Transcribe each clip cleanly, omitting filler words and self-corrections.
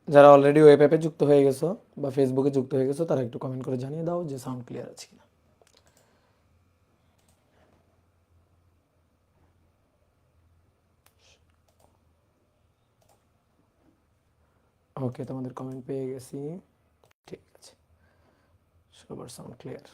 যারা already web অ্যাপে যুক্ত হয়ে গেছো বা ফেসবুকে যুক্ত হয়ে গেছো তারা একটু কমেন্ট করে জানিয়ে দাও যে সাউন্ড ক্লিয়ার আছে কিনা। ওকে, তোমাদের কমেন্ট পেয়ে গেছি, ঠিক আছে, সবার সাউন্ড ক্লিয়ার।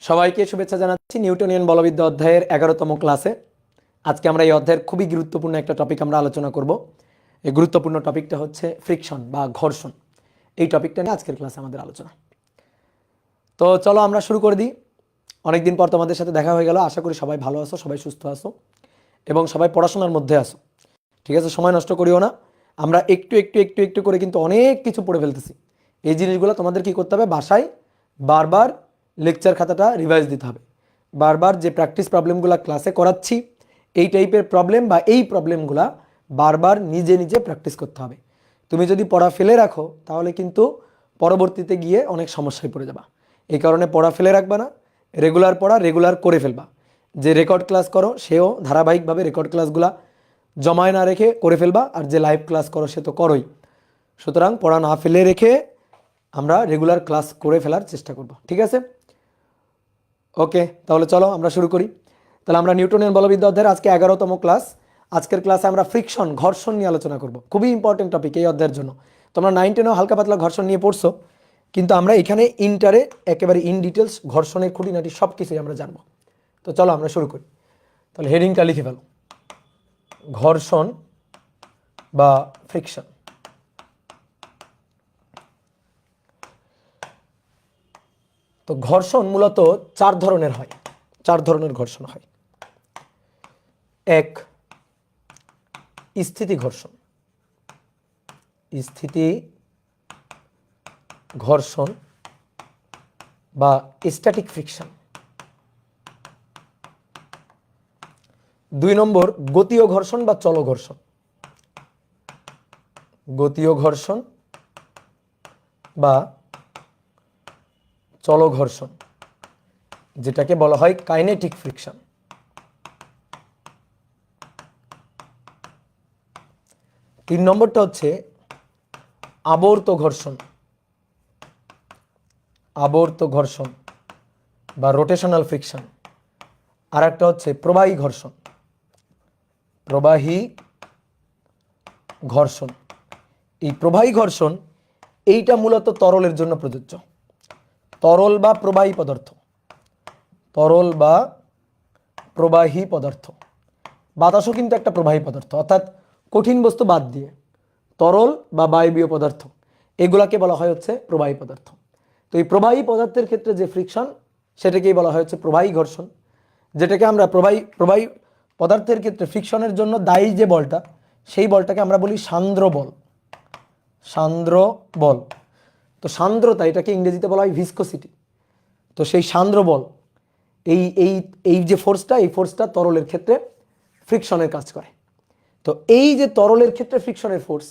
সবাইকে শুভেচ্ছা জানাচ্ছি নিউটনিয়ান বলবিদ্যা অধ্যায়ের 11তম ক্লাসে। আজকে আমরা এই অধ্যায়ের খুবই গুরুত্বপূর্ণ একটা টপিক আমরা আলোচনা করব। এই গুরুত্বপূর্ণ টপিকটা হচ্ছে ফ্রিকশন বা ঘর্ষণ। এই টপিকটা নিয়ে আজকের ক্লাসে আমাদের আলোচনা। তো চলো আমরা শুরু করে দিই। অনেকদিন পর তোমাদের সাথে দেখা হয়ে গেল, আশা করি সবাই ভালো আছো, সবাই সুস্থ আছো এবং সবাই পড়াশোনার মধ্যে আছো। ঠিক আছে, সময় নষ্ট করিও না। আমরা একটু একটু একটু একটু করে কিন্তু অনেক কিছু পড়ে ফেলতেছি। এই জিনিসগুলো তোমাদের কি করতে হবে, বাসায় বারবার লেকচার খাতাটা রিভাইজ দিতে হবে। বারবার যে প্র্যাকটিস প্রবলেমগুলো ক্লাসে করাচ্ছি, এই টাইপের প্রবলেম বা এই প্রবলেমগুলা বারবার নিজে নিজে প্র্যাকটিস করতে হবে। তুমি যদি পড়া ফেলে রাখো তাহলে কিন্তু পরবর্তীতে গিয়ে অনেক সমস্যায় পড়ে যাবা। এই কারণে পড়া ফেলে রাখবা না, রেগুলার পড়া রেগুলার করে ফেলবা। যে রেকর্ড ক্লাস করো সেও ধারাবাহিকভাবে রেকর্ড ক্লাসগুলা জমায় না রেখে করে ফেলবা, আর যে লাইভ ক্লাস করো সে তো করোই। সুতরাং পড়া না ফেলে রেখে আমরা রেগুলার ক্লাস করে ফেলার চেষ্টা করব, ঠিক আছে? ওকে, তাহলে চলো আমরা শুরু করি। তাহলে আমরা নিউটনিয়ান বলবিদ্যা অধ্যায়ের আজকে 11তম ক্লাস। আজকের ক্লাসে আমরা ফ্রিকশন, ঘর্ষণ নিয়ে আলোচনা করব। খুবই ইম্পর্টেন্ট টপিক এই অধ্যায়ের জন্য। তোমরা 9, 10-এও হালকা পাতলা ঘর্ষণ নিয়ে পড়ছো, কিন্তু আমরা এখানে ইন্টারে একেবারে ইন ডিটেলস ঘর্ষণের খুঁটিনাটি সব কিছুই আমরা জানবো। তো চলো আমরা শুরু করি। তাহলে হেডিংটা লিখে ফেলো, ঘর্ষণ বা ফ্রিকশন। তো ঘর্ষণ মূলত 4 ধরনের হয়, 4 ধরনের ঘর্ষণ হয়। এক, স্থিতি ঘর্ষণ। স্থিতি ঘর্ষণ বা স্ট্যাটিক ফ্রিকশন। 2 নম্বর, গতীয় ঘর্ষণ বা চল ঘর্ষণ। গতীয় ঘর্ষণ বা চল ঘর্ষণ, যেটাকে বলা হয় কাইনেটিক ফ্রিকশন। 3 নম্বরটা হচ্ছে আবর্ত ঘর্ষণ। আবর্ত ঘর্ষণ বা রোটেশনাল ফ্রিকশন। আর একটা হচ্ছে প্রবাহী ঘর্ষণ। প্রবাহী ঘর্ষণ। এই প্রবাহী ঘর্ষণ এইটা মূলত তরলের জন্য প্রযোজ্য। তরল বা প্রবাহী পদার্থ, তরল বা প্রবাহী পদার্থ, বাতাসও কিন্তু একটা প্রবাহী পদার্থ, অর্থাৎ কঠিন বস্তু বাদ দিয়ে তরল বা বায়বীয় পদার্থ, এগুলাকে বলা হয় হচ্ছে প্রবাহী পদার্থ। তো এই প্রবাহী পদার্থের ক্ষেত্রে যে ফ্রিকশন সেটাকেই বলা হয় হচ্ছে প্রবাহী ঘর্ষণ। যেটাকে আমরা প্রবাহী পদার্থের ক্ষেত্রে ফ্রিকশনের জন্য দায়ী যে বলটা, সেই বলটাকে আমরা বলি সান্দ্র বল। সান্দ্র বল। তো সান্দ্রতা, এটাকে ইংরেজিতে বলা হয় ভিসকোসিটি। তো সেই সান্দ্র বল, এই এই এই যে ফোর্সটা, এই ফোর্সটা তরলের ক্ষেত্রে ফ্রিকশনের কাজ করে। তো এই যে তরলের ক্ষেত্রে ফ্রিকশনের ফোর্স,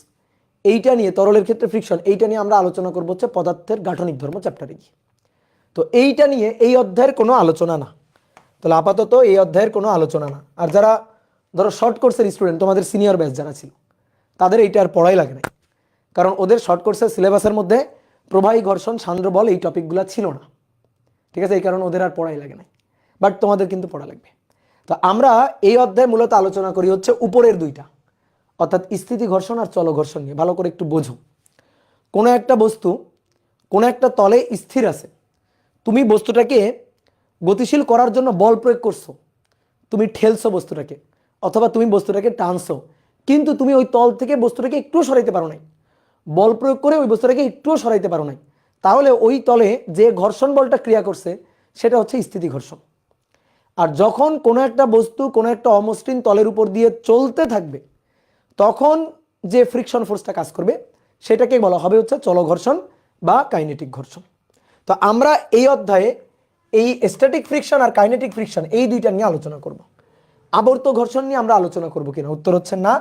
এইটা নিয়ে, তরলের ক্ষেত্রে ফ্রিকশন, এইটা নিয়ে আমরা আলোচনা করবো হচ্ছে পদার্থের গাঠনিক ধর্ম চ্যাপ্টারে গিয়ে। তো এইটা নিয়ে এই অধ্যায়ের কোনো আলোচনা না। তাহলে আপাতত এই অধ্যায়ের কোনো আলোচনা না। আর যারা ধরো শর্ট কোর্সের স্টুডেন্ট, তোমাদের সিনিয়র ব্যাচ যারা ছিল, তাদের এইটা আর পড়াই লাগে না, কারণ ওদের শর্ট কোর্সের সিলেবাসের মধ্যে প্রবাহী ঘর্ষণ, সান্দ্র বল এই টপিকগুলো ছিল না। ঠিক আছে, এই কারণে ওদের আর পড়াই লাগে না, বাট তোমাদের কিন্তু পড়া লাগবে। তো আমরা এই অধ্যায়ে মূলত আলোচনা করি হচ্ছে উপরের দুইটা, অর্থাৎ স্থিতি ঘর্ষণ আর চল ঘর্ষণ নিয়ে। ভালো করে একটু বোঝো। কোনো একটা বস্তু কোনো একটা তলে স্থির আছে, তুমি বস্তুটাকে গতিশীল করার জন্য বল প্রয়োগ করছো, তুমি ঠেলছো বস্তুটাকে, অথবা তুমি বস্তুটাকে টানছো, কিন্তু তুমি ওই তল থেকে বস্তুটাকে একটুও সরাইতে পারো নাই, বল প্রয়োগ করে ওই বস্তুটাকে একটুও সরাইতে পারো নাই, তাহলে ওই তলে যে ঘর্ষণ বলটা ক্রিয়া করছে সেটা হচ্ছে স্থিতি ঘর্ষণ। আর যখন কোনো একটা বস্তু কোনো একটা অমসৃণ তলের উপর দিয়ে চলতে থাকবে, তখন যে ফ্রিকশন ফোর্সটা কাজ করবে সেটাকে বলা হবে হচ্ছে চল ঘর্ষণ বা কাইনেটিক ঘর্ষণ। তো আমরা এই অধ্যায়ে এই স্ট্যাটিক ফ্রিকশন আর কাইনেটিক ফ্রিকশন এই দুইটা নিয়ে আলোচনা করব। আবর্ত ঘর্ষণ নিয়ে আমরা আলোচনা করব কিনা, উত্তর হচ্ছে না,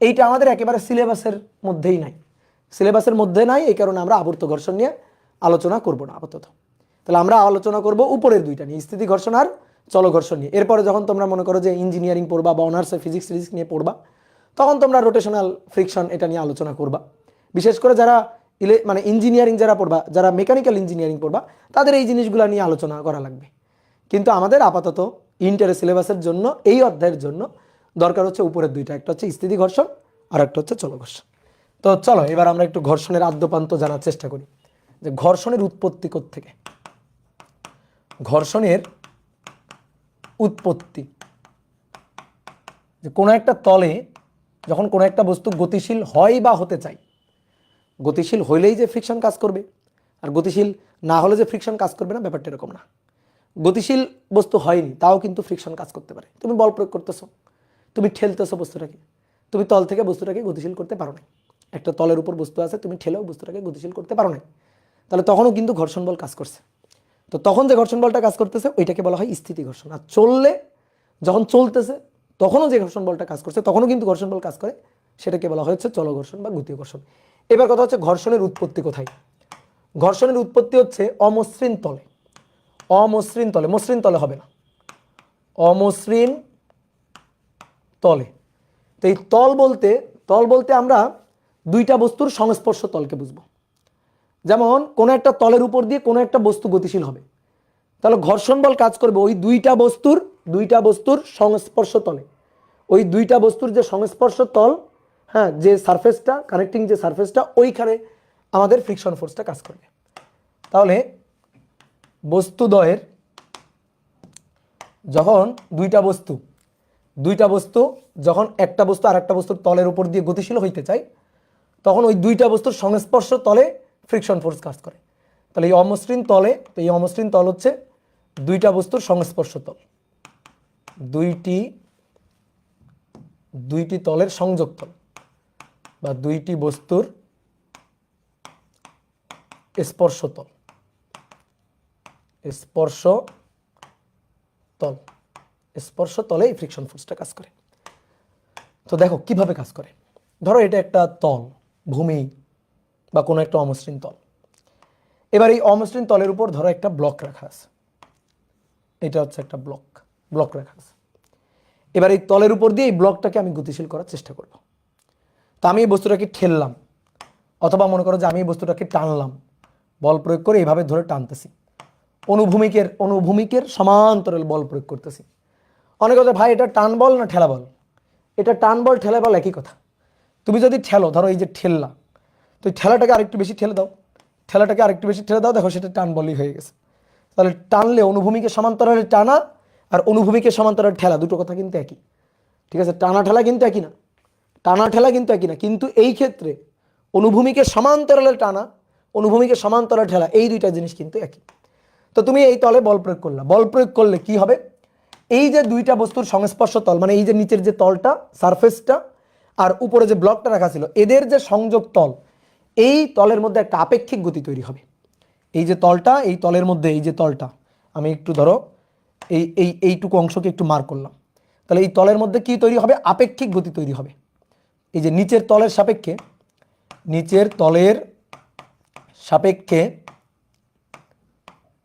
এইটা আমাদের একেবারে সিলেবাসের মধ্যেই নাই, সিলেবাসের মধ্যে নাই, এই কারণে আমরা আবর্ত ঘর্ষণ নিয়ে আলোচনা করব না আপাতত। তাহলে আমরা আলোচনা করব উপরের দুইটা নিয়ে, স্থিতি ঘর্ষণ আর চল ঘর্ষণ নিয়ে। এরপরে যখন তোমরা মনে করো যে ইঞ্জিনিয়ারিং পড়বা বা অনার্সে ফিজিক্স নিয়ে পড়বা, তখন তোমরা রোটেশনাল ফ্রিকশন এটা নিয়ে আলোচনা করবা। বিশেষ করে যারা মানে ইঞ্জিনিয়ারিং যারা পড়বা, যারা মেকানিক্যাল ইঞ্জিনিয়ারিং পড়বা, তাদের এই জিনিসগুলো নিয়ে আলোচনা করা লাগবে। কিন্তু আমাদের আপাতত ইন্টারের সিলেবাসের জন্য এই অধ্যায়ের জন্য দরকার হচ্ছে উপরের দুইটা, একটা হচ্ছে স্থিতি ঘর্ষণ আর একটা হচ্ছে চল ঘর্ষণ। তো চলো এবার আমরা একটু ঘর্ষণের আদ্যপান্ত জানার চেষ্টা করি, যে ঘর্ষণের উৎপত্তি কোত্থেকে। ঘর্ষণের উৎপত্তি, যে কোনো একটা তলে যখন কোনো একটা বস্তু গতিশীল হয় বা হতে চায়, গতিশীল হইলেই যে ফ্রিকশন কাজ করবে আর গতিশীল না হলে যে ফ্রিকশন কাজ করবে না, ব্যাপারটা এরকম না। গতিশীল বস্তু হয়নি তাও কিন্তু ফ্রিকশন কাজ করতে পারে। তুমি বল প্রয়োগ করতেছো, তুমি ঠেলতেছো বস্তুটাকে, তুমি তল থেকে বস্তুটাকে গতিশীল করতে পারো না। একটা তলের উপর বস্তু আছে, তুমি ঠেলেও বস্তুটাকে গতিশীল করতে পারো না, তাহলে তখনও কিন্তু ঘর্ষণ বল কাজ করছে। তো তখন যে ঘর্ষণ বলটা কাজ করতেছে ওইটাকে বলা হয় স্থিতি ঘর্ষণ। আর চললে, যখন চলতেছে তখনও যে ঘর্ষণ বলটা কাজ করছে তখনও কিন্তু ঘর্ষণ বল কাজ করে, সেটাকে বলা হচ্ছে চল ঘর্ষণ বা গতীয় ঘর্ষণ। এবার কথা হচ্ছে ঘর্ষণের উৎপত্তি কোথায়। ঘর্ষণের উৎপত্তি হচ্ছে অমসৃণ তলে। অমসৃণ তলে, মসৃণ তলে হবে না, অমসৃণ তলে। তো এই তল বলতে আমরা দুইটা বস্তুর সংস্পর্শ তলকে বুঝবো। যেমন কোনো একটা তলের উপর দিয়ে কোনো একটা বস্তু গতিশীল হবে, তাহলে ঘর্ষণ বল কাজ করবে ওই দুইটা বস্তুর সংস্পর্শ তলে। ওই দুইটা বস্তুর যে সংস্পর্শ তল, হ্যাঁ, যে সারফেসটা কানেক্টিং, যে সারফেসটা, ওইখানে আমাদের ফ্রিকশন ফোর্সটা কাজ করবে। তাহলে বস্তুদ্বয়ের যখন দুইটা বস্তু যখন একটা বস্তু আর একটা বস্তুর তলের উপর দিয়ে গতিশীল হইতে চায়, তখন ওই দুইটা বস্তুর সংস্পর্শ তলে ফ্রিকশন ফোর্স কাজ করে। তাহলে এই অমসৃণ তলে, তো এই অমসৃণ তল হচ্ছে দুইটা বস্তুর সংস্পর্শ তল, দুইটি তলের সংযোগ তল বা দুইটি বস্তুর স্পর্শ তল। স্পর্শ তলে এই ফ্রিকশন ফোর্সটা কাজ করে। তো দেখো কিভাবে কাজ করে। ধরো এটা একটা তল, ভূমি বা কোনো একটা অমসৃণ তল। এবার এই অমসৃণ তলের উপর ধরো একটা ব্লক রাখা আছে, এটা হচ্ছে একটা ব্লক রাখা আছে। এবার এই তলের উপর দিয়ে এই ব্লকটাকে আমি গতিশীল করার চেষ্টা করব। তো আমি এই বস্তুটাকে ঠেললাম, অথবা মনে করো যে আমি এই বস্তুটাকে টানলাম, বল প্রয়োগ করে এইভাবে ধরে টানতেছি, অনুভূমিকের সমান্তরাল বল প্রয়োগ করতেছি। অনেক কথা, ভাই এটা টান বল না ঠেলা বল? এটা টান বল ঠেলা বল একই কথা। তুমি যদি ঠেলো, ধরো এই যে ঠেললা, তো ঠেলাটাকে আরেকটু বেশি ঠেলে দাও, দেখো সেটা টান বলই হয়ে গেছে। তাহলে টানলে অনুভূমিকের সমান্তরালে টানা আর অনুভূমিকের সমান্তরালে ঠেলা, দুটো কথা কিন্তু একই, ঠিক আছে? টানা ঠেলা কিন্তু একই না, কিন্তু এই ক্ষেত্রে অনুভূমিকের সমান্তরালে টানা, অনুভূমিকের সমান্তরালে ঠেলা, এই দুইটা জিনিস কিন্তু একই। তো তুমি এই তলে বল প্রয়োগ করলে কি হবে, এই যে দুইটা বস্তুর সংস্পর্শ তল, মানে এই যে নিচের যে তলটা সারফেসটা আর উপরে যে ব্লকটা রাখা ছিল, এদের যে সংযোগ তল, এই তলের মধ্যে একটা আপেক্ষিক গতি তৈরি হবে। এই যে তলটা, এই তলের মধ্যে এই যে তলটা, আমি একটু ধরো এইটুকু অংশকে একটু মার্ক করলাম, তাহলে এই তলের মধ্যে কি তৈরি হবে, আপেক্ষিক গতি তৈরি হবে। এই যে নিচের তলের সাপেক্ষে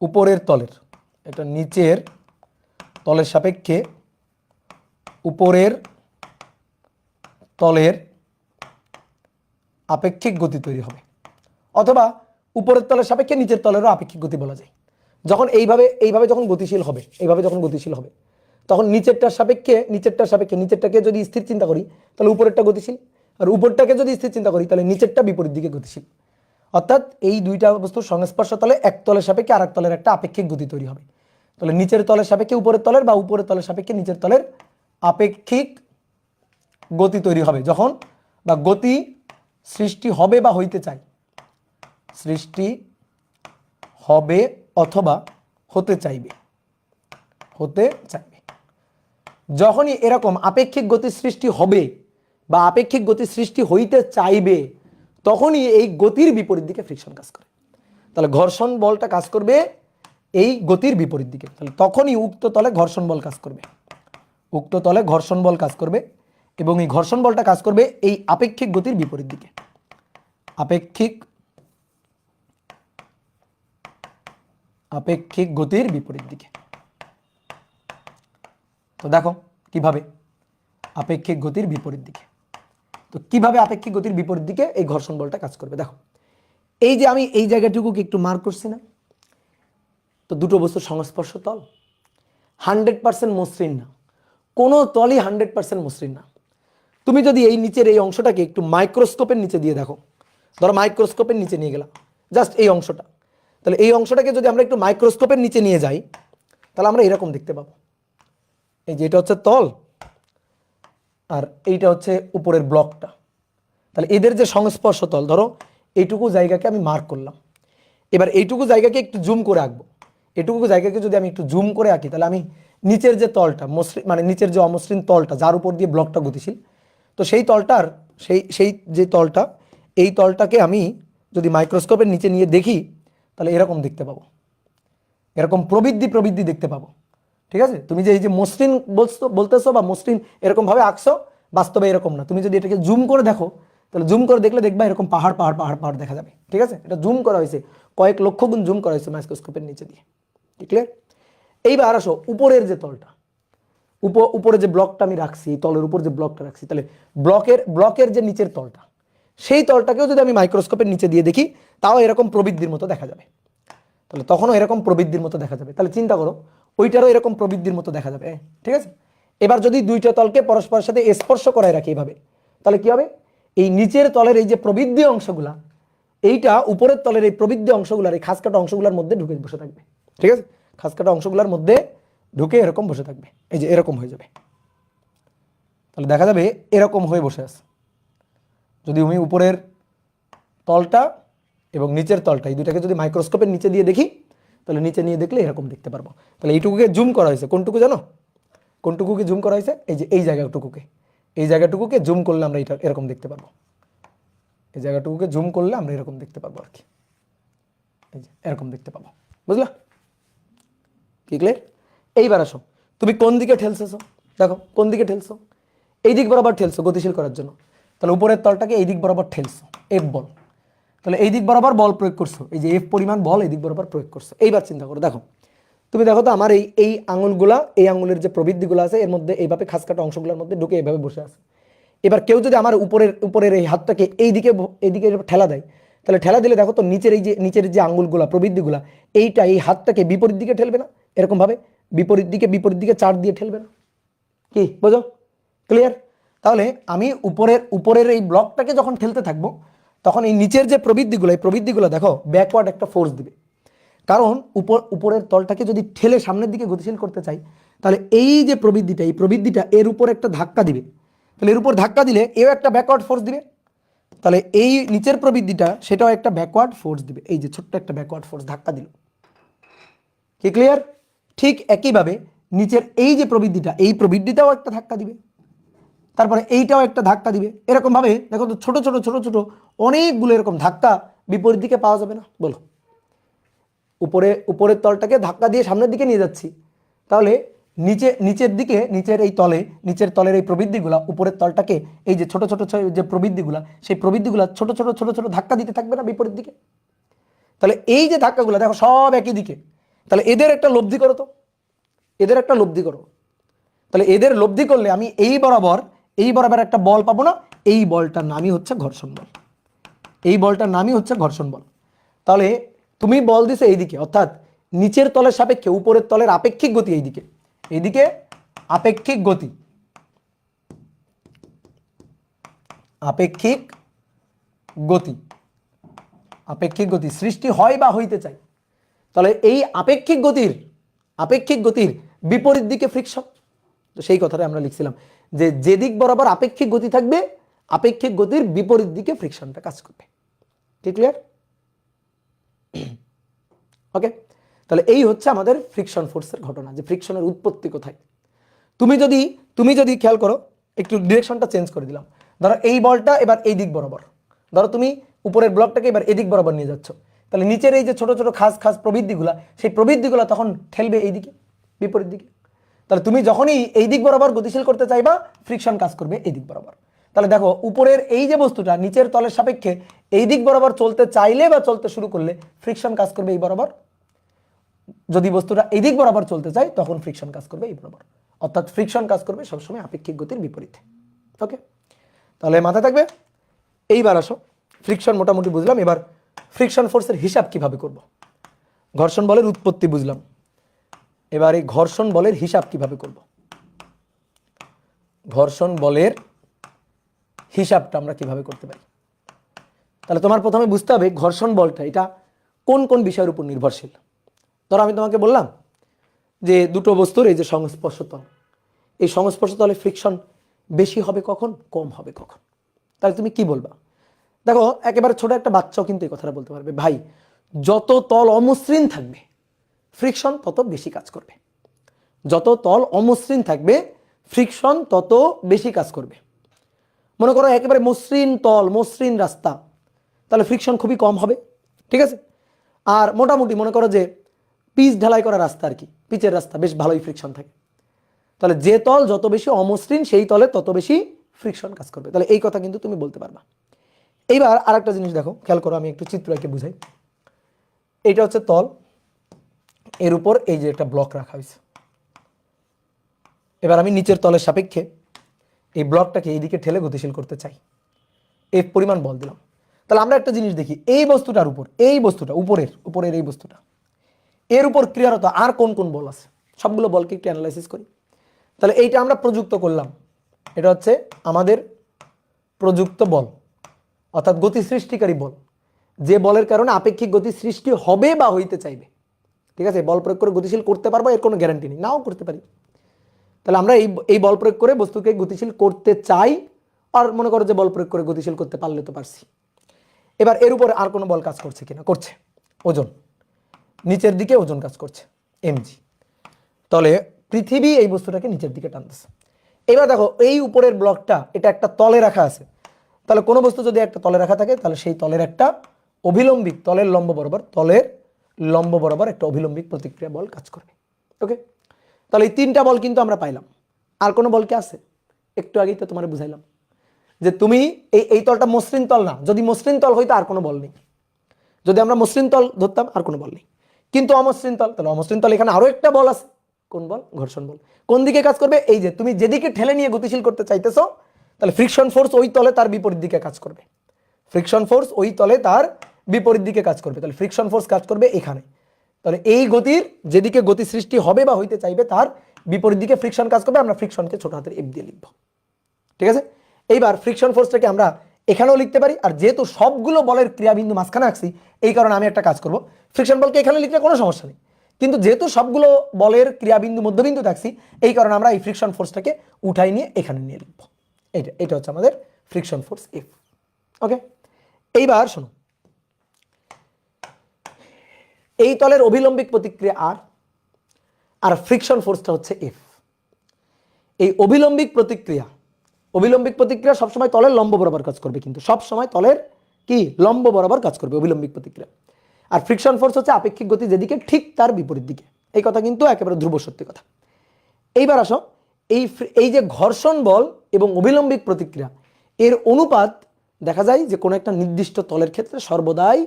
উপরের তলের, এটা নিচের তলের সাপেক্ষে উপরের তলের আপেক্ষিক গতি তৈরি হবে, অথবা উপরের তলের সাপেক্ষে নিচের তলেরও আপেক্ষিক গতি বলা যায়। যখন এইভাবে যখন গতিশীল হবে, তখন নিচেরটার সাপেক্ষে নিচেরটাকে যদি স্থির চিন্তা করি তাহলে উপরেরটা গতিশীল, আর উপরটাকে যদি স্থির চিন্তা করি তাহলে নিচেরটা বিপরীত দিকে গতিশীল। অর্থাৎ এই দুইটা বস্তুর সংস্পর্শ তলে এক তলের সাপেক্ষে আরেক তলের একটা আপেক্ষিক গতি তৈরি হবে। তাহলে নিচের তলের সাপেক্ষে উপরের তলের বা উপরের তলের সাপেক্ষে নিচের তলের আপেক্ষিক গতি তৈরি হবে যখন, বা গতি সৃষ্টি হবে বা হইতে চায়, সৃষ্টি হবে অথবা হতে চাইবে। যখনই এরকম আপেক্ষিক গতি সৃষ্টি হবে বা আপেক্ষিক গতি সৃষ্টি হইতে চাইবে, তখনই এই গতির বিপরীত দিকে ফ্রিকশন কাজ করে। তাহলে ঘর্ষণ বলটা কাজ করবে এই গতির বিপরীত দিকে, তাহলে তখনই উক্ত তলে ঘর্ষণ বল কাজ করবে। এবং এই ঘর্ষণ বলটা কাজ করবে এই আপেক্ষিক গতির বিপরীত দিকে, আপেক্ষিক গতির বিপরীত দিকে। তো দেখো কিভাবে আপেক্ষিক গতির বিপরীত দিকে, তো কিভাবে আপেক্ষিক গতির বিপরীত দিকে এই ঘর্ষণ বলটা কাজ করবে দেখো। এই যে আমি এই জায়গাটুকুকে একটু মার্ক করছি না, তো দুটো বস্তুর সংস্পর্শ তল 100% মসৃণ না, কোনো তলই 100% মসৃণ না। তুমি যদি এই নিচের এই অংশটাকে একটু মাইক্রোস্কোপের নিচে দিয়ে দেখো, ধরো মাইক্রোস্কোপের নিচে নিয়ে গেলাম জাস্ট এই অংশটা, তাহলে এই অংশটাকে যদি আমরা একটু মাইক্রোস্কোপের নিচে নিয়ে যাই তাহলে আমরা এরকম দেখতে পাবো। এই যে এটা হচ্ছে তল আর এইটা হচ্ছে উপরের ব্লকটা, তাহলে এদের যে সংস্পর্শ তল, ধরো এইটুকু জায়গাকে আমি মার্ক করলাম, এবার এইটুকু জায়গাকে একটু জুম করে আঁকবো। এটুকু জায়গাকে যদি আমি একটু জুম করে আঁকি তাহলে আমি নিচের যে তলটা মসৃণ, মানে নিচের যে অমসৃণ তলটা যার উপর দিয়ে ব্লকটা গতিশীল, তো সেই তলটার সেই যে তলটা, এই তলটাকে আমি যদি মাইক্রোস্কোপের নিচে নিয়ে দেখি তাহলে এরকম দেখতে পাবো, এরকম প্রবৃদ্ধি দেখতে পাবো। ঠিক আছে, তুমি যে এই যে মসৃণ বলতেছো বা মসৃণ এরকমভাবে আঁকছো, বাস্তবে এরকম না। তুমি যদি এটাকে জুম করে দেখো তাহলে জুম করে দেখলে দেখবা এরকম পাহাড় পাহাড় পাহাড় পাহাড় দেখা যাবে। ঠিক আছে, এটা জুম করা হয়েছে, কয়েক লক্ষ গুণ জুম করা হয়েছে মাইক্রোস্কোপের নিচে দিয়ে। ক্লিয়ার? এইবার আসো উপরের যে তলটা, উপরে যে ব্লকটা আমি রাখছি, তলের উপর যে ব্লকটা রাখছি, তাহলে ব্লকের যে নিচের তলটা, সেই তলটাকেও যদি আমি মাইক্রোস্কোপের নিচে দিয়ে দেখি তাও এরকম প্রবৃদ্ধির মতো দেখা যাবে। তাহলে তখনও এরকম প্রবৃদ্ধির মতো দেখা যাবে। তাহলে চিন্তা করো ওইটারও এরকম প্রবৃদ্ধির মতো দেখা যাবে। ঠিক আছে, এবার যদি দুইটা তলকে পরস্পরের সাথে স্পর্শ করায় রাখি এইভাবে, তাহলে কি হবে? এই নিচের তলের এই যে প্রবৃদ্ধি অংশগুলা, এইটা উপরের তলের এই প্রবৃদ্ধি অংশগুলার এই খাসকাটা অংশগুলোর মধ্যে ঢুকে বসে থাকবে। ঠিক আছে, খাসকাটা অংশগুলোর মধ্যে ঢুকে এরকম বসে থাকবে, এই যে এরকম হয়ে যাবে। তাহলে দেখা যাবে এরকম হয়ে বসে আছে। যদি আমি উপরের তলটা এবং নিচের তলটা এই দুটাকে যদি মাইক্রোস্কোপের নিচে দিয়ে দেখি তাহলে নিচে নিয়ে দেখলে এরকম দেখতে পারবো। তাহলে এইটুকুকে জুম করা হয়েছে, কোনটুকু জানো? কোনটুকুকে জুম করা হয়েছে? এই যে এই জায়গাটুকুকে জুম করলে আমরা এটা এরকম দেখতে পারবো। এই জায়গাটুকুকে জুম করলে আমরা এরকম দেখতে পারবো আর কি, এই যে এরকম দেখতে পাবো। বুঝলা? কি ক্লিয়ার? এইবার আসো, তুমি কোন দিকে ঠেলছো? দেখো কোন দিকে ঠেলছো, এই দিক বরাবর ঠেলছো গতিশীল করার জন্য। তাহলে উপরের তলটাকে এই দিক বরাবর ঠেলছো, এফ বল। তাহলে এই দিক বরাবর বল প্রয়োগ করছো, এই যে এফ পরিমাণ বল এই দিক বরাবর প্রয়োগ করছো। এইবার চিন্তা করো, দেখো তুমি দেখো তো আমার এই আঙুলগুলা, এই আঙুলের যে প্রবৃদ্ধিগুলো আছে এর মধ্যে এইভাবে খাসকাটা অংশগুলোর মধ্যে ঢুকে এইভাবে বসে আছে। এবার কেউ যদি আমার উপরের এই হাতটাকে এইদিকে ঠেলা দেয়, তাহলে ঠেলা দিলে দেখো তো নিচের যে আঙুলগুলা প্রবৃদ্ধিগুলা, এই হাতটাকে বিপরীত দিকে ঠেলবে না? এরকম ভাবে বিপরীত দিকে চার দিয়ে ঠেলবে না? কি বোঝো? ক্লিয়ার? তাহলে আমি উপরের এই ব্লকটাকে যখন ঠেলতে থাকবো তখন এই নিচের যে প্রবৃদ্ধিগুলো, এই প্রবৃদ্ধিগুলো দেখো ব্যাকওয়ার্ড একটা ফোর্স দিবে। কারণ উপরের তলটাকে যদি ঠেলে সামনের দিকে গতিশীল করতে চাই তাহলে এই যে প্রবৃদ্ধিটা এর উপর একটা ধাক্কা দিবে। তাহলে এর উপর ধাক্কা দিলে এও একটা ব্যাকওয়ার্ড ফোর্স দিবে। তাহলে এই নিচের প্রবৃদ্ধিটা সেটাও একটা ব্যাকওয়ার্ড ফোর্স দিবে, এই যে ছোট্ট একটা ব্যাকওয়ার্ড ফোর্স ধাক্কা দিল। কি ক্লিয়ার? ঠিক একইভাবে নিচের এই যে প্রবৃদ্ধিটা, এই প্রবৃদ্ধিটাও একটা ধাক্কা দিবে, তারপরে এইটাও একটা ধাক্কা দিবে। এরকম ভাবে দেখো তো ছোট ছোট অনেকগুলো এরকম ধাক্কা বিপরীত দিকে পাওয়া যাবে না? বলো, উপরের তলটাকে ধাক্কা দিয়ে সামনের দিকে নিয়ে যাচ্ছি, তাহলে নিচের তলের এই প্রবৃদ্ধিগুলা উপরের তলটাকে এই যে ছোট যে প্রবৃদ্ধিগুলা, সেই প্রবৃদ্ধিগুলা ছোট ছোট ধাক্কা দিতে থাকবে না বিপরীত দিকে? তাহলে এই যে ধাক্কাগুলো দেখো সব একই দিকে, তাহলে এদের একটা লব্ধি করো তো, এদের একটা লব্ধি করো। তাহলে এদের লব্ধি করলে আমি এই বরাবর একটা বল পাবো না? এই বলটার নামই হচ্ছে ঘর্ষণ বল, এই বলটার নামই হচ্ছে ঘর্ষণ বল। তাহলে তুমি বল দিছো এইদিকে, অর্থাৎ নিচের তলের সাপেক্ষে উপরের তলের আপেক্ষিক গতি এইদিকে আপেক্ষিক গতি সৃষ্টি হয় বা হইতে চাই। তাহলে এই আপেক্ষিক গতির বিপরীত দিকে ফ্রিকশন। তো সেই কথাটা আমরা লিখছিলাম যে যেদিক বরাবর আপেক্ষিক গতি থাকবে আপেক্ষিক গতির বিপরীত দিকে ফ্রিকশনটা কাজ করবে। ঠিক ক্লিয়ার? ওকে, তাহলে এই হচ্ছে আমাদের ফ্রিকশন ফোর্সের ঘটনা, যে ফ্রিকশনের উৎপত্তি কোথায়। তুমি যদি খেয়াল করো, একটু ডিরেকশনটা চেঞ্জ করে দিলাম, ধরো এই বলটা এবার এই দিক বরাবর, ধরো তুমি উপরের ব্লকটাকে এবার এদিক বরাবর নিয়ে যাচ্ছ, তাহলে নিচের এই যে ছোট খাস প্রবৃদ্ধিগুলা, সেই প্রবৃদ্ধিগুলা তখন ঠেলবে এইদিকে বিপরীত দিকে। তাহলে তুমি যখনই এই দিক বরাবর গতিশীল করতে চাইবা ফ্রিকশন কাজ করবে এই দিক বরাবর। তাহলে দেখো উপরের এই যে বস্তুটা নিচের তলের সাপেক্ষে এই দিক বরাবর চলতে চাইলে বা চলতে শুরু করলে ফ্রিকশন কাজ করবে এই বরাবর। যদি বস্তুটা এই দিক বরাবর চলতে চায় তখন ফ্রিকশন কাজ করবে এই বরাবর। অর্থাৎ ফ্রিকশন কাজ করবে সবসময় আপেক্ষিক গতির বিপরীতে। ওকে, তাহলে মাথায় থাকবে। এইবার আসো, ফ্রিকশন মোটামুটি বুঝলাম, এবার ফ্রিকশন ফোর্সের হিসাব কিভাবে করব। ঘর্ষণ বলের উৎপত্তি বুঝলাম, এবার এই ঘর্ষণ বলের হিসাব কিভাবে করব। ঘর্ষণ বলের হিসাবটা আমরা কিভাবে করতে পারি। তাহলে তোমার প্রথমে বুঝতে হবে ঘর্ষণ বলটা এটা কোন কোন বিষয়ের উপর নির্ভরশীল। ধরো আমি তোমাকে বললাম যে দুটো বস্তুর এই যে সংস্পর্শ তল, এই সংস্পর্শ তলে ফ্রিকশন বেশি হবে কখন, কম হবে কখন। তাহলে তুমি কি বলবা? দেখো একেবারে ছোট একটা বাচ্চাও কিন্তু এই কথাটা বলতে পারবে, ভাই যত তল অমসৃণ থাকবে ফ্রিকশন তত বেশি কাজ করবে। যত তল অমসৃণ থাকবে ফ্রিকশন তত বেশি কাজ করবে। মনে করো একেবারে মসৃণ তল, মসৃণ রাস্তা, তাহলে ফ্রিকশন খুবই কম হবে, ঠিক আছে। আর মোটামুটি মনে করো যে পিচ ঢালাই করা রাস্তা আর কি, পিচের রাস্তা, বেশ ভালোই ফ্রিকশন থাকে। তাহলে যে তল যত বেশি অমসৃণ সেই তলে তত বেশি ফ্রিকশন কাজ করবে। তাহলে এই কথা কিন্তু তুমি বলতে পারবা। এইবার আরেকটা জিনিস দেখো, খেয়াল করো, আমি একটু চিত্র এঁকে বুঝাই। এইটা হচ্ছে তল, এর উপর এই যে একটা ব্লক রাখা হয়েছে। এবার আমি নিচের তলের সাপেক্ষে এই ব্লকটাকে এইদিকে ঠেলে গতিশীল করতে চাই, এই পরিমাণ বল দিলাম। তাহলে আমরা একটা জিনিস দেখি, এই বস্তুটার উপর, এই বস্তুটা উপরের এই বস্তুটা, এর উপর ক্রিয়ারত আর কোন কোন বল আছে, সবগুলো বলকে একটু অ্যানালাইসিস করি। তাহলে এইটা আমরা প্রযুক্ত করলাম, এটা হচ্ছে আমাদের প্রযুক্ত বল, অর্থাৎ গতি সৃষ্টিকারী বল, যে বলের কারণে আপেক্ষিক গতি সৃষ্টি হবে বা হইতে চাইবে, ঠিক আছে। বল প্রয়োগ করে গতিশীল করতে পারবো এর কোনো গ্যারান্টি নেই, নাও করতে পারি। তাহলে আমরা এই বল প্রয়োগ করে বস্তুকে গতিশীল করতে চাই, আর মনে করো যে বল প্রয়োগ করে গতিশীল করতে পারলে তো পারছি। এবার এর উপরে আর কোনো বল কাজ করছে কিনা, করছে, ওজন, নিচের দিকে ওজন কাজ করছে mg। তাহলে পৃথিবী এই বস্তুটাকে নিচের দিকে টানতেছে। এবার দেখো এই উপরের ব্লকটা এটা একটা তলে রাখা আছে, তাহলে কোনো বস্তু যদি একটা তলে রাখা থাকে তাহলে সেই তলের একটা অভিলম্বিক, তলের লম্ব বরাবর একটা অভিলম্বিক প্রতিক্রিয়া বল কাজ করবে। ওকে, তাহলে এই তিনটা বল কিন্তু আমরা পাইলাম। আর কোনো বল কি আছে? একটু আগেই তো তোমার বুঝাইলাম যে তুমি এই তলটা মসৃণ তল না, যদি মসৃণ তল হইতো আর কোনো বল নেই, যদি আমরা মসৃণ তল ধরতাম আর কোনো বল নেই, কিন্তু অমসৃণ তল, তাহলে অমসৃণ তল এখানে আরো একটা বল আছে, কোন বল? ঘর্ষণ বল। কোন দিকে কাজ করবে? এই যে তুমি যেদিকে ঠেলে নিয়ে গতিশীল করতে চাইতেছো, তাহলে ফ্রিকশন ফোর্স ওই তলে তার বিপরীত দিকে কাজ করবে। ফ্রিকশন ফোর্স ওই তলে তার বিপরীত দিকে কাজ করবে, তাহলে ফ্রিকশন ফোর্স কাজ করবে এখানে। তাহলে এই গতির যেদিকে গতি সৃষ্টি হবে বা হইতে চাইবে তার বিপরীত দিকে ফ্রিকশন কাজ করবে। আমরা ফ্রিকশনকে ছোট হাতের এফ দিয়ে লিখব, ঠিক আছে। এইবার ফ্রিকশন ফোর্সটাকে আমরা এখানেও লিখতে পারি, আর যেহেতু সবগুলো বলের ক্রিয়াবিন্দু মাঝখানে আঁকছি এই কারণে আমি একটা কাজ করব, ফ্রিকশন বলকে এখানে লিখলে কোনো সমস্যা নেই, কিন্তু যেহেতু সবগুলো বলের ক্রিয়াবিন্দু মধ্যবিন্দু থাকছি এই কারণে আমরা এই ফ্রিকশন ফোর্সটাকে উঠাই নিয়ে এখানে নিয়ে লিখব। এটা হচ্ছে আমাদের ফ্রিকশন ফোর্স এফ। ওকে, এইবার শোনো, এই তলের অভিলম্বিক প্রতিক্রিয়া আর ফ্রিকশন ফোর্সটা হচ্ছে এফ। এই অভিলম্বিক প্রতিক্রিয়া সবসময় তলের লম্ব বরাবর কাজ করবে, কিন্তু সবসময় তলের কি লম্ব বরাবর কাজ করবে অভিলম্বিক প্রতিক্রিয়া। আর ফ্রিকশন ফোর্স হচ্ছে আপেক্ষিক গতি যেদিকে ঠিক তার বিপরীত দিকে। এই কথা কিন্তু একেবারে ধ্রুব সত্যি কথা। এইবার আসো, এই যে ঘর্ষণ বল এবং অভিলম্বিক প্রতিক্রিয়া এর অনুপাত দেখা যায় যে কোনো একটা নির্দিষ্ট তলের ক্ষেত্রে সর্বদাই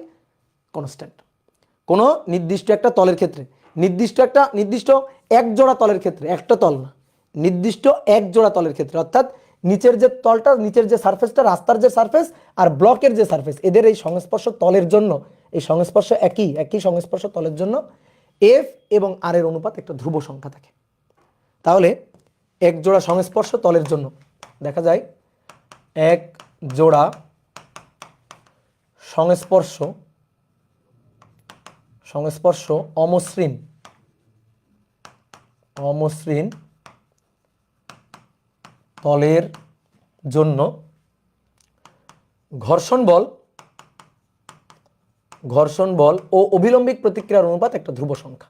কনস্ট্যান্ট। কোনো নির্দিষ্ট একটা তলের ক্ষেত্রে, নির্দিষ্ট এক জোড়া তলের ক্ষেত্রে, একটা তল না, নির্দিষ্ট এক জোড়া তলের ক্ষেত্রে, অর্থাৎ নিচের যে তলটা, নিচের যে সারফেসটা, রাস্তার যে সারফেস আর ব্লকের যে সারফেস, এদের এই সংস্পর্শ তলের জন্য, এই সংস্পর্শ একই সংস্পর্শ তলের জন্য এফ এবং আর এর অনুপাত একটা ধ্রুব সংখ্যা থাকে। তাহলে এক জোড়া সংস্পর্শ তলের জন্য দেখা যায় এক জোড়া সংস্পর্শ অমসৃণ তলের জন্য ঘর্ষণ বল ও অভিলম্বিক প্রতিক্রিয়ার অনুপাত একটা ধ্রুব সংখ্যা।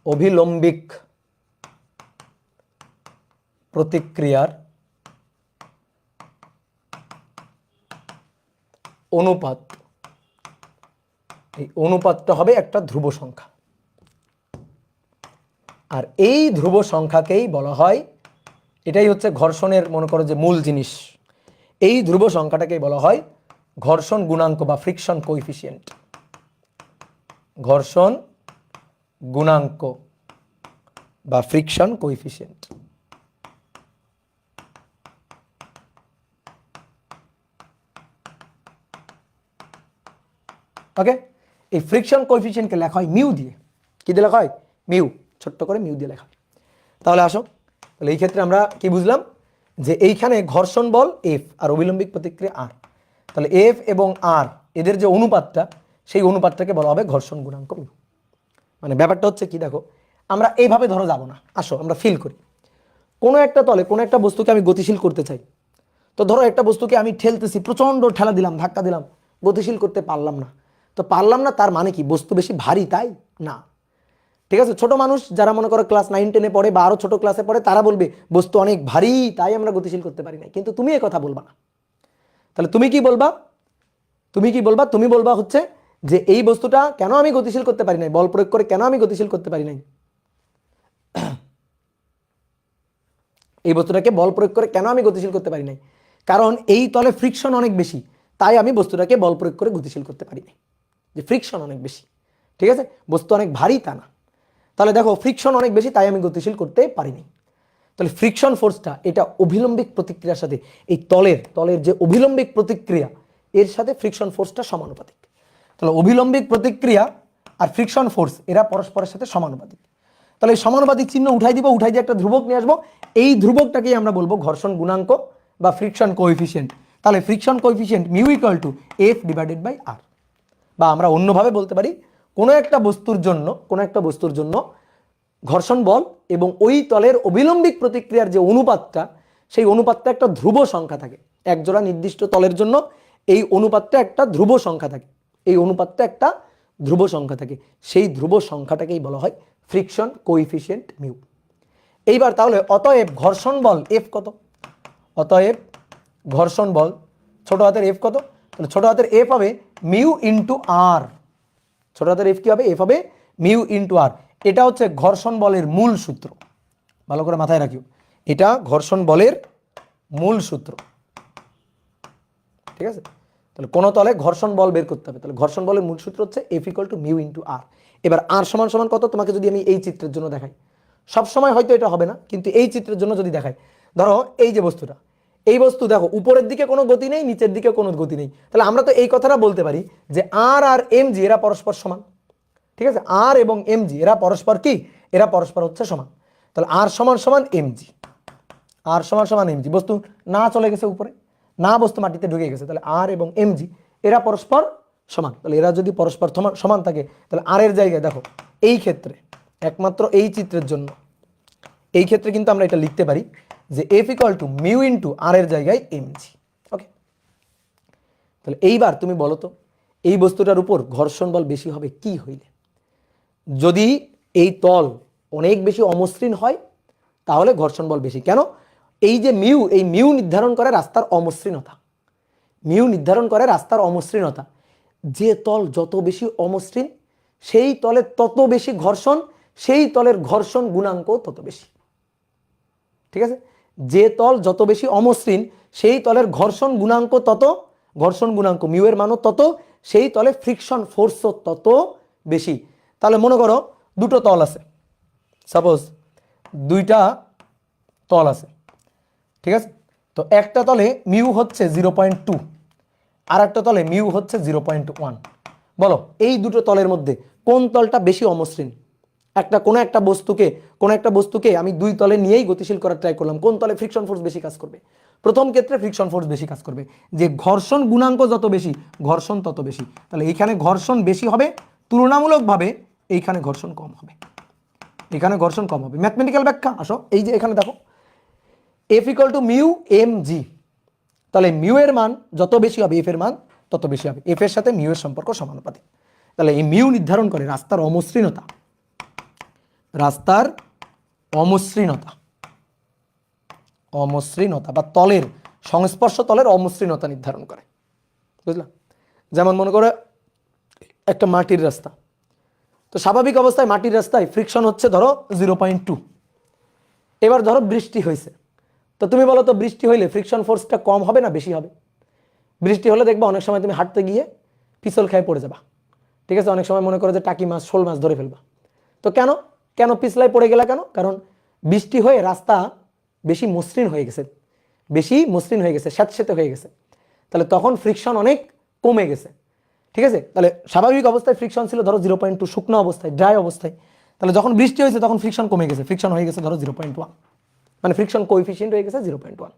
অভিলম্বিক প্রতিক্রিয়ার অনুপাত, এই অনুপাতটা হবে একটা ধ্রুব সংখ্যা। আর এই ধ্রুব সংখ্যাকেই বলা হয়, এটাই হচ্ছে ঘর্ষণের মনে করো যে মূল জিনিস, এই ধ্রুব সংখ্যাটাকেই বলা হয় ঘর্ষণ গুণাঙ্ক বা ফ্রিকশন কোএফিসিয়েন্ট। ঘর্ষণ গুণাঙ্ক বা ফ্রিকশন কোএফিসিয়েন্ট। ওকে, এই ফ্রিকশন কোএফিসিয়েন্টকে লেখা হয় মিউ দিয়ে। কি দিয়ে লেখা হয়? মিউ, ছোট্ট করে মিউ দিয়ে লেখা। তাহলে আসো, তাহলে এই ক্ষেত্রে আমরা কি বুঝলাম যে এইখানে ঘর্ষণ বল এফ আর অবিলম্বিক প্রতিক্রিয়া আর, তাহলে এফ এবং আর এদের যে অনুপাতটা, সেই অনুপাতটাকে বলা হবে ঘর্ষণ গুণাঙ্ক মিউ। মানে ব্যাপারটা হচ্ছে কি, দেখো আমরা এইভাবে ধরো যাব না, আসো আমরা ফিল করি। কোনো একটা তলে কোনো একটা বস্তুকে আমি গতিশীল করতে চাই, তো ধরো একটা বস্তুকে আমি ঠেলতেছি, প্রচণ্ড ঠেলা দিলাম, ধাক্কা দিলাম, গতিশীল করতে পারলাম না। তো পারলাম না তার মানে কি বস্তু বেশি ভারী তাই না, ঠিক আছে? ছোট মানুষ যারা মনে করো ক্লাস 9-10-এ পড়ে বা আরও ছোটো ক্লাসে পড়ে, তারা বলবে বস্তু অনেক ভারী তাই আমরা গতিশীল করতে পারি না। কিন্তু তুমি এ কথা বলবা না। তাহলে তুমি কি বলবা? তুমি বলবা হচ্ছে যে এই বস্তুটা কেন আমি গতিশীল করতে পারি নাই, বল প্রয়োগ করে কেন আমি গতিশীল করতে পারি নাই, এই বস্তুটাকে বল প্রয়োগ করে কেন আমি গতিশীল করতে পারি নাই, কারণ এই তলে ফ্রিকশন অনেক বেশি, তাই আমি বস্তুটাকে বল প্রয়োগ করে গতিশীল করতে পারি নাই। যে ফ্রিকশন অনেক বেশি, ঠিক আছে, বস্তু অনেক ভারী তা না। তাহলে দেখো ফ্রিকশন অনেক বেশি তাই আমি গতিশীল করতে পারিনি। তাহলে ফ্রিকশন ফোর্সটা এটা অভিলম্বিক প্রতিক্রিয়ার সাথে, এই তলের যে অভিলম্বিক প্রতিক্রিয়া এর সাথে ফ্রিকশন ফোর্সটা সমানুপাতিক। তাহলে অভিলম্বিক প্রতিক্রিয়া আর ফ্রিকশন ফোর্স এরা পরস্পরের সাথে সমানুপাতিক। তাহলে এই সমানুপাতিক চিহ্ন উঠাই দিয়ে একটা ধ্রুবক নিয়ে আসবো, এই ধ্রুবকটাকেই আমরা বলবো ঘর্ষণ গুণাঙ্ক বা ফ্রিকশন কোএফিসিয়েন্ট। তাহলে friction coefficient mu equal to F divided by R, বা আমরা অন্যভাবে বলতে পারি কোনো একটা বস্তুর জন্য ঘর্ষণ বল এবং ওই তলের অবিলম্বিক প্রতিক্রিয়ার যে অনুপাতটা, সেই অনুপাতটা একটা ধ্রুব সংখ্যা থাকে। এক জোড়া নির্দিষ্ট তলের জন্য এই অনুপাতটা একটা ধ্রুব সংখ্যা থাকে, সেই ধ্রুব সংখ্যাটাকেই বলা হয় ফ্রিকশন কোএফিসিয়েন্ট মিউ। এইবার তাহলে অতএব ঘর্ষণ বল এফ কত? অতএব ঘর্ষণ বল ছোট হাতের এফ কত? তাহলে ছোট হাতের এফ হবে মিউ ইন্টু আর। ছোট হাতের এফ কি হবে? এফ হবে মিউ ইন্টু আর। এটা হচ্ছে ঘর্ষণ বলের মূল সূত্র, ভালো করে মাথায় রাখিও, এটা ঘর্ষণ বলের মূল সূত্র, ঠিক আছে? তাহলে কোন তলে ঘর্ষণ বল বের করতে হবে, তাহলে ঘর্ষণ বলের মূল সূত্র হচ্ছে F equal to mu into R. এবার আর সমান সমান কত তোমাকে যদি আমি এই চিত্রের জন্য দেখাই, সব সময় হয়তো এটা হবে না, কিন্তু এই চিত্রের জন্য যদি দেখাই, ধরো এই যে বস্তুটা, এই বস্তু দেখো উপরের দিকে কোনো গতি নেই, নিচের দিকে কোনো গতি নেই, তাহলে আমরা তো এই কথাটা বলতে পারি যে আর আর এম জি এরা পরস্পর সমান, ঠিক আছে? আর এবং এম জি এরা পরস্পর কি, এরা পরস্পর হচ্ছে সমান। তাহলে আর সমান সমান এম জি, আর সমান সমান এম জি, বস্তু না চলে গেছে উপরে, না বস্তু মাটিতে ঢুকে গেছে, তাহলে আর এবং এম জি এরা পরস্পর সমান। তাহলে এরা যদি পরস্পর সমান থাকে, তাহলে আর এর জায়গায় দেখো এই ক্ষেত্রে একমাত্র এই চিত্রের জন্য এই ক্ষেত্রে কিন্তু আমরা এটা লিখতে পারি যে F equal to mu into R এর জায়গায় এম জি। ওকে, তাহলে এইবার তুমি বলো তো এই বস্তুটার উপর ঘর্ষণ বল বেশি হবে কি হইলে? যদি এই তল অনেক বেশি অমসৃণ হয় তাহলে ঘর্ষণ বল বেশি। কেন? এই যে মিউ, এই মিউ নির্ধারণ করে রাস্তার অমসৃণতা, যে তল যত বেশি অমসৃণ সেই তলে তত বেশি ঘর্ষণ, সেই তলের ঘর্ষণ গুণাঙ্ক তত বেশি, ঠিক আছে? যে তল যত বেশি অমসৃণ সেই তলের ঘর্ষণ গুণাঙ্ক মিউ এর মানও তত, সেই তলে ফ্রিকশন ফোর্সও তত বেশি। তাহলে মনে করো দুটো তল আছে, সাপোজ দুইটা তল আছে, ঠিক আছে? তো একটা তলে মিউ হচ্ছে 0.2 আর একটা তলে মিউ হচ্ছে 0.1। বলো এই দুটো তলের মধ্যে কোন তলটা বেশি অমসৃণ? কোনো একটা বস্তুকে আমি দুই তলে নিয়েই গতিশীল করার ট্রাই করলাম, কোন তলে ফ্রিকশন ফোর্স বেশি কাজ করবে? প্রথম ক্ষেত্রে ফ্রিকশন ফোর্স বেশি কাজ করবে, যে ঘর্ষণ গুণাঙ্ক যত বেশি ঘর্ষণ তত বেশি। তাহলে এইখানে ঘর্ষণ বেশি হবে, তুলনামূলকভাবে এইখানে ঘর্ষণ কম হবে, ম্যাথমেটিক্যাল ব্যাখ্যা। আসো এই যে এখানে দেখো F equal to mu M G, তাহলে মিউ এর মান যত বেশি হবে এফ এর মান তত বেশি হবে, এফ এর সাথে মিউ এর সম্পর্ক সমানুপাতিক। তাহলে এই মিউ নির্ধারণ করে রাস্তার অমসৃণতা বা তলের সংস্পর্শ তলের অমসৃণতা নির্ধারণ করে, বুঝলাম? যেমন মনে করো একটা মাটির রাস্তা, তো তো স্বাভাবিক অবস্থায় মাটির রাস্তায় ফ্রিকশন হচ্ছে ধরো 0.2। এবার ধরো বৃষ্টি হয়েছে, তো তুমি বলো তো বৃষ্টি হইলে ফ্রিকশন ফোর্সটা কম হবে না বেশি হবে? বৃষ্টি হলে দেখবা অনেক সময় তুমি হাঁটতে গিয়ে পিছল খেয়ে পড়ে যাবা, ঠিক আছে? অনেক সময় মনে করো যে টাকি মাছ, শোল মাছ ধরে ফেলবা। তো কেন কেন পিছলাই পড়ে গেলা কেন? কারণ বৃষ্টি হয়ে রাস্তা বেশি মসৃণ হয়ে গেছে, স্যাঁতসেঁতে হয়ে গেছে, তাহলে তখন ফ্রিকশন অনেক কমে গেছে, ঠিক আছে? তাহলে স্বাভাবিক অবস্থায় ফ্রিকশন ছিল ধরো 0.2, শুকনো অবস্থায়, ড্রাই অবস্থায়। তাহলে যখন বৃষ্টি হয়েছে তখন ফ্রিকশন কমে গেছে, ফ্রিকশন হয়ে গেছে ধরো 0.1, মানে ফ্রিকশন কোএফিসিয়েন্ট হয়ে গেছে 0.1।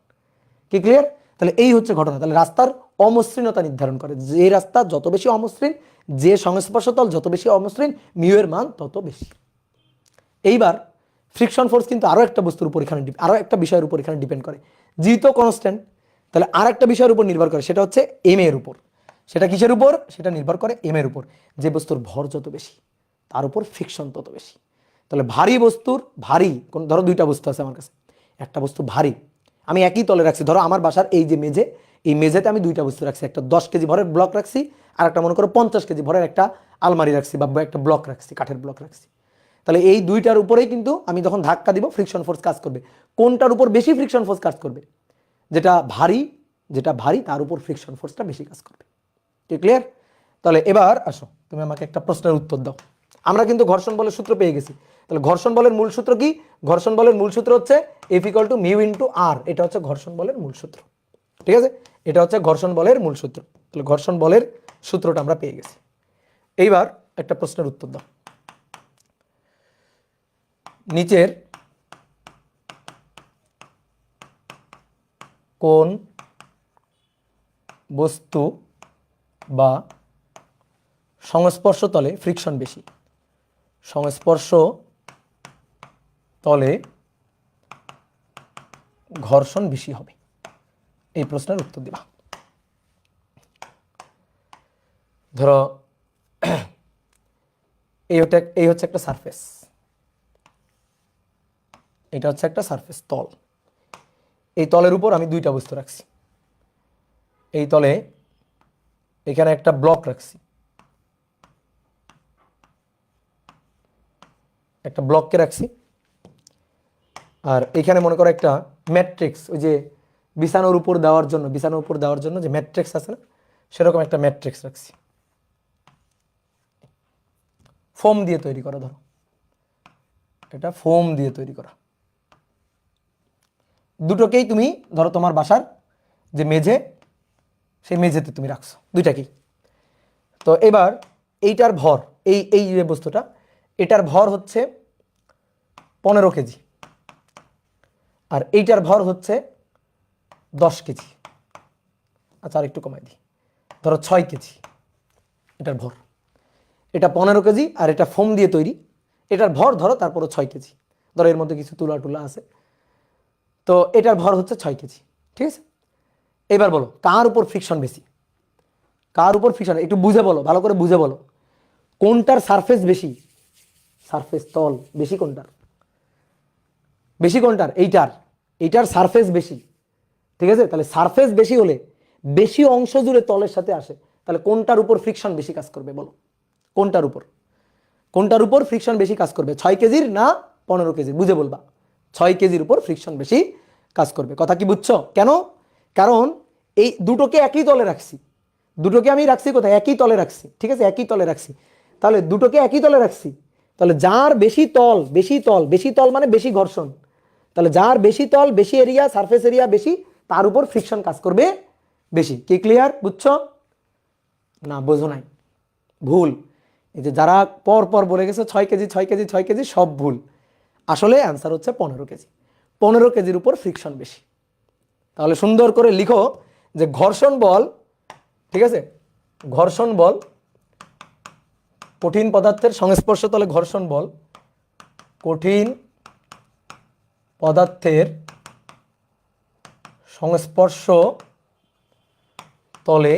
কি ক্লিয়ার? তাহলে এই হচ্ছে ঘটনা। তাহলে রাস্তার অমসৃণতা নির্ধারণ করে, যে রাস্তা যত বেশি অমসৃণ, যে সংস্পর্শতল যত বেশি অমসৃণ, মিউ এর মান তত বেশি। এইবার ফ্রিকশন ফোর্স কিন্তু আরো একটা বস্তুর উপর এখানে, আরো একটা বিষয়ের উপর এখানে ডিপেন্ড করে, যেহেতু কনস্ট্যান্ট, তাহলে আর একটা বিষয়ের উপর নির্ভর করে, সেটা হচ্ছে এম এর উপর। সেটা কিসের উপর? সেটা নির্ভর করে এম এর উপর। যে বস্তুর ভর যত বেশি তার উপর ফ্রিকশন তত বেশি। তাহলে ভারী বস্তুর, ভারী ধরো দুইটা বস্তু আছে আমার কাছে, একটা বস্তু ভারী, আমি একই তলে রাখছি, ধরো আমার বাসার এই যে মেঝে, এই মেঝেতে আমি দুইটা বস্তু রাখছি, একটা 10 কেজি ভরের ব্লক রাখছি, আর একটা মনে করো 50 কেজি ভরের একটা আলমারি রাখছি বা একটা ব্লক রাখছি, কাঠের ব্লক রাখছি। তাহলে এই দুইটার উপরেই কিন্তু আমি যখন ধাক্কা দিব ফ্রিকশন ফোর্স কাজ করবে। কোনটার উপর বেশি ফ্রিকশন ফোর্স কাজ করবে? যেটা ভারী তার উপর ফ্রিকশন ফোর্সটা বেশি কাজ করবে। ক্লিয়ার? তাহলে এবার আসো তুমি আমাকে একটা প্রশ্নের উত্তর দাও। আমরা কিন্তু ঘর্ষণ বলের সূত্র পেয়ে গেছি। তাহলে ঘর্ষণ বলের মূল সূত্র কি? ঘর্ষণ বলের মূল সূত্র হচ্ছে F = μ × r। এটা হচ্ছে ঘর্ষণ বলের মূল সূত্র, ঠিক আছে? এটা হচ্ছে ঘর্ষণ বলের মূল সূত্র। তাহলে ঘর্ষণ বলের সূত্রটা আমরা পেয়ে গেছি। এইবার একটা প্রশ্নের উত্তর দাও। নিচের কোন বস্তু বা সংস্পর্শ তলে ফ্রিকশন বেশি? সংস্পর্শ তলে ঘর্ষণ বেশি হবে, এই প্রশ্নের উত্তর দিবা। ধরো এই হচ্ছে একটা সারফেস, এটা হচ্ছে একটা সারফেস, তল। এই তলের উপর আমি দুইটা বস্তু রাখছি। এই তলে এখানে একটা ব্লক রাখছি, একটা ব্লককে রাখছি, আর এখানে মনে করো একটা ম্যাট্রিক্স, ওই যে বিছানোর উপর দেওয়ার জন্য যে ম্যাট্রিক্স আছে না, সেরকম একটা ম্যাট্রিক্স রাখছি, ফোম দিয়ে তৈরি করা। ধরো এটা ফোম দিয়ে তৈরি করা। দুটোকেই তুমি ধরো তোমার বাসার যে মেঝে, সেই মেঝেতে তুমি রাখছো দুইটাকেই। তো এবার এইটার ভর, এই যে বস্তুটা, এটার ভর হচ্ছে 15 কেজি, আর এইটার ভর হচ্ছে 10 কেজি। আচ্ছা আর একটু কমাই দিই, ধরো 6 কেজি এটার ভর। এটা 15 কেজি আর এটা ফোম দিয়ে তৈরি, এটার ভর ধরো তারপরও 6 কেজি। ধরো এর মধ্যে কিছু তুলা টুলা আছে, তো এটার ভর হচ্ছে 6 কেজি, ঠিক আছে? এবার বলো কার উপর ফ্রিকশন বেশি? কার উপর ফ্রিকশন? একটু বুঝে বলো, ভালো করে বুঝে বলো, কোনটার সারফেস বেশি? সারফেস, তল বেশি কোনটার? এইটার সারফেস বেশি, ঠিক আছে? তাহলে সারফেস বেশি হলে বেশি অংশ জুড়ে তলের সাথে আসে, তাহলে কোনটার উপর ফ্রিকশন বেশি কাজ করবে বলো? কোনটার উপর ফ্রিকশন বেশি কাজ করবে? 6 কেজির না 15 কেজির? বুঝে বলবা। 6 কেজির উপর ফ্রিকশন বেশি কাজ করবে। কথা কি বুঝছো? কেন? কারণ এই দুটোকে একই তলে রাখছি, দুটোকে আমি রাখছি কোথায়? একই তলে রাখছি, ঠিক আছে? একই তলে রাখছি। তাহলে দুটোকে একই তলে রাখছি, তাহলে যার বেশি তল মানে বেশি ঘর্ষণ, তাহলে যার বেশি তল, বেশি এরিয়া, সারফেস এরিয়া বেশি, তার উপর ফ্রিকশন কাজ করবে বেশি। কি ক্লিয়ার? বুঝছো না? বোঝো নাই? ভুল। এই যে যারা পর বলে গেছে 6 কেজি 6 কেজি 6 কেজি, সব ভুল। আসলে অ্যান্সার হচ্ছে 15 কেজি। 15 কেজির উপর ফ্রিকশন বেশি। তাহলে সুন্দর করে লিখো যে ঘর্ষণ বল, ঠিক আছে, ঘর্ষণ বল, কঠিন পদার্থের সংস্পর্শ তলে ঘর্ষণ বল, কঠিন পদার্থের সংস্পর্শ তলে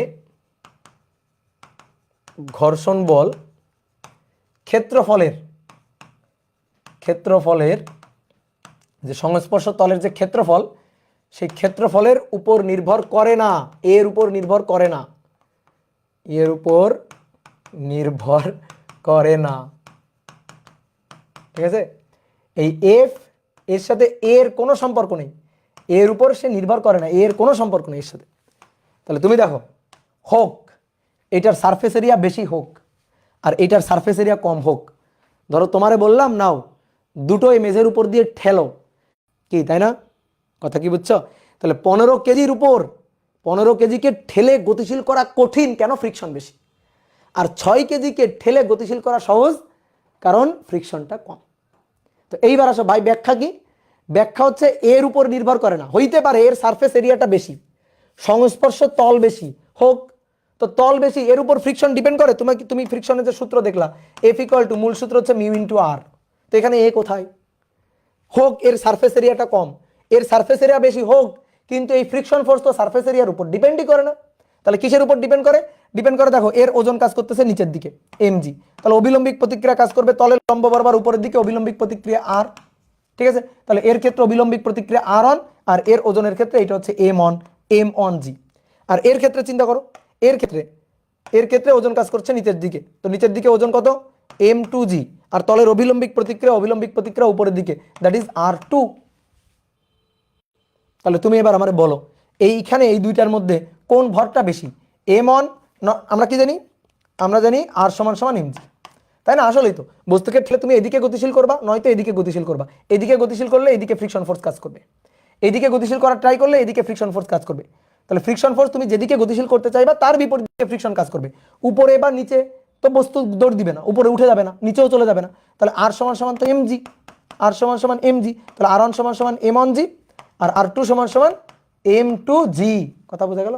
ঘর্ষণ বল ক্ষেত্রফলের যে সংস্পর্শ তলের যে ক্ষেত্রফল, সেই ক্ষেত্রফলের উপর নির্ভর করে না, এর উপর নির্ভর করে না, ঠিক আছে, এই এফ এর সাথে এর কোনো সম্পর্ক নেই, এর উপর সে নির্ভর করে না, এর কোনো সম্পর্ক নেই এর সাথে। তাহলে তুমি দেখো, হোক এটার সারফেস এরিয়া বেশি হোক আর এটার সারফেস এরিয়া কম হোক, ধরো তোমারে বললাম নাও দুটো এই মেঝের উপর দিয়ে ঠেলো, কি তাই না, কথা কি বুঝছো? তাহলে 15 কেজির উপর 15 কেজিকে ঠেলে গতিশীল করা কঠিন, কেন? ফ্রিকশন বেশি। আর 6 কেজিকে ঠেলে গতিশীল করা সহজ, কারণ ফ্রিকশনটা কম। তো এইবার আসো ভাই, ব্যাখ্যা কি? ব্যাখ্যা হচ্ছে এর উপর নির্ভর করে না, হইতে পারে এর সারফেস এরিয়াটা বেশি, সংস্পর্শ তল বেশি হোক, তো তল বেশি এর উপর ফ্রিকশন ডিপেন্ড করে। তুমি ফ্রিকশনের যে সূত্র দেখলা, এফ ইকুয়াল টু মূল সূত্র হচ্ছে মিউ ইন্টু আর, তো এখানে এ কোথায়? হোক এর সারফেস এরিয়াটা কম, এর সারফেস এরিয়া বেশি হোক, কিন্তু এই ফ্রিকশন ফোর্স তো সারফেস এরিয়ার উপর ডিপেন্ডই করে না। তাহলে কিসের উপর ডিপেন্ড করে? ডিপেন্ড করে, দেখো এর ওজন কাজ করতেছে নিচের দিকে mg, তাহলে অবিলম্বিক প্রতিক্রিয়া কাজ করবে তলের লম্ব বরাবর উপরের দিকে, অবিলম্বিক প্রতিক্রিয়া r। ঠিক আছে, তাহলে এর ক্ষেত্রে অবিলম্বিক প্রতিক্রিয়া r1, আর এর ওজনের ক্ষেত্রে এটা হচ্ছে m1g। আর এর ক্ষেত্রে চিন্তা করো, এর ক্ষেত্রে ওজন কাজ করছে নিচের দিকে, তো নিচের দিকে ওজন কত? m2g, আর তলের অবিলম্বিক প্রতিক্রিয়া উপরের দিকে, দ্যাট ইজ r2। তাহলে তুমি এবার আমারে বলো, এইখানে এই দুইটার মধ্যে কোন ভরটা বেশি? m1, আমরা কি জানি? আমরা জানি r সমান সমান mg, তাই না? আসলেই তো বস্তুকে ঠেলে তুমি এদিকে গতিশীল করবা, নয়তো এদিকে গতিশীল করবা। এদিকে গতিশীল করলে এদিকে ফ্রিকশন ফোর্স কাজ করবে, এদিকে গতিশীল করার ট্রাই করলে এদিকে ফ্রিকশন ফোর্স কাজ করবে। তাহলে ফ্রিকশন ফোর্স তুমি যেদিকে গতিশীল করতে চাইবা তার বিপরীতে ফ্রিকশন কাজ করবে। উপরে বা নিচে তো বস্তু দৌড় দিবে না, উপরে উঠে যাবে না, নিচেও চলে যাবে না। তাহলে r সমান সমান তো mg, r সমান সমান mg, তাহলে r1 সমান সমান m1g, আর r2 সমান সমান m2g। কথা বোঝা গেল?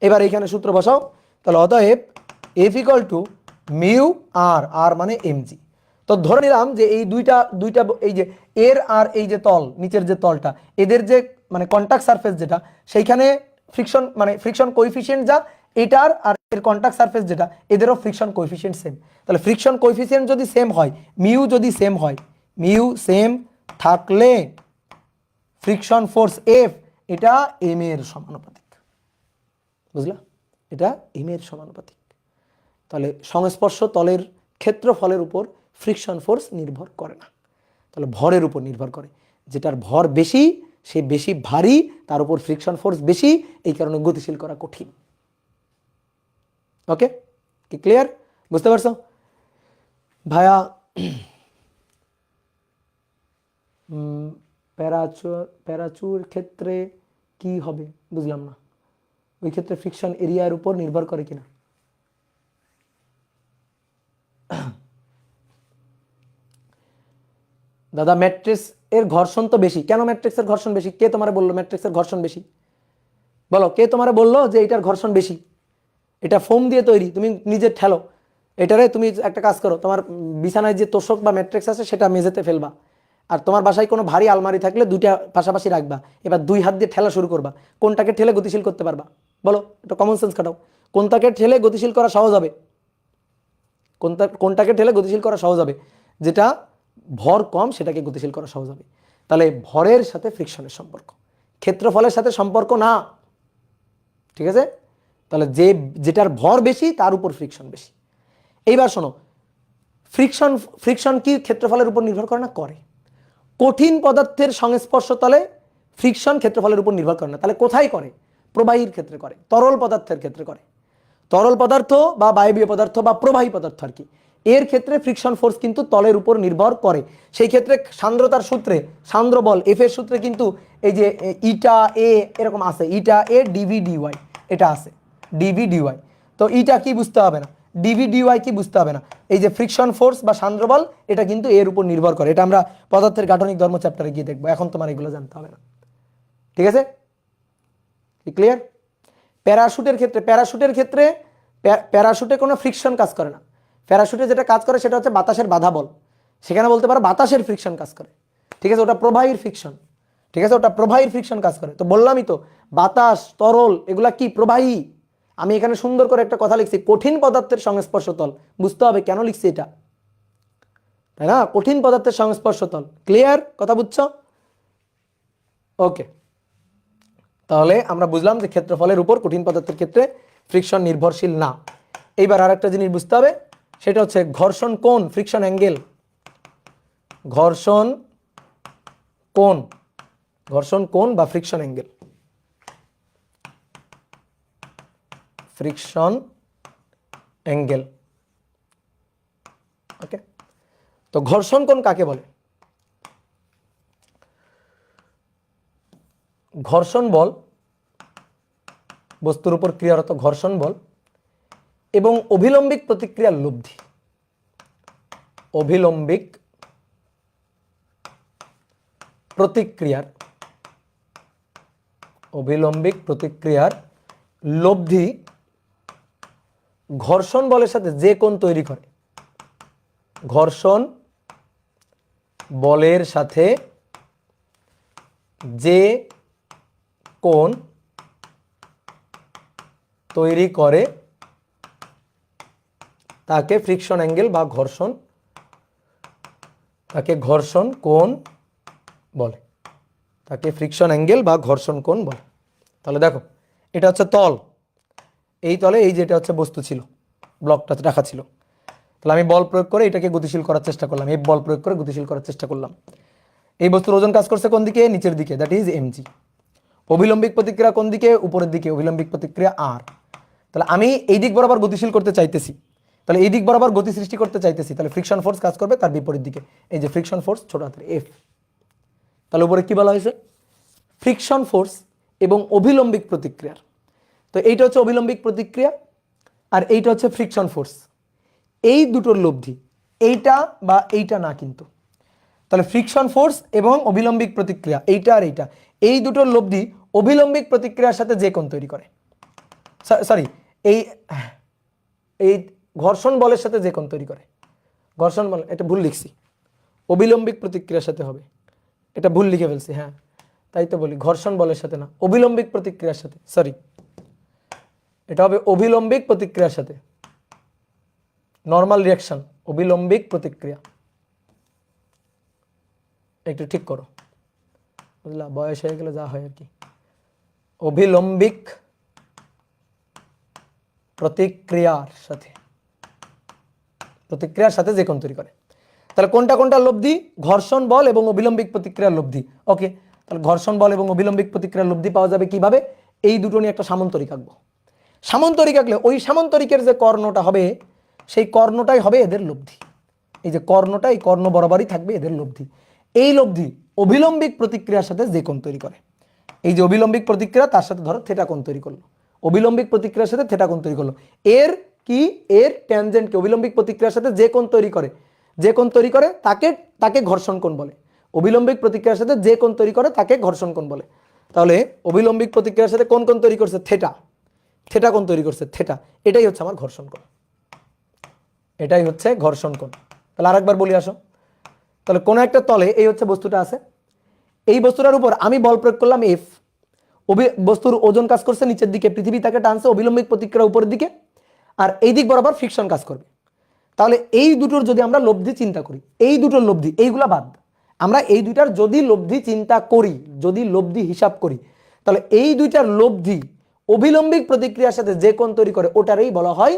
এবার এখানে সূত্র বসাও, তাহলে অতএব f ইকুয়াল টু মিউ আর, আর মানে mg। তো ধরে নিলাম যে এই দুইটা এই যে এর আর এই যে তল, নিচের যে তলটা, এদের যে মানে কন্টাক্ট সারফেস যেটা, সেইখানে ফ্রিকশন মানে ফ্রিকশন কোএফিসিয়েন্ট যা এটার আর এর কন্টাক্ট সারফেস যেটা, এদেরও ফ্রিকশন কোএফিসিয়েন্ট সেম। তাহলে ফ্রিকশন কোএফিসিয়েন্ট যদি সেম হয়, মিউ যদি সেম হয়, মিউ সেম থাকলে ফ্রিকশন ফোর্স এফ এটা এম এর সমানুপাতিক। বুঝলা? এটা এম এর সমানুপাতিক। তাহলে সংস্পর্শ তলের ক্ষেত্রফলের উপর ফ্রিকশন ফোর্স নির্ভর করে না, তাহলে ভরের উপর নির্ভর করে। যেটার ভর বেশি সে বেশি ভারী, তার উপর ফ্রিকশন ফোর্স বেশি, এই কারণে গতিশীল করা কঠিন। ওকে, কি ক্লিয়ার? বুঝতে পারছো ভাইয়া? প্যারাচুর ক্ষেত্রে কি হবে বুঝলাম না, ওই ক্ষেত্রে ফ্রিকশন এরিয়ার উপর নির্ভর করে কিনা? দাদা ম্যাট্রিক্স এর ঘর্ষণ তো বেশি, কেন ম্যাট্রিক্সের ঘর্ষণ বেশি? কে তোমারে বললো ম্যাট্রিক্সের ঘর্ষণ বেশি? বলো, কে তোমারে বললো যে এটার ঘর্ষণ বেশি? এটা ফোম দিয়ে তৈরি, তুমি নিজে ঠেলো এটারে। তুমি একটা কাজ করো, তোমার বিছানায় যে তোষক বা ম্যাট্রিক্স আছে সেটা মেঝেতে ফেলবা, আর তোমার বাসায় কোনো ভারী আলমারি থাকলে দুইটা পাশাপাশি রাখবা, এবার দুই হাত দিয়ে ঠেলা শুরু করবা। কোনটাকে ঠেলে গতিশীল করতে পারবা? বলো, এটা কমন সেন্স খাটাও। কোনটাকে ঠেলে গতিশীল করা সহজ হবে? কোনটাকে ঠেলে গতিশীল করা সহজ হবে? যেটা ভর কম সেটাকে গতিশীল করা সহজ হবে। তাহলে ভরের সাথে ফ্রিকশনের সম্পর্ক, ক্ষেত্রফলের সাথে সম্পর্ক না। ঠিক আছে, তাহলে যেটার ভর বেশি তার উপর ফ্রিকশন বেশি। এইবার শোনো, ফ্রিকশন কি ক্ষেত্রফলের উপর নির্ভর করে না? করে। কঠিন পদার্থের সংস্পর্শ তলে ফ্রিকশন ক্ষেত্রফলের উপর নির্ভর করে না। তাহলে কোথায় করে? প্রবাহীর ক্ষেত্রে করে, তরল পদার্থের ক্ষেত্রে করে। তরল পদার্থ বা বায়বীয় পদার্থ বা প্রবাহী পদার্থ আর কি, এর ক্ষেত্রে ফ্রিকশন ফোর্স কিন্তু তলের উপর নির্ভর করে। সেই ক্ষেত্রে সান্দ্রতার সূত্রে, সান্দ্র বল এফ এর সূত্রে কিন্তু এই যে ইটা এ এরকম আছে, ইটা এ ডিভি ডিওয়াই, এটা আছে ডিভি ডিওয়াই। তো ইটা কি বুঝতে হবে না, ডিভি ডিওয়াই কি বুঝতে হবে না, এই যে ফ্রিকশন ফোর্স বা সান্দ্র বল এটা কিন্তু এর উপর নির্ভর করে। এটা আমরা পদার্থের গাঠনিক ধর্ম চ্যাপ্টারে গিয়ে দেখবো, এখন তোমার এগুলো জানতে হবে না। ঠিক আছে, ক্লিয়ার? প্যারাশুটের ক্ষেত্রে প্যারাশুটে কোনো ফ্রিকশন কাজ করে না। প্যারাশুটে যেটা কাজ করে সেটা হচ্ছে বাতাসের বাধা বল, সেখানে বলতে পারো বাতাসের ফ্রিকশন কাজ করে। ঠিক আছে, ওটা প্রবাহীর ফ্রিকশন। ঠিক আছে, ওটা প্রবাহীর ফ্রিকশন কাজ করে। তো বললামই তো, বাতাস তরল এগুলা কি প্রবাহী। আমি এখানে সুন্দর করে একটা কথা লিখছি, কঠিন পদার্থের সংস্পর্শ তল। বুঝতে হবে কেন লিখছি এটা, তাই না? কঠিন পদার্থের সংস্পর্শ তল। ক্লিয়ার? কথা বুঝছো? ওকে, তাহলে আমরা বুঝলাম যে ক্ষেত্রফলের উপর কঠিন পদার্থের ক্ষেত্রে ফ্রিকশন নির্ভরশীল না। এইবার আর একটা জিনিস বুঝতে হবে, সেটা হচ্ছে ঘর্ষণ কোণ, ফ্রিকশন অ্যাঙ্গেল। ঘর্ষণ কোণ, ঘর্ষণ কোণ বা ফ্রিকশন অ্যাঙ্গেল, ফ্রিকশন অ্যাঙ্গেল। ওকে, তো ঘর্ষণ কোণ কাকে বলে? ঘর্ষণ বল, বস্তুর উপর ক্রিয়ারত ঘর্ষণ বল এবং অভিলম্বিক প্রতিক্রিয়ার লব্ধি, অভিলম্বিক প্রতিক্রিয়ার, অভিলম্বিক প্রতিক্রিয়ার লব্ধি ঘর্ষণ বলের সাথে যে কোণ তৈরি করে, ঘর্ষণ বলের সাথে যে কোণ তৈরি করে তাকে ফ্রিকশন অ্যাঙ্গেল বা ঘর্ষণ, তাকে ঘর্ষণ কোণ বলে, তাকে ফ্রিকশন অ্যাঙ্গেল বা ঘর্ষণ কোণ বলে। তাহলে দেখো এটা হচ্ছে তল, এই তলে এই যেটা হচ্ছে বস্তু ছিল, ব্লকটা রাখা ছিল, তাহলে আমি বল প্রয়োগ করে এটাকে গতিশীল করার চেষ্টা করলাম, এই বল প্রয়োগ করে গতিশীল করার চেষ্টা করলাম। এই বস্তুর ওজন কাজ করছে কোন দিকে? নিচের দিকে, দ্যাট ইজ mg। অভিলম্বিক প্রতিক্রিয়া কোন দিকে? উপরের দিকে, অভিলম্বিক প্রতিক্রিয়া r। তাহলে আমি এই দিক বরাবর গতিশীল করতে চাইতেছি, তাহলে এই দিক বরাবর গতি সৃষ্টি করতে চাইতেছি, তাহলে ফ্রিকশন ফোর্স কাজ করবে তার বিপরীত দিকে, এই যে ফ্রিকশন ফোর্স ছোট হাতের f। তাহলে উপরে কি বলা হয়েছে? ফ্রিকশন ফোর্স এবং অভিলম্বিক প্রতিক্রিয়ার, তো এইটা হচ্ছে অভিলম্বিক প্রতিক্রিয়া আর এইটা হচ্ছে ফ্রিকশন ফোর্স, এই দুটোর লব্ধি, এইটা বা এইটা না কিন্তু, তাহলে ফ্রিকশন ফোর্স এবং অভিলম্বিক প্রতিক্রিয়া, এইটা আর এইটা, এই দুটোর লব্ধি অভিলম্বিক প্রতিক্রিয়ার সাথে যে কোণ তৈরি করে, সরি এই এই ঘর্ষণ বলের সাথে যে কোণ তৈরি করে, ঘর্ষণ বল, এটা ভুল লিখছি, অভিলম্বিক প্রতিক্রিয়ার সাথে হবে, এটা ভুল লিখে ফেলছি, হ্যাঁ তাই তো বলি, ঘর্ষণ বলের সাথে না, অভিলম্বিক প্রতিক্রিয়ার সাথে, সরি এটা হবে অভিলম্বিক প্রতিক্রিয়ার সাথে, নর্মাল রিয়াকশন, অভিলম্বিক প্রতিক্রিয়া, একটু ঠিক করো, বুঝলা, বয়স হয়ে গেলে যা হয় আর কি। অভিলম্বিক প্রতিক্রিয়ার সাথে, প্রতিক্রিয়ার সাথে যে কোণ তৈরি করে, তাহলে কোনটা কোনটা লব্ধি? ঘর্ষণ বল এবং অভিলম্বিক প্রতিক্রিয়ার লব্ধি। ওকে, তাহলে ঘর্ষণ বল এবং অভিলম্বিক প্রতিক্রিয়ার লব্ধি পাওয়া যাবে কিভাবে? এই দুটো নিয়ে একটা সামান্তরিক আঁকবো, সামান্তরিক আঁকলে ওই সামান্তরিকের যে কর্ণটা হবে সেই কর্ণটাই হবে এদের লব্ধি, এই যে কর্ণটা, এই কর্ণ বরাবরই থাকবে এদের লব্ধি, এই লব্ধি অভিলম্বিক প্রতিক্রিয়ার সাথে যে কোণ তৈরি করে, এই যে অভিলম্বিক প্রতিক্রিয়া তার সাথে ধরো থিটা কোণ তৈরি করলো, অভিলম্বিক প্রতিক্রিয়ার সাথে থিটা কোণ তৈরি করলো, এর কি, এর ট্যানজেন্টকে অভিলম্বিক প্রতিক্রিয়ার সাথে যে কোণ তৈরি করে, যে কোণ তৈরি করে তাকে তাকে ঘর্ষণ কোণ বলে, অভিলম্বিক প্রতিক্রিয়ার সাথে যে কোণ তৈরি করে তাকে ঘর্ষণ কোণ বলে। তাহলে অভিলম্বিক প্রতিক্রিয়ার সাথে কোন কোণ তৈরি করছে? থিটা, থিটা কোণ তৈরি করছে, থিটা, এটাই হচ্ছে আমার ঘর্ষণ কোণ, এটাই হচ্ছে ঘর্ষণ কোণ। তাহলে আরেকবার বলি আসো, তাহলে কোন একটা তলে এই হচ্ছে বস্তুটা আছে, এই বস্তুটার উপর আমি বল প্রয়োগ করলাম এফ, বস্তুর ওজন কাজ করছে নিচের দিকে, পৃথিবী তাকে টানছে, অভিলম্বিক প্রতিক্রিয়া উপরের দিকে, আর এই দিক বরাবর ফ্রিকশন কাজ করবে। তাহলে এই দুটোর যদি আমরা লব্ধি চিন্তা করি, এই দুটোর লব্ধি, এইগুলা বাদ, আমরা এই দুইটার যদি লব্ধি চিন্তা করি, যদি লব্ধি হিসাব করি, তাহলে এই দুইটার লব্ধি অভিলম্বিক প্রতিক্রিয়ার সাথে যে কোণ তৈরি করে ওটারই বলা হয়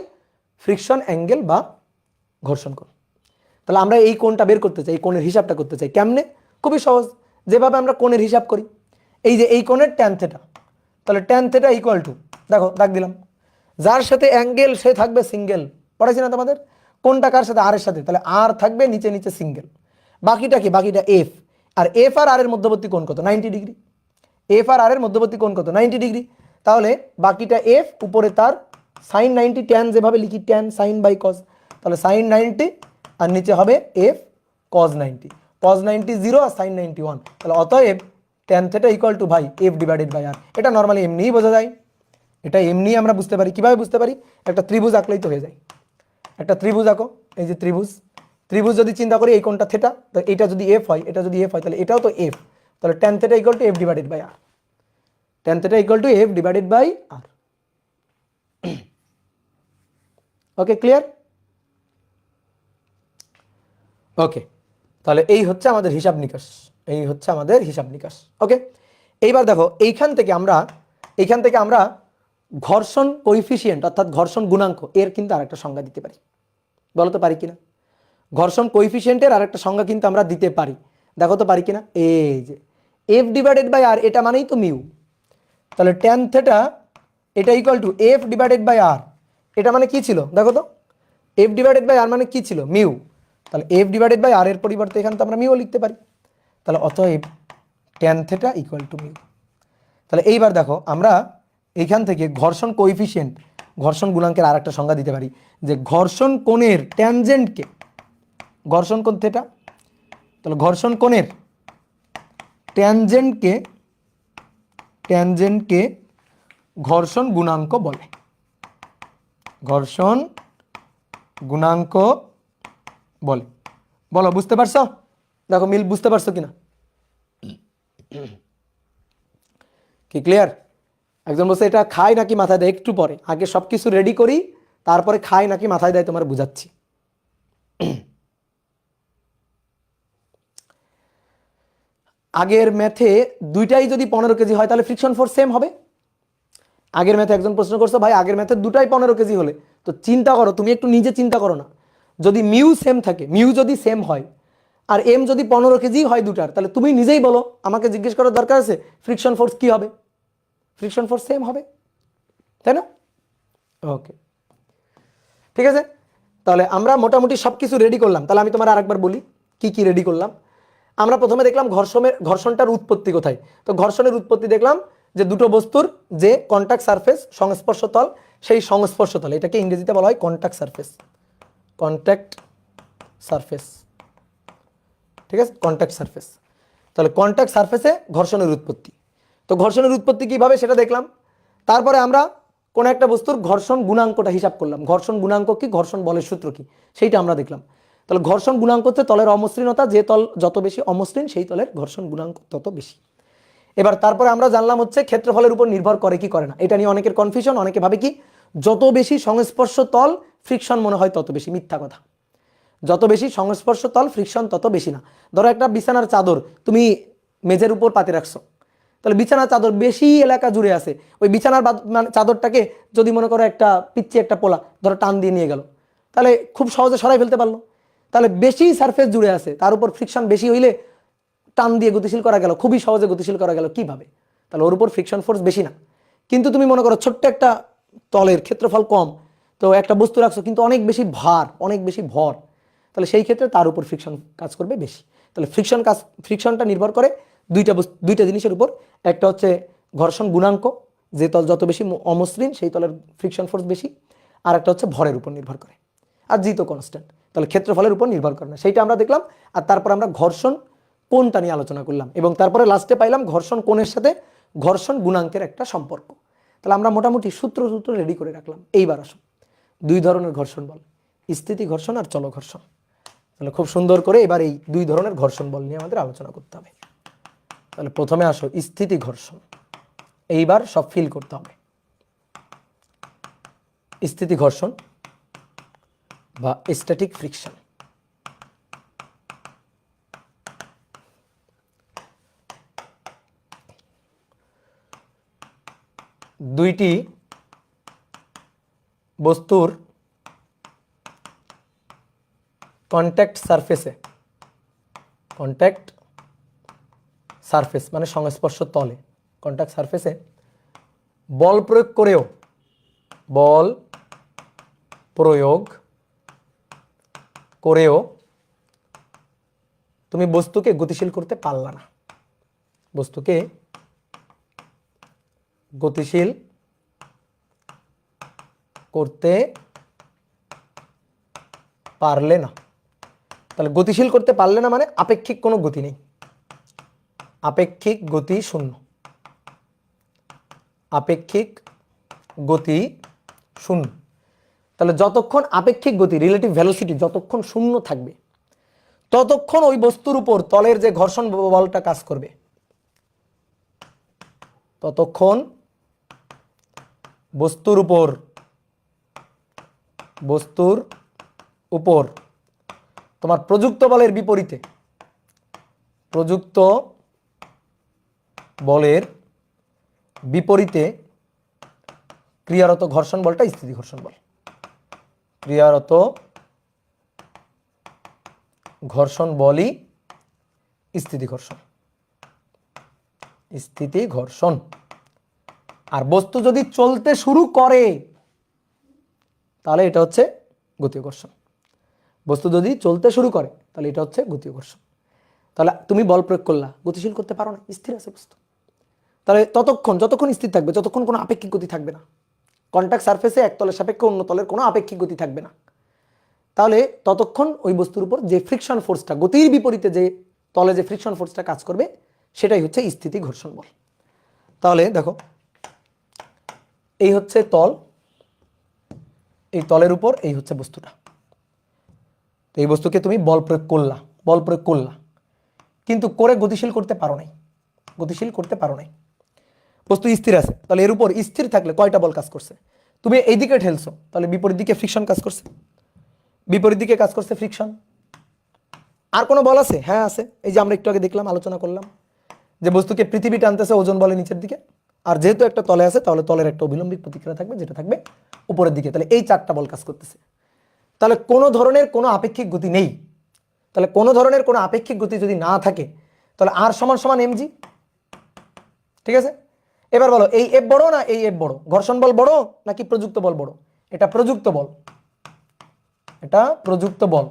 ফ্রিকশন অ্যাঙ্গেল বা ঘর্ষণ কোণ। তাহলে আমরা এই কোণটা বের করতে চাই, এই কোণের হিসাবটা করতে চাই, কেমনে? খুবই সহজ, যেভাবে আমরা কোণের হিসাব করি, এই যে এই কোণের ট্যান থিটা, তাহলে ট্যান থিটা ইকুয়াল টু, দেখো দাগ দিলাম, যার সাথে অ্যাঙ্গেল সে থাকবে সিঙ্গেল, পড়াইছি না তোমাদের? কোনটা কার সাথে? আর এর সাথে, তাহলে আর থাকবে নিচে নিচে সিঙ্গেল, বাকিটা কি? বাকিটা এফ, আর এফ আর আর এর মধ্যবর্তী কোণ কত? 90 ডিগ্রি, এফ আর আর এর মধ্যবর্তী কোণ কত? 90 ডিগ্রি, তাহলে বাকিটা এফ, উপরে তার সাইন 90, ট্যান যেভাবে লিখি ট্যান সাইন বাই কজ, তাহলে সাইন 90 আর নিচে হবে এফ কজ 90, কজ 90 0 আর সাইন 91, তাহলে অতএব ট্যান থিটা ইকুয়াল টু ভাই এফ ডিভাইডেড বাই আর। এটা নর্মালি এমনিই বোঝা যায়, এটা এমনি আমরা বুঝতে পারি। কিভাবে বুঝতে পারি? একটা ত্রিভুজ আঁকলেই তো হয়ে যায়, একটা ত্রিভুজ আঁকো, এই যে ত্রিভুজ, ত্রিভুজ যদি চিন্তা করি এই কোণটা থিটা, তো এটা যদি এফ হয়, এটা যদি এফ হয়, তাহলে এটাও তো এফ, তাহলে tan theta equal to F divided by R, tan theta equal to F divided by R. Okay, clear? Okay, তাহলে এই হচ্ছে আমাদের হিসাব নিকাশ, এই হচ্ছে আমাদের হিসাব নিকাশ। ওকে, এইবার দেখো এইখান থেকে আমরা ঘর্ষণ কোএফিসিয়েন্ট অর্থাৎ ঘর্ষণ গুণাঙ্ক এর কিন্তু আরেকটা সংজ্ঞা দিতে পারি, বলো তো পারি কিনা? ঘর্ষণ কোএফিসিয়েন্টের আরেকটা সংজ্ঞা কিন্তু আমরা দিতে পারি, দেখো তো পারি কিনা। এই যে এফ ডিভাইডেড বাই আর, এটা মানেই তো মিউ। তাহলে ট্যান থেটা এটা equal to F divided by R, এটা মানে কি ছিল দেখো তো, এফ ডিভাইডেড বাই আর মানে কি ছিল, মিউ। তাহলে এফ ডিভাইডেড বাই আর এর পরিবর্তে এখানে তো আমরা মিউ লিখতে পারি। তাহলে অতএব tan theta equal to mu. তাহলে এইবার দেখো আমরা এইখান থেকে ঘর্ষণ কোএফিসিয়েন্ট, ঘর্ষণ গুণাঙ্কের আর একটা সংজ্ঞা দিতে পারি, যে ঘর্ষণ কোণের ট্যানজেন্টকে, ঘর্ষণ কোণ থেটা, তাহলে ঘর্ষণ কোণের ট্যানজেন্টকে, ট্যানজেন্টকে ঘর্ষণ গুণাঙ্ক বলে, ঘর্ষণ গুণাঙ্ক বলে। বলো বুঝতে পারছো? দেখো মিল বুঝতে পারছো কিনা, কি ক্লিয়ার? একজন বলছে এটা খাই নাকি মাথায় দেয়, একটু পরে, আগে সব কিছু রেডি করি তারপরে খাই নাকি মাথায় দেয় তোমার বুঝাচ্ছি। আগের ম্যাথে দুইটাই যদি 15 কেজি হয় তাহলে ফ্রিকশন ফোর্স সেম হবে। আগের ম্যাথে একজন প্রশ্ন করছো ভাই আগের ম্যাথে দুটাই 15 কেজি হলে, তো চিন্তা করো, তুমি একটু নিজে চিন্তা করো না, যদি মিউ সেম থাকে, মিউ যদি সেম হয় আর এম যদি 15 কেজি হয় দুটার, তাহলে তুমি নিজেই বলো, আমাকে জিজ্ঞেস করার দরকার আছে ফ্রিকশন ফোর্স কি হবে? ফ্রিকশন ফোর্স সেম হবে, তাই না? ওকে, ঠিক আছে। তাহলে আমরা মোটামুটি সব কিছু রেডি করলাম। তাহলে আমি তোমার আরেকবার বলি কি কি রেডি করলাম। আমরা প্রথমে দেখলাম ঘর্ষণটার উৎপত্তি কোথায়। তো ঘর্ষণের উৎপত্তি দেখলাম যে দুটো বস্তুর যে কন্টাক্ট সারফেস, সংস্পর্শ তল, সেই সংস্পর্শ তল, এটাকে ইংরেজিতে বলা হয় কন্টাক্ট সারফেস, কন্টাক্ট সারফেস, ঠিক আছে, কন্টাক্ট সারফেস। তাহলে কন্টাক্ট সারফেসে ঘর্ষণের উৎপত্তি। তো ঘর্ষণের উৎপত্তি কিভাবে সেটা দেখলাম। তারপরে আমরা কোন একটা বস্তুর ঘর্ষণ গুণাঙ্কটা হিসাব করলাম, ঘর্ষণ গুণাঙ্ক কি, ঘর্ষণ বলের সূত্র কি, সেইটা আমরা দেখলাম। তাহলে ঘর্ষণ গুণাঙ্ক হচ্ছে তলের অমসৃণতা, যে তল যত বেশি অমসৃণ সেই তলের ঘর্ষণ গুণাঙ্ক তত বেশি। এবার তারপরে আমরা জানলাম হচ্ছে ক্ষেত্রফলের উপর নির্ভর করে কি করে না, এটা নিয়ে অনেকের কনফিউশন, অনেকে ভাবে কি যত বেশি সংস্পর্শ তল ফ্রিকশন মনে হয় তত বেশি, মিথ্যা কথা। যত বেশি সংস্পর্শ তল ফ্রিকশন তত বেশি না। ধরো একটা বিছানার চাদর তুমি মেঝের উপর পাতে রাখছো, তাহলে বিছানার চাদর বেশি এলাকা জুড়ে আছে, ওই বিছানার চাদরটাকে যদি মনে করো একটা পিচ্ছি একটা পোলা ধরো টান দিয়ে নিয়ে গেল, তাহলে খুব সহজে সরাই ফেলতে পারলো। তাহলে বেশি সারফেস জুড়ে আছে, তার উপর ফ্রিকশন বেশি হইলে টান দিয়ে গতিশীল করা গেল, খুবই সহজে গতিশীল করা গেল কিভাবে? তাহলে ওর উপর ফ্রিকশন ফোর্স বেশি না। কিন্তু তুমি মনে করো ছোট্ট একটা তলের ক্ষেত্রফল কম, তো একটা বস্তু রাখছো কিন্তু অনেক বেশি ভার, অনেক বেশি ভর, তাহলে সেই ক্ষেত্রে তার উপর ফ্রিকশন কাজ করবে বেশি। তাহলে ফ্রিকশনটা নির্ভর করে দুইটা জিনিসের উপর। একটা হচ্ছে ঘর্ষণ গুণাঙ্ক, যে তল যত বেশি অমসৃণ সেই তলের ফ্রিকশন ফোর্স বেশি, আর একটা হচ্ছে ভরের উপর নির্ভর করে, আর জি তো কনস্ট্যান্ট, তাহলে ক্ষেত্রফলের উপর নির্ভর করে না, সেইটা আমরা দেখলাম। আর তারপর আমরা ঘর্ষণ কোণটা নিয়ে আলোচনা করলাম, এবং তারপরে লাস্টে পাইলাম ঘর্ষণ কোণের সাথে ঘর্ষণ গুণাঙ্কের একটা সম্পর্ক। তাহলে আমরা মোটামুটি সূত্র রেডি করে রাখলাম। এইবার আসুন, দুই ধরনের ঘর্ষণ বল, স্থিতি ঘর্ষণ আর চল ঘর্ষণ। তাহলে খুব সুন্দর করে এবার এই দুই ধরনের ঘর্ষণ বল নিয়ে আমাদের আলোচনা করতে হবে। তাহলে প্রথমে আসো স্থিতি ঘর্ষণ, এইবার সব ফিল করতে হবে। স্থিতি ঘর্ষণ বা স্ট্যাটিক ফ্রিকশন। দুইটি বস্তুর কন্ট্যাক্ট সারফেসে, কন্ট্যাক্ট সারফেস মানে সংস্পর্শ তলে, কন্ট্যাক্ট সারফেসে বল প্রয়োগ করেও, বল প্রয়োগ করেও তুমি বস্তুকে গতিশীল করতে পারলা না, বস্তুকে গতিশীল করতে পারলে না। তাহলে গতিশীল করতে পারলে না মানে আপেক্ষিক কোনো গতি নেই, আপেক্ষিক গতি শূন্য, আপেক্ষিক গতি শূন্য। তাহলে যতক্ষণ আপেক্ষিক গতি রিলেটিভ ভেলোসিটি যতক্ষণ শূন্য থাকবে ততক্ষণ ওই বস্তুর উপর তলের যে ঘর্ষণ বলটা কাজ করবে, ততক্ষণ বস্তুর উপর তোমার প্রযুক্ত বলের বিপরীতে, প্রযুক্ত বলের বিপরীতে ক্রিয়ারত ঘর্ষণ বলটা স্থিতি ঘর্ষণ বল, ক্রিয়ারত ঘর্ষণ বলই স্থিতি ঘর্ষণ। স্থিতি ঘর্ষণ। আর বস্তু যদি চলতে শুরু করে তাহলে এটা হচ্ছে গতীয় ঘর্ষণ। বস্তু যদি চলতে শুরু করে তাহলে এটা হচ্ছে গতীয় ঘর্ষণ। তাহলে তুমি বল প্রয়োগ করলা, গতিশীল করতে পারো না, স্থির আছে বস্তু। তাহলে যতক্ষণ স্থির থাকবে ততক্ষণ কোনো আপেক্ষিক গতি থাকবে না। কন্টাক্ট সারফেসে এক তলের সাপেক্ষে অন্য তলের কোনো আপেক্ষিক গতি থাকবে না। তাহলে ততক্ষণ ওই বস্তুর উপর যে ফ্রিকশন ফোর্সটা, গতির বিপরীতে যে তলে যে ফ্রিকশন ফোর্সটা কাজ করবে সেটাই হচ্ছে স্থিতি ঘর্ষণ বল। তাহলে দেখো, এই হচ্ছে তল, এই তলের উপর এই হচ্ছে বস্তুটা। তো এই বস্তুকে তুমি বল প্রয়োগ করলা, কিন্তু করে গতিশীল করতে পারো নাই, বস্তু স্থির আছে। তাহলে এর উপর স্থির থাকলে কয়টা বল কাজ করছে? তুমি এইদিকে ঠেলছো, তাহলে বিপরীত দিকে ফ্রিকশন কাজ করছে, ফ্রিকশন। আর কোনো বল আছে? হ্যাঁ আছে। এই যে আমরা একটু আগে দেখলাম, আলোচনা করলাম যে বস্তুকে পৃথিবী টানতেছে ওজন বলে নিচের দিকে, আর যেহেতু একটা তলে আছে তাহলে তলের একটা অভিলম্বিক প্রতিক্রিয়া থাকবে যেটা থাকবে উপরের দিকে। তাহলে এই 4টা বল কাজ করতেছে। তাহলে কোনো ধরনের কোনো আপেক্ষিক গতি নেই। তাহলে কোনো ধরনের কোনো আপেক্ষিক গতি যদি না থাকে তাহলে আর সমান সমান এমজি। ঠিক আছে, এবার বলো এই এফ বড় না এই এফ বড়? ঘর্ষণ বল বড় নাকি প্রযুক্ত বল বড়? এটা প্রযুক্ত বল,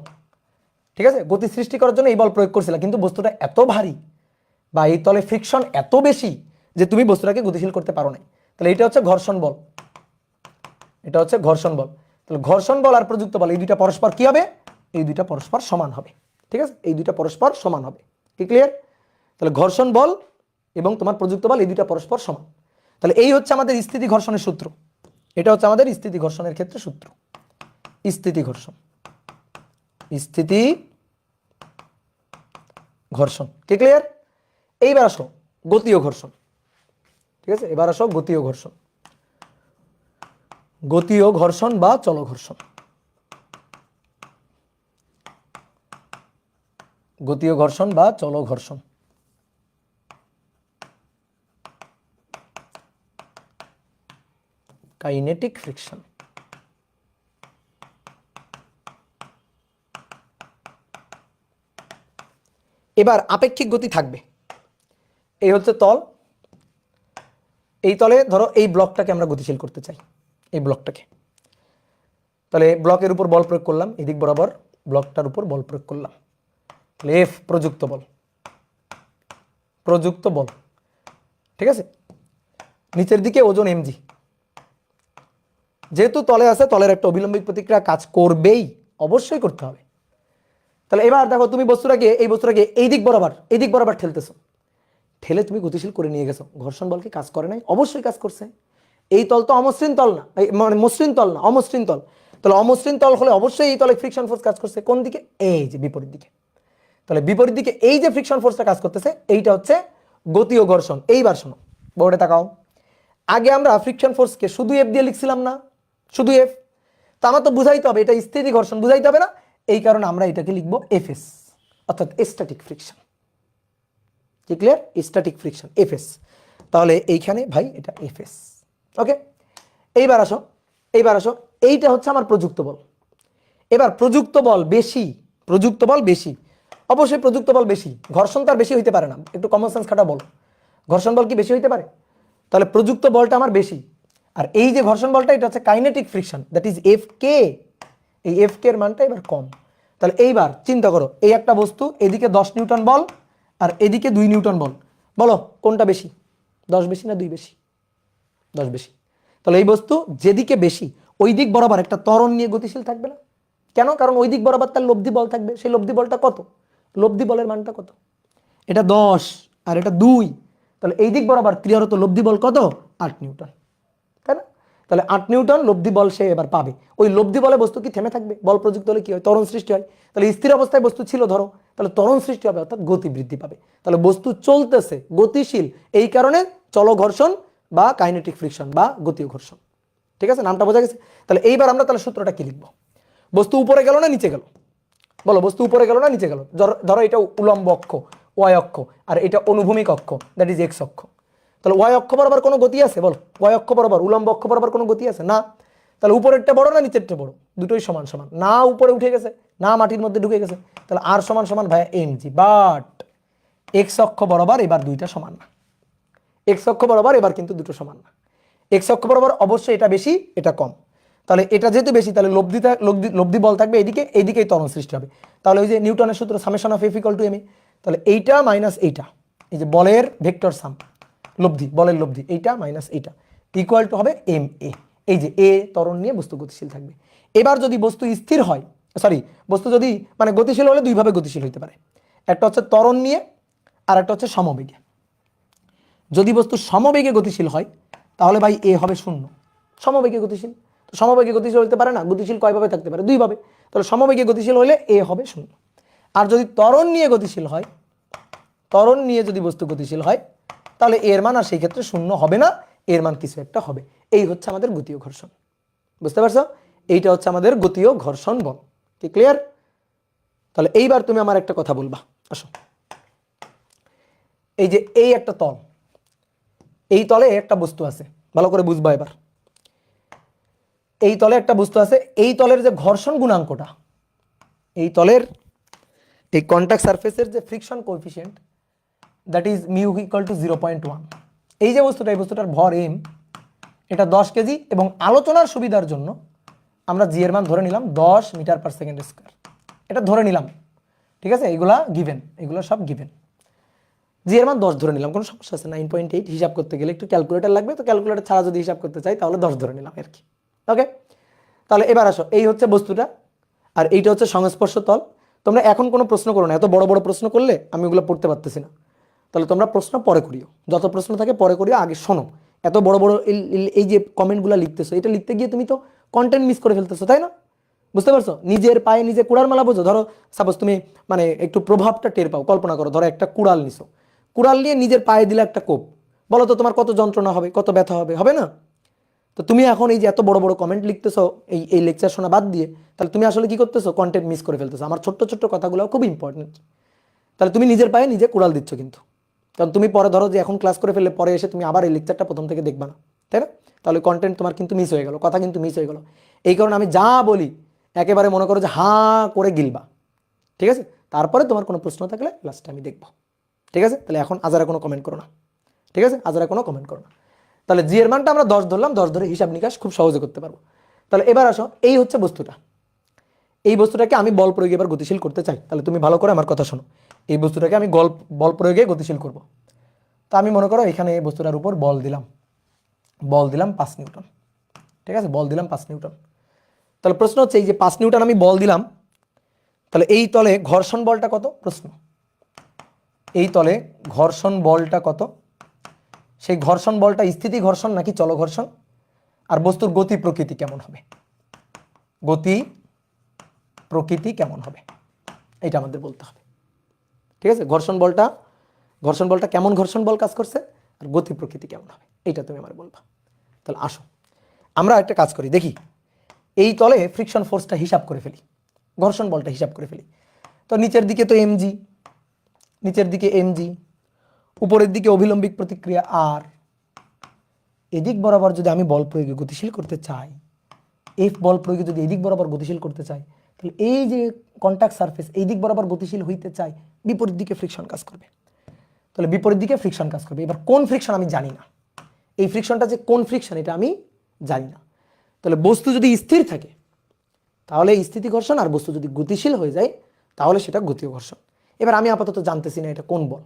ঠিক আছে। গতি সৃষ্টি করার জন্য এই বল প্রয়োগ করছিল, কিন্তু বস্তুটা এত ভারী বা এই তলে ফ্রিকশন এত বেশি যে তুমি বস্তুটাকে গতিশীল করতে পারো না। তাহলে এটা হচ্ছে ঘর্ষণ বল, তাহলে ঘর্ষণ বল আর প্রযুক্ত বল এই দুইটা পরস্পর কি হবে? এই দুইটা পরস্পর সমান হবে। ঠিক আছে, এই দুইটা পরস্পর সমান হবে। কি ক্লিয়ার? তাহলে ঘর্ষণ বল এবং তোমার প্রযুক্ত বল এই দুইটা পরস্পর সমান। তাহলে এই হচ্ছে আমাদের স্থিতি ঘর্ষণের সূত্র। এটা হচ্ছে আমাদের স্থিতি ঘর্ষণের ক্ষেত্রে সূত্র। স্থিতি ঘর্ষণ। কি ক্লিয়ার? এইবার আসো গতীয় ঘর্ষণ। ঠিক আছে, এবার আসো গতীয় ঘর্ষণ বা চলঘর্ষণ। গতীয় ঘর্ষণ বা চলঘর্ষণ। Kinetic friction. এবার আপেক্ষিক গতি থাকবে। এই হচ্ছে তল, এই তলে ধরো এই ব্লকটাকে আমরা গতিশীল করতে চাই, এই ব্লকটাকে। তাহলে ব্লকের উপর বল প্রয়োগ করলাম, এদিক বরাবর ব্লকটার উপর বল প্রয়োগ করলাম। তাহলে এফ প্রযুক্ত বল, ঠিক আছে। নিচের দিকে ওজন এমজি, যেহেতু তলে আছে তলের একটা অবিলম্বিক প্রতিক্রিয়া কাজ করবেই, অবশ্যই করতে হবে। তাহলে এবার দেখো তুমি এই বস্তুটাকে এই দিক বরাবর ঠেলে তুমি গতিশীল করে নিয়ে গেছো, ঘর্ষণ বল কি কাজ করে নাই? অবশ্যই কাজ করছে। এই তল তো অমসৃণ তল না, মানে মসৃণ তল না, অমসৃণ তল। তাহলে অমসৃণ তল হলে অবশ্যই এই তলে ফ্রিকশন ফোর্স কাজ করছে। কোন দিকে? এই যে বিপরীত দিকে। তাহলে বিপরীত দিকে এই যে ফ্রিকশন ফোর্সটা কাজ করতেছে এইটা হচ্ছে গতীয় ঘর্ষণ। এইবার শোনো, বোর্ডে তাকাও। আগে আমরা ফ্রিকশন ফোর্সকে শুধু এফ দিয়ে লিখছিলাম না, শুধু এফ। তা আমার তো বুঝাইতে হবে এটা স্থিতি ঘর্ষণ, বুঝাইতে হবে না? এই কারণে আমরা এটাকে লিখবো এফএস, অর্থাৎ স্ট্যাটিক ফ্রিকশন। কি ক্লিয়ার? Static friction FS. তাহলে এইখানে ভাই এটা এফএস। ওকে, এইবার আসো এইটা হচ্ছে আমার প্রযুক্ত বল। এবার প্রযুক্ত বল বেশি, অবশ্যই প্রযুক্ত বল বেশি, ঘর্ষণ তার বেশি হইতে পারে না। একটু কমন সেন্স খাটা বল, ঘর্ষণ বল কি বেশি হইতে পারে? তাহলে প্রযুক্ত বলটা আমার বেশি, আর এই যে ঘর্ষণ বলটা এটা হচ্ছে kinetic friction, that is F K. এই এফ কে এর মানটা এবার কম। তাহলে এইবার চিন্তা করো, এই একটা বস্তু, এদিকে 10 নিউটন বল আর এদিকে 2 নিউটন বল, বলো কোনটা বেশি? 10 বেশি না 2 বেশি? 10 বেশি। তাহলে এই বস্তু যেদিকে বেশি ওই দিক বরাবর একটা ত্বরণ নিয়ে গতিশীল থাকবে না? কেন? কারণ ওই দিক বরাবর তার লব্ধি বল থাকবে। সেই লব্ধি বলটা কত? লব্ধি বলের মানটা কত? এটা 10 আর এটা 2। তাহলে এই দিক বরাবর ক্রিয়ারত লব্ধি বল কত? 8 নিউটন, তাই না? তাহলে 8 নিউটন লব্ধি বল সে এবার পাবে। ওই লব্ধি বলে বস্তু কি থেমে থাকবে? বল প্রযুক্ত হলে কি হয়? ত্বরণ সৃষ্টি হয়। তাহলে স্থির অবস্থায় বস্তু ছিল ধরো, তাহলে ত্বরণ সৃষ্টি হবে, অর্থাৎ গতি বৃদ্ধি পাবে। তাহলে বস্তু চলতেছে, গতিশীল, এই কারণে চল ঘর্ষণ বা কাইনেটিক ফ্রিকশন বা গতীয় ঘর্ষণ। ঠিক আছে, নামটা বোঝা গেছে? তাহলে এইবার আমরা তাহলে সূত্রটা কি লিখবো? বস্তু উপরে গেল না নিচে গেল? বলো, বস্তু উপরে গেল না নিচে গেল? ধরো এটা উলম্ব অক্ষ ওয়াই অক্ষ আর এটা অনুভূমিক অক্ষ, দ্যাট ইজ এক্স অক্ষ। তাহলে ওয়াই অক্ষ বরাবর কোনো গতি আছে? বলো, ওয়াই অক্ষ বরাবর, উলম্ব অক্ষ বরাবর কোনো গতি আছে না? তাহলে উপরেরটা বড় না নিচেরটা বড়? দুটোই সমান সমান, না উপরে উঠে গেছে না মাটির মধ্যে ঢুকে গেছে, তাহলে আর সমান সমান ভাইয়া mg। বাট এক্স অক্ষ বরাবর এবার দুইটা সমান না, এক্স অক্ষ বরাবর এবার কিন্তু দুটো সমান না। এক্স অক্ষ বরাবর অবশ্যই এটা বেশি এটা কম, তাহলে এটা যেহেতু বেশি তাহলে লব্ধি বল থাকবে এদিকে, এইদিকেই ত্বরণ সৃষ্টি হবে। তাহলে ওই যে নিউটনের সূত্র summation of F equal to M A, তাহলে এইটা মাইনাস এইটা, এই যে বলের ভেক্টর সাম লব্ধি, বলের লব্ধি এইটা মাইনাস এইটা ইকুয়াল টু হবে এম এ। এই যে এ ত্বরণ নিয়ে বস্তু গতিশীল থাকবে। এবার যদি বস্তু স্থির হয়, সরি বস্তু যদি মানে গতিশীল হলে দুইভাবে গতিশীল হইতে পারে, একটা হচ্ছে ত্বরণ নিয়ে আর একটা হচ্ছে সমবেগে। যদি বস্তু সমবেগে গতিশীল হয় তাহলে ভাই এ হবে শূন্য, সমবেগে গতিশীল। তো সমবেগে গতিশীল হতে পারে না, গতিশীল কয়ভাবে থাকতে পারে, দুইভাবে, তাহলে সমবেগে গতিশীল হলে এ হবে শূন্য। আর যদি ত্বরণ নিয়ে গতিশীল হয়, ত্বরণ নিয়ে যদি বস্তু গতিশীল হয় তাহলে এর মান আর সেই ক্ষেত্রে শূন্য হবে না, এর মান কিছু একটা হবে। এই হচ্ছে আমাদের গতীয় ঘর্ষণ, বুঝতে পারছো? এইটা হচ্ছে আমাদের গতীয় ঘর্ষণ বল। কি ক্লিয়ার? তাহলে এইবার তুমি আমার একটা কথা বলবা, আসো। এই যে এই একটা তল, এই তলে একটা বস্তু আছে, ভালো করে বুঝবা এবার। এই তলে একটা বস্তু আছে, এই তলের যে ঘর্ষণ গুণাঙ্কটা, এই তলের এই কন্টাক্ট সারফেসের যে friction coefficient that is mu equal two 0.1। এই যে বস্তুটা, এই বস্তুটার ভর এম, এটা 10 কেজি, এবং আলোচনার সুবিধার জন্য আমরা জি এর মান ধরে নিলাম 10 মিটার পার সেকেন্ড স্কোয়ার, এটা ধরে নিলাম, ঠিক আছে? এগুলা গিভেন, এগুলো সব গিভেন। জি এর মান 10 ধরে নিলাম, কোনো সমস্যা আছে? 9.8 হিসাব করতে গেলে একটু ক্যালকুলেটর লাগবে, তো ক্যালকুলেটর ছাড়া যদি হিসাব করতে চাই তাহলে 10 ধরে নিলাম আর কি। ওকে, তাহলে এবার আসো, এই হচ্ছে বস্তুটা আর এইটা হচ্ছে সংস্পর্শ তল। তোমরা এখন কোনো প্রশ্ন করো না, এত বড় বড় প্রশ্ন করলে আমি ওগুলো পড়তে পারতেছি না, তাহলে তোমরা প্রশ্ন পরে করিও, যত প্রশ্ন থাকে পরে করিও, আগে শোনো। এত বড় বড় এই যে কমেন্টগুলো লিখতেছো, এটা লিখতে গিয়ে তুমি তো কন্টেন্ট মিস করে ফেলতেছো, তাই না? বুঝতে পারছো? নিজের পায়ে নিজে কুড়াল মালা বোঝো। ধরো সাপোজ তুমি মানে একটু প্রভাবটা টের পাও, কল্পনা করো, ধরো একটা কুড়াল নিছো, কুড়াল নিয়ে নিজের পায়ে দিলে একটা কোপ, বলো তো তোমার কত যন্ত্রণা হবে, কত ব্যথা হবে, হবে না? তো তুমি এখন এই যে এত বড় বড় কমেন্ট লিখতেছো এই লেকচার শোনা বাদ দিয়ে, তাহলে তুমি আসলে কি করতেছো? কন্টেন্ট মিস করে ফেলতেছো। আমার ছোট্ট ছোট্ট কথাগুলো খুব ইম্পর্টেন্ট। তাহলে তুমি নিজের পায়ে নিজে কুড়াল দিচ্ছ কিন্তু, কারণ তুমি পরে ধরো যে এখন ক্লাস করে ফেললে পরে এসে তুমি আবার এই লেকচারটা প্রথম থেকে দেখবা না, তাই না? তাহলে কন্টেন্ট তোমার কিন্তু মিস হয়ে গেল, কথা কিন্তু মিস হয়ে গেল। এই কারণে আমি যা বলি একেবারে মনে করো যে হাঁ করে গিলবা, ঠিক আছে? তারপরে তোমার কোনো প্রশ্ন থাকলে লাস্টে আমি দেখবো, ঠিক আছে? তাহলে এখন আজারা কোনো কমেন্ট করো না, ঠিক আছে? আজারা কোনো কমেন্ট করো না। তাহলে জি এর মানটা আমরা 10 ধরলাম, 10 ধরে হিসাব নিকাশ খুব সহজে করতে পারবো। তাহলে এবার আসো, এই হচ্ছে বস্তুটা, এই বস্তুটাকে আমি বল প্রয়োগে এবার গতিশীল করতে চাই। তাহলে তুমি ভালো করে আমার কথা শোনো, এই বস্তুটাকে আমি বল প্রয়োগে গতিশীল করব। তা আমি মনে করো এখানে এই বস্তুটার উপর বল দিলাম 5 নিউটন, ঠিক আছে? বল দিলাম 5 নিউটন। তাহলে প্রশ্ন হচ্ছে এই যে 5 নিউটন আমি বল দিলাম, তাহলে এই তলে ঘর্ষণ বলটা কত? প্রশ্ন, এই তলে ঘর্ষণ বলটা কত? সেই ঘর্ষণ বলটা স্থিতি ঘর্ষণ নাকি চল ঘর্ষণ? আর বস্তুর গতি প্রকৃতি কেমন হবে, গতি প্রকৃতি কেমন হবে, এটা আমাদের বলতে হবে, ঠিক আছে? ঘর্ষণ বলটা কেমন ঘর্ষণ বল কাজ করছে আর গতি প্রকৃতি কেমন হবে, এইটা তুমি আমার বলবা। তাহলে আসো আমরা একটা কাজ করি, দেখি এই তলে ফ্রিকশন ফোর্সটা হিসাব করে ফেলি, ঘর্ষণ বলটা হিসাব করে ফেলি। তো নিচের দিকে তো এমজি, নিচের দিকে এমজি, উপরের দিকে অভিলম্বিক প্রতিক্রিয়া আর, এদিক বরাবর যদি আমি বল প্রয়োগে গতিশীল করতে চাই, এফ বল প্রয়োগে যদি এদিক বরাবর গতিশীল করতে চাই, তাহলে এই যে কন্টাক্ট সারফেস এই দিক বরাবর গতিশীল হইতে চাই, বিপরীত দিকে ফ্রিকশন কাজ করবে। তাহলে বিপরীত দিকে ফ্রিকশন কাজ করবে। এবার কোন ফ্রিকশন আমি জানি না, এই ফ্রিকশনটা যে কোন ফ্রিকশন এটা আমি জানি না। তাহলে বস্তু যদি স্থির থাকে তাহলে স্থিতি ঘর্ষণ, আর বস্তু যদি গতিশীল হয়ে যায় তাহলে সেটা গতীয় ঘর্ষণ। এবার আমি আপাতত জানতেছি না এটা কোন বল।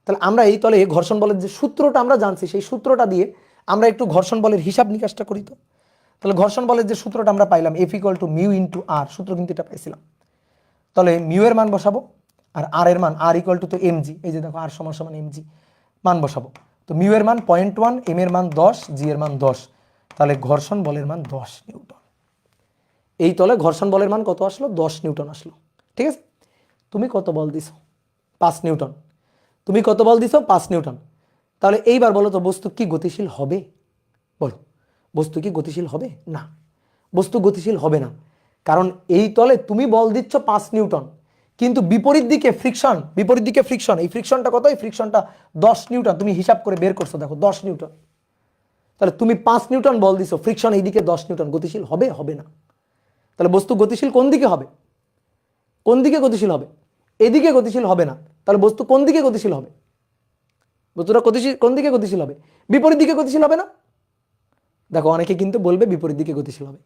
তাহলে আমরা এই তলে ঘর্ষণ বলের যে সূত্রটা আমরা জানছি, সেই সূত্রটা দিয়ে আমরা একটু ঘর্ষণ বলের হিসাব নিকাশটা করি। তো তাহলে ঘর্ষণ বলের যে সূত্রটা আমরা পাইলাম F equal to mu into R, সূত্র কিন্তু এটা পাইছিলাম। তাহলে মিউ এর মান বসাবো আর আর এর মান, আর ইকুয়াল টু তো এমজি, এই যে দেখো আর সমান সমান এমজি, মান বসাবো। তো মিউ এর মান 0.1, এম এর মান 10, জি এর মান 10, তাহলে ঘর্ষণ বলের মান 10 নিউটন। এই তলে ঘর্ষণ বলের মান কত আসলো? 10 নিউটন আসলো, ঠিক আছে? তুমি কত বল দিছো? 5 নিউটন। তুমি কত বল দিছো? 5 নিউটন। তাহলে এইবার বলো তো বস্তু কি গতিশীল হবে? বলো, বস্তু কি গতিশীল হবে? না, বস্তু গতিশীল হবে না। কারণ এই তলে তুমি বল দিচ্ছ 5 নিউটন, কিন্তু বিপরীত দিকে ফ্রিকশন, এই ফ্রিকশনটা কত? এই ফ্রিকশনটা 10 নিউটন। তুমি হিসাব করে বের করছো, দেখো 10 নিউটন। তাহলে তুমি 5 নিউটন বল দিছো, ফ্রিকশন এইদিকে 10 নিউটন, গতিশীল হবে? হবে না। তাহলে বস্তু গতিশীল কোন দিকে হবে? কোন দিকে গতিশীল হবে? এদিকে গতিশীল হবে না। তাহলে বস্তু কোন দিকে গতিশীল হবে? বস্তুটা গতিশীল কোন দিকে গতিশীল হবে? বিপরীত দিকে গতিশীল হবে না? দেখো অনেকে কিন্তু বলবে বিপরীত দিকে গতিশীল হবে।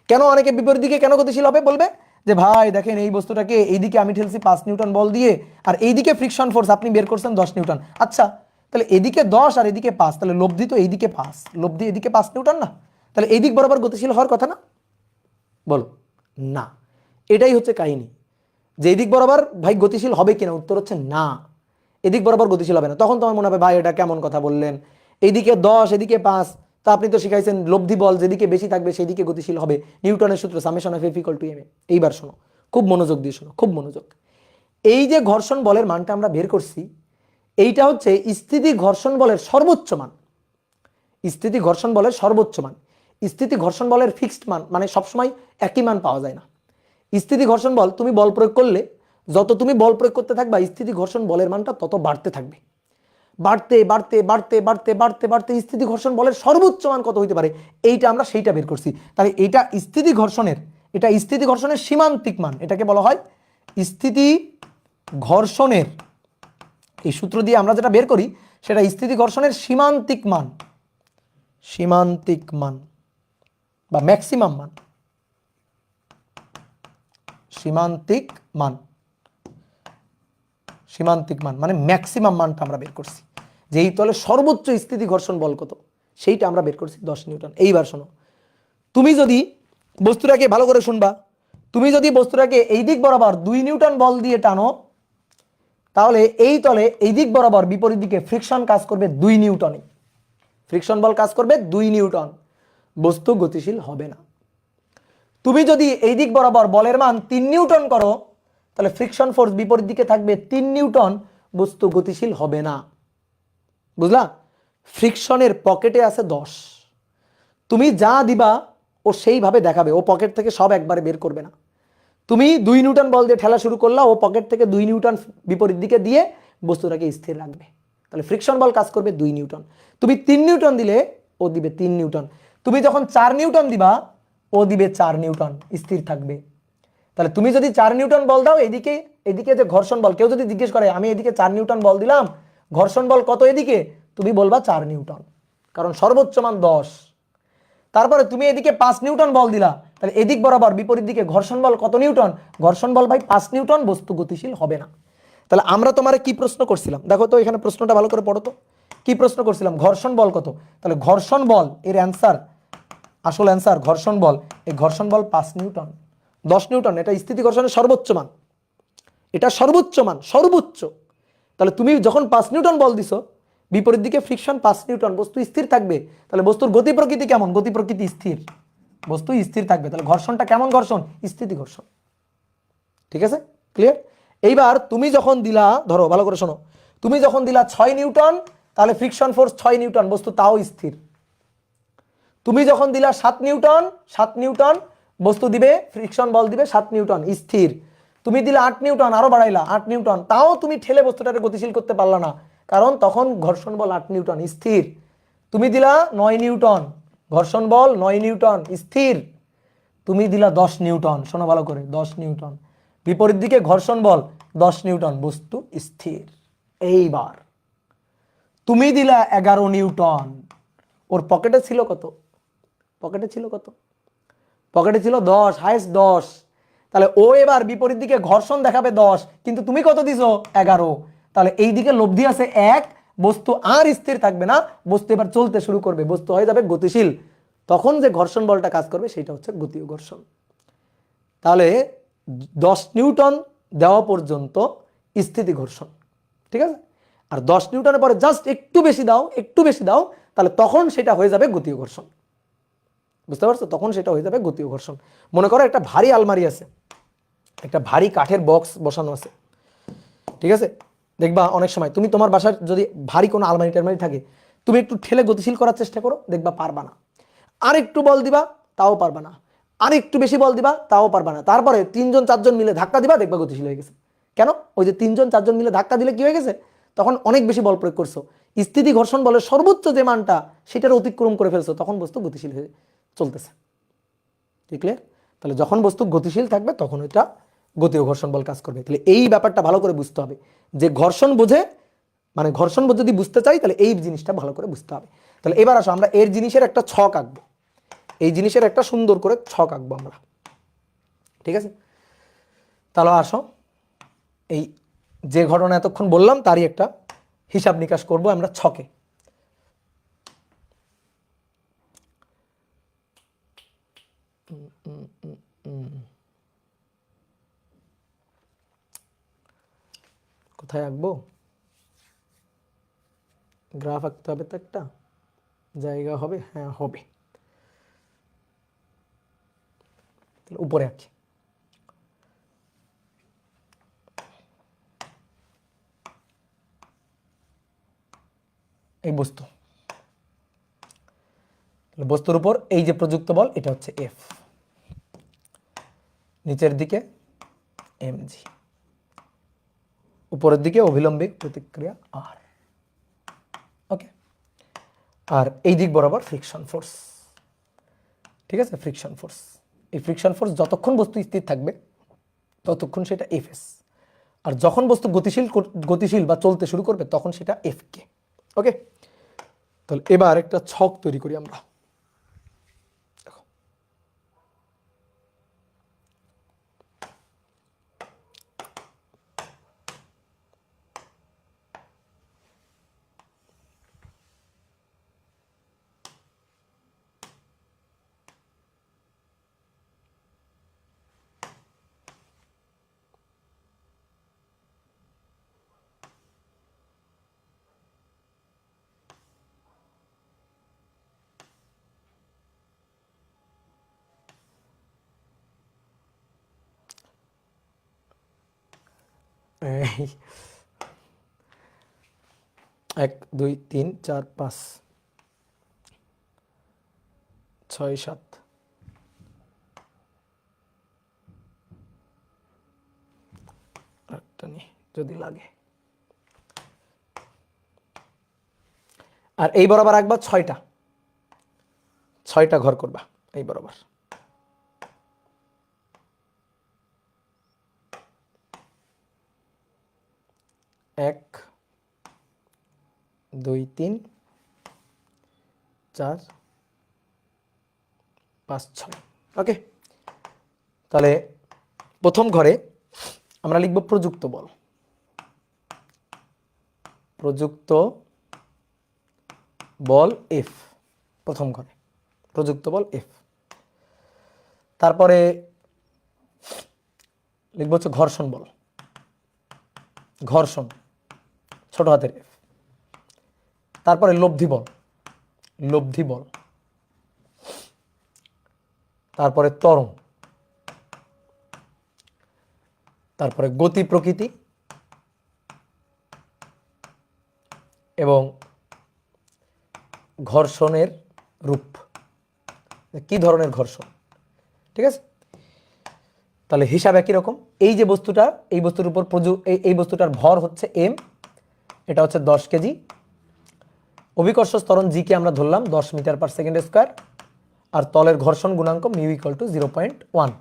কেন অনেকে বিপরীত দিকে কেন গতিশীল হবে বলবে? যে ভাই দেখেন এই বস্তুটাকে এইদিকে আমি ঠেলছি 5 নিউটন বল দিয়ে, আর এইদিকে ফ্রিকশন ফোর্স আপনি বের করছেন 10 নিউটন। আচ্ছা তাহলে এদিকে 10 আর এদিকে 5, তাহলে লব্ধি তো এইদিকে 5, লব্ধি এদিকে 5 নিউটন না? তাহলে এই দিক বরাবর গতিশীল হওয়ার কথা না? বলো না। এটাই হচ্ছে কাহিনী, যে এই দিক বরাবর ভাই গতিশীল হবে কিনা, উত্তর হচ্ছে না, এদিক বরাবর গতিশীল হবে না। তখন তোমার মনে হবে ভাই এটা কেমন কথা বললেন, এইদিকে 10 এদিকে 5, তা আপনি তো শিখাইছেন লব্ধি বল যেদিকে বেশি থাকবে সেদিকে গতিশীল হবে, নিউটনের সূত্র summation of F equal to M A. এইবার শোনো, খুব মনোযোগ দিয়ে শোনো, খুব মনোযোগ। এই যে ঘর্ষণ বলের মানটা আমরা বের করছি, এইটা হচ্ছে স্থিতি ঘর্ষণ বলের সর্বোচ্চ মান। স্থিতি ঘর্ষণ বলের সর্বোচ্চ মান। স্থিতি ঘর্ষণ বলের ফিক্সড মান মানে সবসময় একই মান পাওয়া যায় না। স্থিতি ঘর্ষণ বল তুমি বল প্রয়োগ করলে, যত তুমি বল প্রয়োগ করতে থাকবা স্থিতি ঘর্ষণ বলের মানটা তত বাড়তে থাকবে, বাড়তে বাড়তে বাড়তে বাড়তে বাড়তে বাড়তে স্থিতি ঘর্ষণ বলের সর্বোচ্চ মান কত হইতে পারে, এইটা আমরা সেইটা বের করছি। তাহলে এটা স্থিতি ঘর্ষণের, এটা স্থিতি ঘর্ষণের সীমান্তিক মান, এটাকে বলা হয় স্থিতি ঘর্ষণের, এই সূত্র দিয়ে আমরা যেটা বের করি সেটা স্থিতি ঘর্ষণের সীমান্তিক মান, সীমান্তিক মান বা ম্যাক্সিমাম মান, সীমান্তিক মান, সীমান্তিক মান মানে ম্যাক্সিমাম মানটা আমরা বের করছি, যে এই তলে সর্বোচ্চ স্থিতি ঘর্ষণ বল কত সেইটা আমরা বের করছি 10 নিউটন। এইবার শোনো, তুমি যদি বস্তুটাকে ভালো করে শুনবা, তুমি যদি বস্তুটাকে এই দিক বরাবর 2 নিউটন বল দিয়ে টানো, তাহলে এই তলে এই দিক বরাবর বিপরীত দিকে ফ্রিকশন কাজ করবে 2 নিউটনে, ফ্রিকশন বল কাজ করবে 2 নিউটন, বস্তু গতিশীল হবে না। তুমি যদি এই দিক বরাবর বলের মান 3 নিউটন করো, তাহলে ফ্রিকশন ফোর্স বিপরীত দিকে থাকবে 3 নিউটন, বস্তু গতিশীল হবে না। বুঝলা? ফ্রিকশনের পকেটে আছে 10, তুমি যা দিবা ও সেইভাবে দেখাবে, ও পকেট থেকে সব একবারে বের করবে না। তুমি 2 নিউটন বল দিয়ে ঠেলা শুরু করলা, ও পকেট থেকে 2 নিউটন বিপরীত দিকে দিয়ে বস্তুটাকে স্থির রাখবে, তাহলে ফ্রিকশন বল কাজ করবে 2 নিউটন। তুমি 3 নিউটন দিলে ও দিবে 3 নিউটন, তুমি যখন 4 নিউটন দিবা ও দিবে 4 নিউটন, স্থির থাকবে। তাহলে তুমি যদি 4 নিউটন বল দাও এদিকে, এদিকে যে ঘর্ষণ বল, কেউ যদি জিজ্ঞেস করে আমি এদিকে 4 নিউটন বল দিলাম, ঘর্ষণ বল কত এদিকে, তুমি বলবা 4 নিউটন, কারণ সর্বোচ্চ মান 10। তারপরে তুমি এদিকে 5 নিউটন বল দিলা, তাহলে এদিক বরাবর বিপরীত দিকে ঘর্ষণ বল কত নিউটন, ঘর্ষণ বল ভাই 5 নিউটন, বস্তু গতিশীল হবে না। তাহলে আমরা তোমারে কি প্রশ্ন করছিলাম, দেখো তো এখানে প্রশ্নটা ভালো করে পড়ো তো, কি প্রশ্ন করছিলাম, ঘর্ষণ বল কত, তাহলে ঘর্ষণ বল এর অ্যান্সার, আসল অ্যান্সার ঘর্ষণ বল, এই ঘর্ষণ বল 5 নিউটন, 10 নিউটন, এটা স্থিতি ঘর্ষণের সর্বোচ্চ মান, এটা সর্বোচ্চ মান, সর্বোচ্চ। তাহলে তুমি যখন 5 নিউটন বল দিছো, বিপরীত দিকে ফ্রিকশন 5 নিউটন, বস্তু স্থির থাকবে। তাহলে বস্তুর গতি প্রকৃতি কেমন, গতি প্রকৃতি স্থির, বস্তু স্থির থাকবে। তাহলে ঘর্ষণটা কেমন ঘর্ষণ, স্থিতি ঘর্ষণ। ঠিক আছে, ক্লিয়ার? এইবার তুমি যখন দিলা, ধরো ভালো করে শোনো, তুমি যখন দিলা 6 নিউটন, তাহলে ফ্রিকশন ফোর্স 6 নিউটন, বস্তু তাও স্থির। তুমি যখন দিলা 7 নিউটন, 7 নিউটন, বস্তু দিবে ফ্রিকশন বল দিবে 7 নিউটন, স্থির। তুমি দিলা 8 নিউটন, আরো বাড়াইলা 8 নিউটন, তাও তুমি ঠেলে বস্তুটাকে গতিশীল করতে পারলা না, কারণ তখন ঘর্ষণ বল 8 নিউটন, স্থির। তুমি দিলা 9 নিউটন, ঘর্ষণ বল 9 নিউটন, স্থির। তুমি দিলা 10 নিউটন, শোনো ভালো করে, 10 নিউটন, বিপরীত দিকে ঘর্ষণ বল 10 নিউটন, বস্তু স্থির। এইবার তুমি দিলা 11 নিউটন, ওর পকেটে ছিল কত, পকেটে ছিল কত, পকেটে ছিল 10, হাইস্ট 10। তাহলে ও এবার বিপরীত দিকে ঘর্ষণ দেখাবে 10, কিন্তু তুমি কত দিছো, 11। তাহলে এই দিকে লব্ধি আছে 1, বস্তু আর স্থির থাকবে না, বস্তু এবার চলতে শুরু করবে, বস্তু হয়ে যাবে গতিশীল। তখন যে ঘর্ষণ বলটা কাজ করবে সেটা হচ্ছে গতীয় ঘর্ষণ। তাহলে 10 নিউটন দেওয়া পর্যন্ত স্থিতি ঘর্ষণ, ঠিক আছে? আর 10 নিউটনের পরে জাস্ট একটু বেশি দাও, একটু বেশি দাও, তাহলে তখন সেটা হয়ে যাবে গতীয় ঘর্ষণ। বুঝতে পারছো? তখন সেটা হয়ে যাবে গতীয় ঘর্ষণ। মনে করো একটা ভারী আলমারি আছে, একটা ভারী কাঠের বক্স বসানো আছে, ঠিক আছে? দেখবা অনেক সময় তুমি তোমার বাসার যদি ভারী কোনো আলমারি টালমারি থাকে, তুমি একটু ঠেলে গতিশীল করার চেষ্টা করো, দেখবা পারবা না। আর একটু বল দিবা, তাও পারবা না। আর একটু বেশি বল দিবা, তাও পারবা না। তারপরে 3জন 4জন মিলে ধাক্কা দিবা, দেখবা গতিশীল হয়ে গেছে। কেন? ওই যে 3জন 4জন মিলে ধাক্কা দিলে কি হয়ে গেছে, তখন অনেক বেশি বল প্রয়োগ করছো, স্থিতি ঘর্ষণ বলের সর্বোচ্চ যে মানটা সেটার অতিক্রম করে ফেলছো, তখন বস্তু গতিশীল হয়ে চলতেছে। ঠিক ক্লিয়ার? তাহলে যখন বস্তু গতিশীল থাকবে তখন এটা গতি ও ঘর্ষণ বল কাজ করবে। তাহলে এই ব্যাপারটা ভালো করে বুঝতে হবে যে ঘর্ষণ বোঝে, মানে ঘর্ষণ বোঝ যদি বুঝতে চাই তাহলে এই জিনিসটা ভালো করে বুঝতে হবে। তাহলে এবার আসো আমরা এর জিনিসের একটা ছক আঁকবো, এই জিনিসের একটা সুন্দর করে ছক আঁকবো আমরা, ঠিক আছে? তাহলে আসো এই যে ঘটনা এতক্ষণ বললাম তারই একটা হিসাব নিকাশ করব আমরা ছকে। কোথায় আঁকবো? গ্রাফ আঁকতে হবে তো, একটা জায়গা হবে, হ্যাঁ হবে। উপরে আঁকি। এই বস্তু, বস্তুর উপর এই যে প্রযুক্ত বল এটা হচ্ছে এফ, নিচের দিকে এমজি, উপরের দিকে অভিলম্বিক প্রতিক্রিয়া আর। ওকে, আর এই দিক বরাবর ফ্রিকশন ফোর্স, ঠিক আছে? ফ্রিকশন ফোর্স, এই ফ্রিকশন ফোর্স যতক্ষণ বস্তু স্থির থাকবে ততক্ষণ সেটা এফএস, আর যখন বস্তু গতিশীল বা চলতে শুরু করবে তখন সেটা এফ কে। ওকে, তাহলে এবার একটা ছক তৈরি করি আমরা। দেখো, এই 1 2 3 4 5 6 7 একটা নি যদি লাগে, আর এই বরাবর রাখবা 6টা ঘর করবা এই বরাবর। 1 2 3 4 5 6। ওকে, তাহলে প্রথম ঘরে আমরা লিখব প্রযুক্ত বল, প্রযুক্ত বল এফ, প্রথম ঘরে প্রযুক্ত বল এফ। তারপরে লিখব হচ্ছে ঘর্ষণ বল, ঘর্ষণ ছোট হাতের এফ। তারপরে লব্ধি বল, লব্ধি বল। তারপরে ত্বরণ, তারপরে গতি প্রকৃতি এবং ঘর্ষণের রূপ, কি ধরনের ঘর্ষণ, ঠিক আছে? তাহলে হিসাব একই রকম। এই যে বস্তুটা, এই বস্তুর উপর এই বস্তুটার ভর হচ্ছে এম, এটা হচ্ছে 10 কেজি। অভিকর্ষ ত্বরণ জি কে আমরা ধরলাম 10 মিটার পার সেকেন্ড স্কোয়ার, আর তলের ঘর্ষণ গুণাঙ্ক mu equal two 0.1,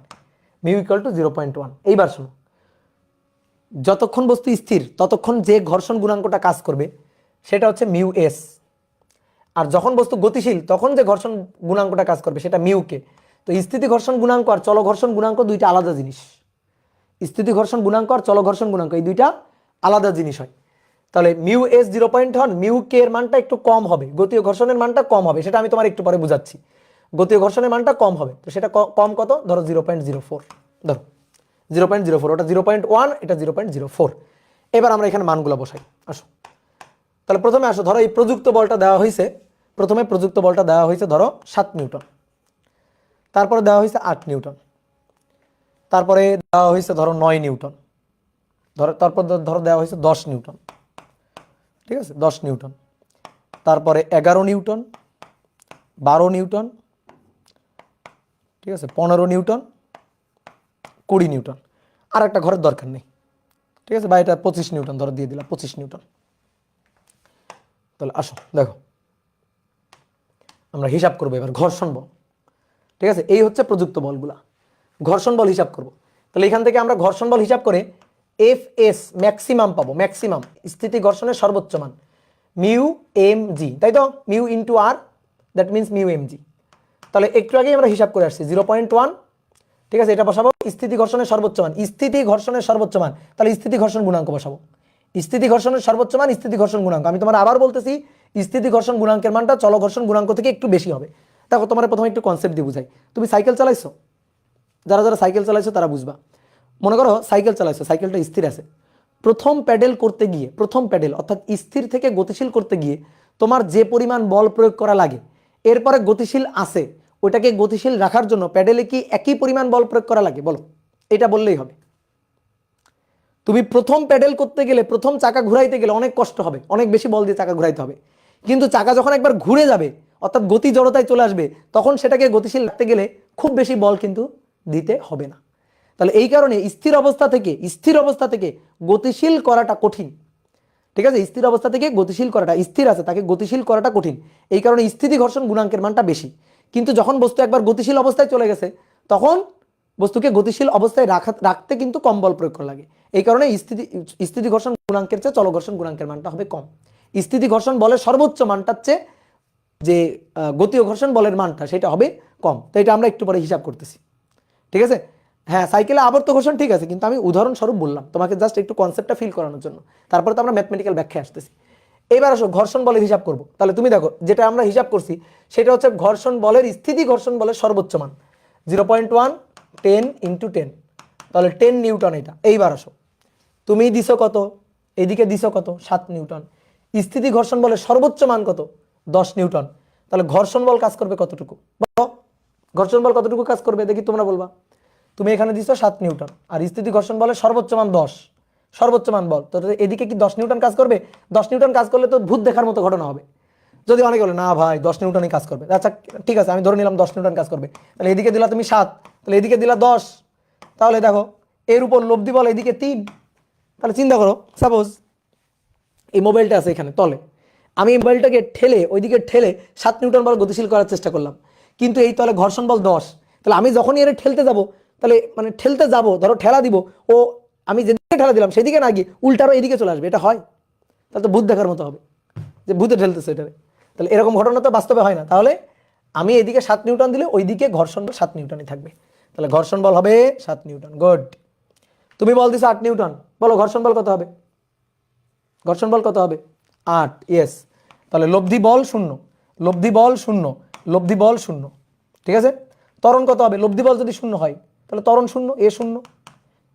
mu equal two 0.1। এইবার শোনো, যতক্ষণ বস্তু স্থির ততক্ষণ যে ঘর্ষণ গুণাঙ্কটা কাজ করবে সেটা হচ্ছে মিউ এস, আর যখন বস্তু গতিশীল তখন যে ঘর্ষণ গুণাঙ্কটা কাজ করবে সেটা মিউ কে। তো স্থিতি ঘর্ষণ গুণাঙ্ক আর চল ঘর্ষণ গুণাঙ্ক দুইটা আলাদা জিনিস। স্থিতি ঘর্ষণ গুণাঙ্ক আর চল ঘর্ষণ গুণাঙ্ক এই দুইটা আলাদা জিনিস হয়। তাহলে মিউ এস 0.1, মিউ কে এর মানটা একটু কম হবে, গতীয় ঘর্ষণের মানটা কম হবে, সেটা আমি তোমার একটু পরে বুঝাচ্ছি। গতীয় ঘর্ষণের মানটা কম হবে, তো সেটা কম কত, ধরো 0.04, ধরো 0.04, ওটা 0.1, এটা 0.04। এবার আমরা এখানে মানগুলো বসাই। আসো, তাহলে প্রথমে আসো, ধরো এই প্রযুক্ত বলটা দেওয়া হয়েছে, প্রথমে প্রযুক্ত বলটা দেওয়া হয়েছে ধরো 7 নিউটন, তারপরে দেওয়া হয়েছে 8 নিউটন, তারপরে দেওয়া হয়েছে ধরো 9 নিউটন, তারপর ধরো দেওয়া হয়েছে 10 নিউটন, ঠিক আছে? 10 নিউটন, তারপরে 11 নিউটন, 12 নিউটন, ঠিক আছে? 15 নিউটন, 20 নিউটন, আর একটা ঘরের দরকার নেই, ঠিক আছে? বা এটা 25 নিউটন ধরো দিয়ে দিলাম, 25 নিউটন। তাহলে আসো দেখো, আমরা হিসাব করবো এবার ঘর্ষণ বল, ঠিক আছে? এই হচ্ছে প্রযুক্ত বলগুলা। ঘর্ষণ বল হিসাব করব। তাহলে এখান থেকে আমরা ঘর্ষণ বল হিসাব করে এফ এস ম্যাক্সিমাম পাবো, ম্যাক্সিমাম স্থিতি ঘর্ষণের সর্বোচ্চ মান মিউ এম জি, তাই তো, mu into R, that means mu M G. তাহলে একটু আগেই আমরা হিসাব করে আসছি 0.1, ঠিক আছে, এটা বসাবো স্থিতি ঘর্ষণের সর্বোচ্চ মান, স্থিতি ঘর্ষণের সর্বোচ্চ মান, তাহলে স্থিতি ঘর্ষণ গুণাঙ্ক বসাবো, স্থিতি ঘর্ষণের সর্বোচ্চ মান স্থিতি ঘর্ষণ গুণাঙ্ক। আমি তোমার আবার বলতেছি স্থিতি ঘর্ষণ গুণাঙ্কের মানটা চল ঘর্ষণ গুণাঙ্ক থেকে একটু বেশি হবে। দেখো তোমার প্রথমে একটু কনসেপ্ট দিয়ে বুঝাই। তুমি সাইকেল চালাইছো, যারা যারা সাইকেল চালাইছো তারা বুঝবা। মনে করো সাইকেল চালাইছো, সাইকেলটা স্থির আছে, প্রথম প্যাডেল করতে গিয়ে, প্রথম প্যাডেল অর্থাৎ স্থির থেকে গতিশীল করতে গিয়ে তোমার যে পরিমাণ বল প্রয়োগ করা লাগে, এরপরে গতিশীল আছে, ওটাকে গতিশীল রাখার জন্য প্যাডেলে কি একই পরিমাণ বল প্রয়োগ করা লাগে? বলো, এটা বললেই হবে। তুমি প্রথম প্যাডেল করতে গেলে, প্রথম চাকা ঘুরাইতে গেলে অনেক কষ্ট হবে, অনেক বেশি বল দিয়ে চাকা ঘুরাইতে হবে, কিন্তু চাকা যখন একবার ঘুরে যাবে অর্থাৎ গতি জড়তায় চলে আসবে, তখন সেটাকে গতিশীল রাখতে গেলে খুব বেশি বল কিন্তু দিতে হবে না। তাহলে এই কারণে স্থির অবস্থা থেকে গতিশীল করাটা কঠিন, ঠিক আছে, স্থির অবস্থা থেকে গতিশীল করাটা, স্থির আছে তাকে গতিশীল করাটা কঠিন, এই কারণে স্থিতি ঘর্ষণ গুণাঙ্কের মানটা বেশি। কিন্তু যখন বস্তু একবার গতিশীল অবস্থায় চলে গেছে, তখন বস্তুকে গতিশীল অবস্থায় রাখতে কিন্তু কম বল প্রয়োগ করা লাগে, এই কারণে স্থিতি ঘর্ষণ গুণাঙ্কের চেয়ে চল ঘর্ষণ গুণাঙ্কের মানটা হবে কম। স্থিতি ঘর্ষণ বলের সর্বোচ্চ মানটার চেয়ে যে গতীয় ঘর্ষণ বলের মানটা সেটা হবে কম। তো এটা আমরা একটু পরে হিসাব করতেছি, ঠিক আছে। হ্যাঁ, সাইকেলে আবর্ত ঘর্ষণ ঠিক আছে, কিন্তু আমি উদাহরণস্বরূপ বললাম তোমাকে, জাস্ট একটু কনসেপ্টটা ফিল করানোর জন্য, তারপরে তো আমরা ম্যাথমেটিক্যাল ব্যাখ্যা আসতেছি। এবার আসো ঘর্ষণ বলের হিসাব করব। তাহলে তুমি দেখো যেটা আমরা হিসাব করছি সেটা হচ্ছে ঘর্ষণ বলের স্থিতি ঘর্ষণ বলের সর্বোচ্চ মান 0.1 10 × 10, তাহলে 10 নিউটন এটা। এইবার আসো, তুমি দিছো কত, এদিকে দিছো কত, 7 নিউটন, স্থিতি ঘর্ষণ বলের সর্বোচ্চ মান কত, 10 নিউটন। তাহলে ঘর্ষণ বল কাজ করবে কতটুকু? বলো, ঘর্ষণ বল কতটুকু কাজ করবে দেখি, তোমরা বলবা। তুমি এখানে দিছো 7 নিউটন, আর স্থিতি ঘর্ষণ বলের সর্বোচ্চ মান 10, সর্বোচ্চ মান বল, তো এদিকে কি 10 নিউটন কাজ করবে? 10 নিউটন কাজ করলে তো ভূত দেখার মতো ঘটনা হবে। যদি অনেকে বলে না ভাই 10 নিউটনই কাজ করবে, আচ্ছা ঠিক আছে, আমি ধরে নিলাম 10 নিউটন কাজ করবে, তাহলে এদিকে দিলা তুমি 7, তাহলে এদিকে দিলা 10, তাহলে দেখো এর উপর লব্ধি বল এদিকে 3। তাহলে চিন্তা করো, সাপোজ এই মোবাইলটা আছে এখানে তলে, আমি এই মোবাইলটাকে ঠেলে ওইদিকে ঠেলে 7 নিউটন বল গতিশীল করার চেষ্টা করলাম, কিন্তু এই তলে ঘর্ষণ বল 10। তাহলে আমি যখনই এর ঠেলতে যাব, তাহলে মানে ঠেলতে যাব, ধরো ঠেলা দিব, ও আমি যেদিকে ঠেলা দিলাম সেদিকে না গিয়ে উল্টারও এদিকে চলে আসবে, এটা হয়? তাহলে তো ভূত দেখার মতো হবে যে ভূতে ঠেলতেছে এটারে। তাহলে এরকম ঘটনা তো বাস্তবে হয় না। তাহলে আমি এদিকে 7 নিউটন দিলে ওইদিকে ঘর্ষণ বল 7 নিউটনই থাকবে, তাহলে ঘর্ষণ বল হবে 7 নিউটন। গুড। তুমি বল দিছো 8 নিউটন, বলো ঘর্ষণ বল কত হবে? ঘর্ষণ বল কত হবে? 8, ইয়েস। তাহলে লব্ধি বল 0, লব্ধি বল 0, লব্ধি বল 0, ঠিক আছে। ত্বরণ কত হবে? লব্ধি বল যদি 0 হয় তাহলে ত্বরণ 0, এ 0,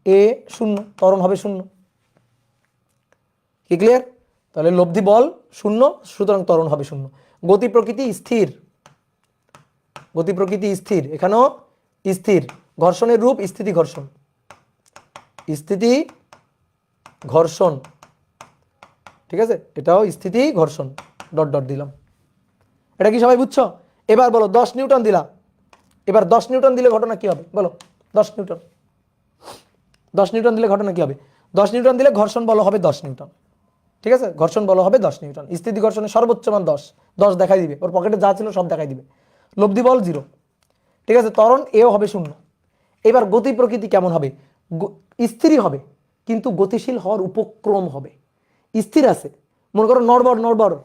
এ 0, ত্বরণ হবে 0। কি ক্লিয়ার? তাহলে লব্ধি বল 0, সুতরাং ত্বরণ হবে 0। গতি প্রকৃতি স্থির, গতি প্রকৃতি স্থির, এখানেও স্থির। ঘর্ষণের রূপ স্থিতি ঘর্ষণ, স্থিতি ঘর্ষণ, ঠিক আছে, এটাও স্থিতি ঘর্ষণ, ডট ডট দিলাম। এটা কি সবাই বুঝছো? এবার বলো 10 নিউটন দিলা, এবার 10 নিউটন দিলে ঘটনা কি হবে বলো? 10 নিউটন, 10 নিউটন দিলে ঘটনা কি হবে? 10 নিউটন দিলে ঘর্ষণ বল হবে 10 নিউটন, ঠিক আছে, ঘর্ষণ বল হবে 10 নিউটন। স্থিতি ঘর্ষণের সর্বোচ্চ মান 10, 10 দেখাই দিবে, ওর পকেটে যা ছিল সব দেখাই দিবে। লব্ধি বল 0, ঠিক আছে, ত্বরণ এও হবে 0। এবার গতি প্রকৃতি কেমন হবে? স্থিরই হবে, কিন্তু গতিশীল হওয়ার উপক্রম হবে। স্থির আছে, মনে করো নড়বড় নড়বড়,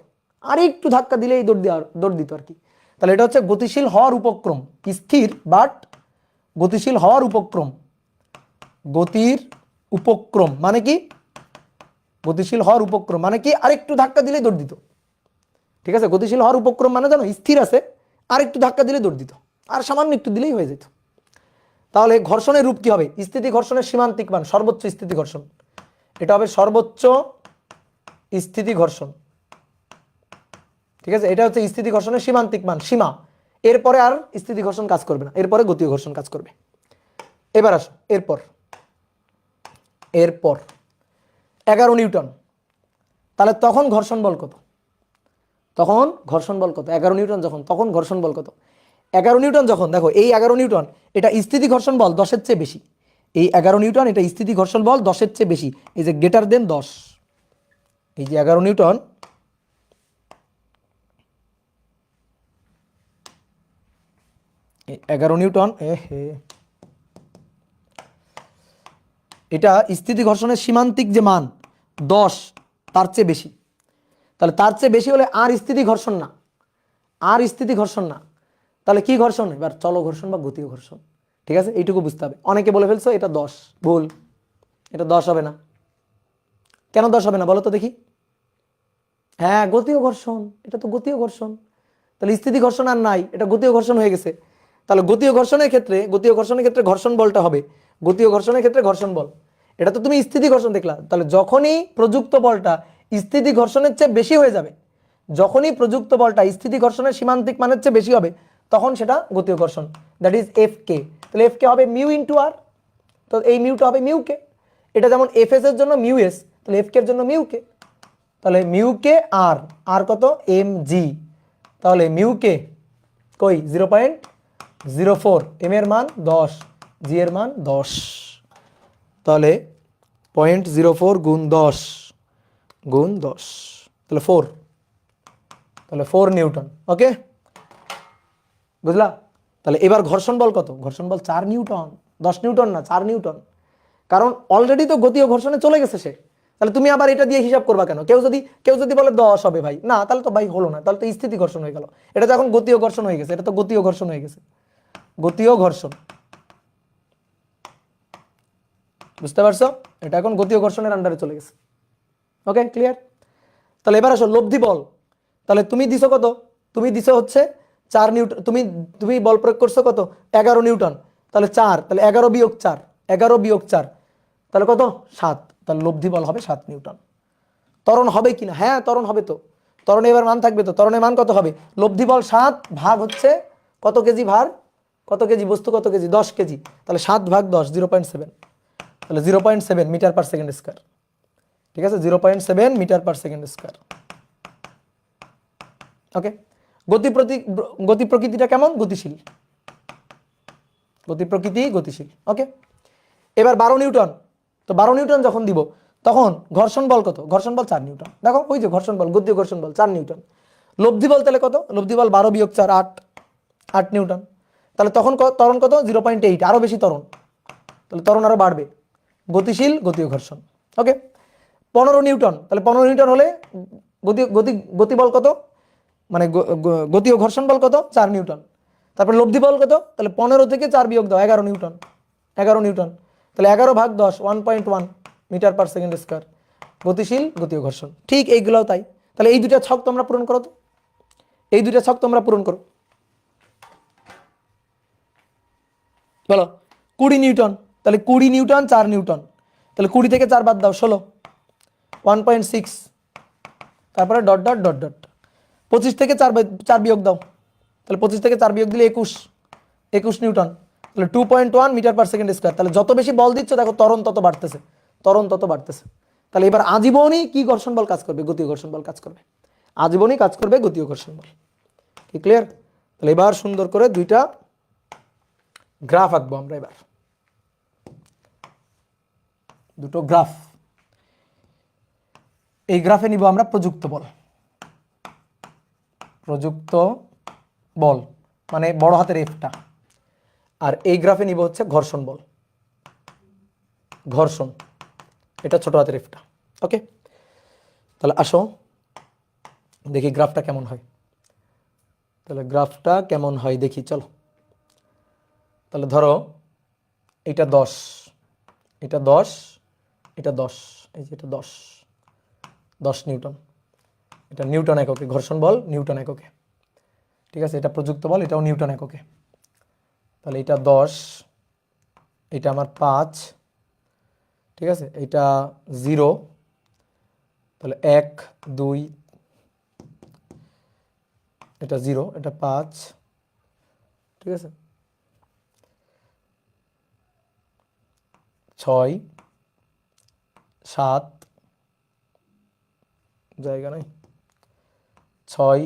আর একটু ধাক্কা দিলেই দৌড় দিত আর কি। তাহলে এটা হচ্ছে গতিশীল হওয়ার উপক্রম, স্থির বাট গতিশীল হওয়ার উপক্রম। গতির উপক্রম মানে কি? গতিশীল হওয়ার উপক্রম মানে কি? আরেকটু ধাক্কা দিলেই দৌড় দিত, ঠিক আছে। গতিশীল হওয়ার উপক্রম মানে জানো, স্থির আছে, আরেকটু ধাক্কা দিলে দৌড় দিত, আর সামান্য একটু দিলেই হয়ে যেত। তাহলে ঘর্ষণের রূপ কি হবে? স্থিতি ঘর্ষণের সীমান্তিক মান সর্বোচ্চ স্থিতি ঘর্ষণ, এটা হবে সর্বোচ্চ স্থিতি ঘর্ষণ, ঠিক আছে। এটা হচ্ছে স্থিতি ঘর্ষণের সীমান্তিক মান, সীমা। এরপরে আর স্থিতি ঘর্ষণ কাজ করবে না, এরপরে গতীয় ঘর্ষণ কাজ করবে। এবার আসো এরপর 11 নিউটন, তাহলে তখন ঘর্ষণ বল কত? তখন ঘর্ষণ বল কত? 11 নিউটন যখন, তখন ঘর্ষণ বল কত? 11 নিউটন যখন, দেখো এই 11 নিউটন এটা স্থিতি ঘর্ষণ বল 10-এর চেয়ে বেশি, এই 11 নিউটন এটা স্থিতি ঘর্ষণ বল 10-এর চেয়ে বেশি, এই যে গ্রেটার দেন 10, এই যে 11 নিউটন, এই 11 নিউটন, এটা স্থিতি ঘর্ষণের সীমান্তিক যে মান 10 তার চেয়ে বেশি, তাহলে তার চেয়ে বেশি হলে আর স্থিতি ঘর্ষণ না, আর স্থিতি ঘর্ষণ না, তাহলে কি ঘর্ষণ? এবার চলো ঘর্ষণ বা গতীয় ঘর্ষণ। ঠিক আছে, এইটুকু বুঝতে হবে। অনেকে বলে ফেলছো এটা 10, ভুল, এটা 10 হবে না। কেন 10 হবে না বলো তো দেখি? হ্যাঁ, গতীয় ঘর্ষণ, এটা তো গতীয় ঘর্ষণ। তাহলে স্থিতি ঘর্ষণ আর নাই, এটা গতীয় ঘর্ষণ হয়ে গেছে। তাহলে গতীয় ঘর্ষণের ক্ষেত্রে ঘর্ষণ বলটা হবে গতীয় ঘর্ষণের ক্ষেত্রে ঘর্ষণ বল। এটা তো তুমি স্থিতি ঘর্ষণ দেখলা, তাহলে যখনই প্রযুক্ত বলটা স্থিতি ঘর্ষণের চেয়ে বেশি হয়ে যাবে, যখনই প্রযুক্ত বলটা স্থিতি ঘর্ষণের সীমান্তিক মানের চেয়ে বেশি হবে, তখন সেটা গতীয় ঘর্ষণ, দ্যাট ইজ এফ কে। তাহলে এফ কে হবে মিউ ইন্টু আর, তো এই মিউটা হবে মিউ কে। এটা যেমন এফ এস এর জন্য মিউ এস, তাহলে এফ কে এর জন্য মিউ কে। তাহলে মিউ কে আর, আর কত? M G. তাহলে মিউ কে কই 0.04, এম এর মান 10, জি এর মান 10, তাহলে 0.04 গুণ 10 গুণ 10, তাহলে 4, তাহলে 4 নিউটন। ওকে, বুঝলা? তাহলে এবার ঘর্ষণ বল কত? ঘর্ষণ বল 4 নিউটন, 10 নিউটন না, 4 নিউটন। কারণ অলরেডি তো গতীয় ঘর্ষণে চলে গেছে সে, তাহলে তুমি আবার এটা দিয়ে হিসাব করবা কেন? কেউ যদি বলে 10 হবে ভাই, না তাহলে তো ভাই হলো না, তাহলে তো স্থিতি ঘর্ষণ হয়ে গেল। এটা তো এখন গতীয় ঘর্ষণ হয়ে গেছে, এটা তো গতীয় ঘর্ষণ হয়ে গেছে, গতীয় ঘর্ষণ। বুঝতে পারছো? এটা এখন গতীয় ঘর্ষণের আন্ডারে চলে গেছে। ওকে, ক্লিয়ার? তাহলে এবার আসো লব্ধি বল। তাহলে তুমি দিছো কত? তুমি দিছো হচ্ছে 4 নিউটন, তুমি বল প্রয়োগ করছো কত? 11 নিউটন। তাহলে 4, তাহলে 11 বিয়োগ 4, 11 বিয়োগ 4, তাহলে কত? 7। তাহলে লব্ধি বল হবে 7 নিউটন। ত্বরণ হবে কিনা? হ্যাঁ, ত্বরণ হবে তো। ত্বরণে এবার মান থাকবে তো। ত্বরণের মান কত হবে? লব্ধি বল 7 ভাগ হচ্ছে কত কেজি ভার, কত কেজি বস্তু, কত কেজি? 10 কেজি। তাহলে 7 ভাগ 10, 0.7, তাহলে 0.7 মিটার পার সেকেন্ড স্কয়ার। ঠিক আছে, 0.7 মিটার পার সেকেন্ড স্কয়ার। ওকে, গতি প্রকৃতিটা কেমন? গতিশীল, গতি প্রকৃতি গতিশীল। ওকে, এবার 12 নিউটন। তো 12 নিউটন যখন দিব, তখন ঘর্ষণ বল কত? ঘর্ষণ বল 4 নিউটন। দেখো ওই যে ঘর্ষণ বল, গতীয় ঘর্ষণ বল 4 নিউটন। লব্ধি বল তাহলে কত? লব্ধি বল 12 বিয়োগ 4, 8 নিউটন। তাহলে তখন ত্বরণ কত? 0.8, আরো বেশি ত্বরণ, তাহলে ত্বরণ আরো বাড়বে। গতিশীল, গতীয় ঘর্ষণ। ওকে, 15 নিউটন। তাহলে 15 নিউটন হলে গতি বল কত? মানে গতীয় ঘর্ষণ বল কত? 4 নিউটন। তারপর লব্ধি বল কত? তাহলে 15 থেকে 4 বিয়োগ দাও, 11 নিউটন, 11 নিউটন। তাহলে 11 ভাগ 10, 1.1 মিটার পার সেকেন্ড স্কয়ার। গতিশীল, গতীয় ঘর্ষণ। ঠিক এইগুলোও তাই। তাহলে এই দুটা ছক তোমরা পূরণ করো তো, এই দুটা ছক তোমরা পূরণ করো। বলো 20 নিউটন, তাহলে 20 নিউটন 4 নিউটন, তাহলে 20 থেকে 4 বাদ দাও, 16, 1.6, তারপরে ডট ডট ডট ডট। 25 থেকে 4 বিয়োগ দাও, তাহলে 25 থেকে 4 বিয়োগ দিলে 21 নিউটন, তাহলে 2.1 মিটার পার সেকেন্ড স্কয়ার। তাহলে যত বেশি বল দিচ্ছ দেখো ত্বরণ তত বাড়তেছে, ত্বরণ তত বাড়তেছে। তাহলে এবার আজীবনই কি ঘর্ষণ বল কাজ করবে? গতীয় ঘর্ষণ বল কাজ করবে, আজীবনই কাজ করবে গতীয় ঘর্ষণ বল। কি ক্লিয়ার? তাহলে এবার সুন্দর করে দুইটা গ্রাফ আঁকবো আমরা। এবার দুটো গ্রাফ, এই গ্রাফে নিব আমরা প্রযুক্ত বল, প্রযুক্ত বল মানে বড় হাতের এফটা, আর এই গ্রাফে নিব হচ্ছে ঘর্ষণ বল, ঘর্ষণ, এটা ছোট হাতের এফটা। ওকে, তাহলে আসো দেখি গ্রাফটা কেমন হয়। তাহলে গ্রাফটা কেমন হয় দেখি, চলো। তাহলে ধরো এটা 10, এটা 10, এটা 10, এই যে এটা 10 নিউটন, এটা নিউটন এককে, ঘর্ষণ বল নিউটন এককে। ঠিক আছে, এটা প্রযুক্ত বল, এটাও নিউটন এককে। তাহলে এটা 10, এটা আমার 5, ঠিক আছে, এটা 0, তাহলে 1 2, এটা 0, এটা 5, ঠিক আছে, 6 7, জায়গা নাই, 6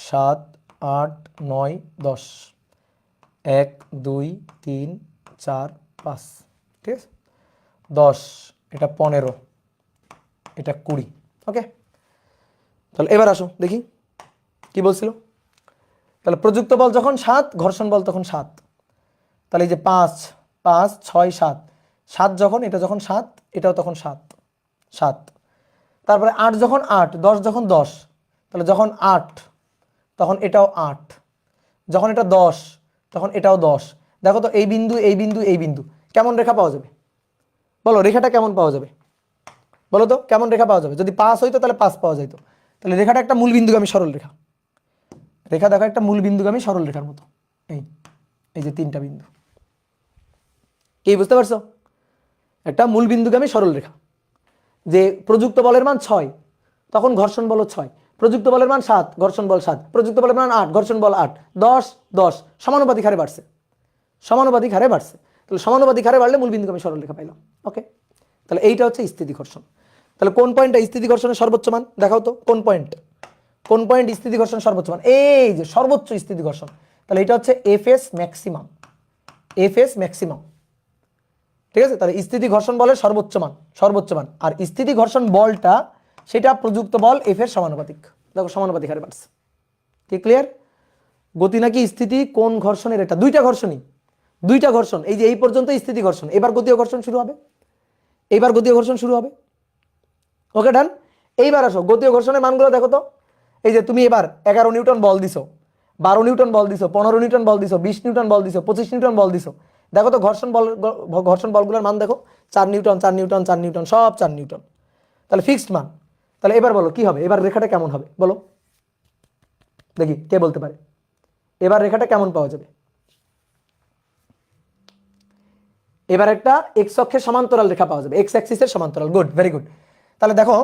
7 8 9 10, 1 2 3 4 5, ঠিক আছে, 10, এটা 15, এটা 20। ওকে, তাহলে এবার আসো দেখি কি বলছিল। তাহলে প্রযুক্ত বল যখন 7, ঘর্ষণ বল তখন 7। তাহলে এই যে 5 5 6 7, 7 যখন, এটা যখন 7, এটাও তখন 7, 7। তারপরে 8 যখন 8, 10 যখন 10, তাহলে যখন 8 তখন এটাও 8, যখন এটা 10 তখন এটাও 10। দেখো তো এই বিন্দু, এই বিন্দু, এই বিন্দু, কেমন রেখা পাওয়া যাবে বলো? রেখাটা কেমন পাওয়া যাবে বলো তো? কেমন রেখা পাওয়া যাবে? যদি পাস হইতো তাহলে পাস পাওয়া যেত। তাহলে রেখাটা একটা মূল বিন্দুগামী সরল রেখা। রেখা দেখো একটা মূল বিন্দুগামী সরল রেখার মতো। এই এই যে 3টা বিন্দু, কি বুঝতে পারছো? একটা মূল বিন্দুগামী সরল রেখা। যে প্রযুক্ত বলের মান 6, তখন ঘর্ষণ বল 6, প্রযুক্ত বলের মান 7, ঘর্ষণ বল 7, প্রযুক্ত বলের মান 8, ঘর্ষণ বল 8, 10 10 সমানুপাতিক হারে বাড়ছে, সমানুপাতিক হারে বাড়ছে। তাহলে সমানুপাতিক হারে বাড়লে মূল বিন্দুগামী সরল রেখা পাইলাম। ওকে, তাহলে এইটা হচ্ছে স্থিতি ঘর্ষণ। তাহলে কোন পয়েন্টটা স্থিতি ঘর্ষণের সর্বোচ্চ মান দেখাও তো? কোন পয়েন্ট, কোন পয়েন্ট স্থিতি ঘর্ষণ সর্বোচ্চ মান? এই যে সর্বোচ্চ স্থিতি ঘর্ষণ। তাহলে এটা হচ্ছে এফএস ম্যাক্সিমাম, এফএস ম্যাক্সিমাম। ঠিক আছে, তাহলে স্থিতি ঘর্ষণ বলের সর্বোচ্চ মান, সর্বোচ্চ মান। আর স্থিতি ঘর্ষণ বলটা সেটা প্রযুক্ত বল এফ এর সমানুপাতিক। দেখো সমানুপাতিক হারে বাড়ছে। কি ক্লিয়ার? গতি নাকি স্থিতি কোন ঘর্ষণের? এটা দুইটা ঘর্ষণই, দুইটা ঘর্ষণ। এই যে এই পর্যন্ত স্থিতি ঘর্ষণ, এবার গতীয় ঘর্ষণ শুরু হবে, এইবার গতীয় ঘর্ষণ শুরু হবে। ওকে ডান। এইবার আসো গতীয় ঘর্ষণের মানগুলো দেখো তো। এই যে তুমি এবার 11 নিউটন বল দিছো, 12 নিউটন বল দিছো, 15 নিউটন বল দিছো, 20 নিউটন বল দিছো, 25 নিউটন বল দিছো। দেখো তো ঘর্ষণ বল, ঘর্ষণ বলগুলোর মান দেখো। 4 নিউটন, 4 নিউটন, 4 নিউটন, সব 4 নিউটন। তাহলে ফিক্সড মান। তাহলে এবার বলো কি হবে? এবার রেখাটা কেমন হবে বলো দেখি, কে বলতে পারে? এবার রেখাটা কেমন পাওয়া যাবে? এবার একটা এক্স অক্ষের সমান্তরাল রেখা পাওয়া যাবে, এক্স অ্যাক্সিসের সমান্তরাল। Good, very good. তাহলে দেখো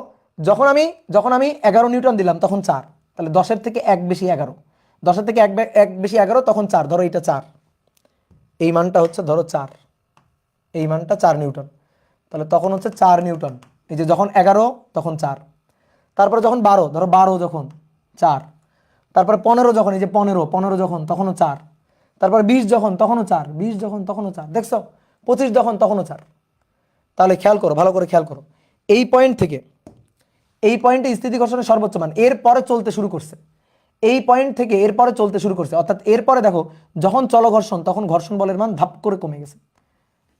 যখন আমি 11 নিউটন দিলাম তখন 4, তাহলে 10-এর থেকে 1 বেশি 11, 10-এর থেকে 1 বেশি 11 তখন 4। ধরো এটা 4, এই মানটা হচ্ছে ধরো 4, এই মানটা 4 নিউটন, তাহলে তখন হচ্ছে 4 নিউটন। এই যে যখন 11 তখন 4, তারপরে যখন 12, ধরো 12 যখন 4, তারপরে 15 যখন, এই যে 15 যখন তখনও 4, তারপর 20 যখন তখনও 4, 20 যখন তখনও 4, দেখছো? 25 যখন তখনও 4। তাহলে খেয়াল করো, ভালো করে খেয়াল করো, এই পয়েন্ট থেকে এই পয়েন্টে স্থিতি ঘর্ষণের সর্বোচ্চ মান এরপরে চলতে শুরু করছে, এই পয়েন্ট থেকে এরপরে চলতে শুরু করছে। অর্থাৎ এরপরে দেখো যখন চল ঘর্ষণ তখন ঘর্ষণ বলের মান ধাপ করে কমে গেছে,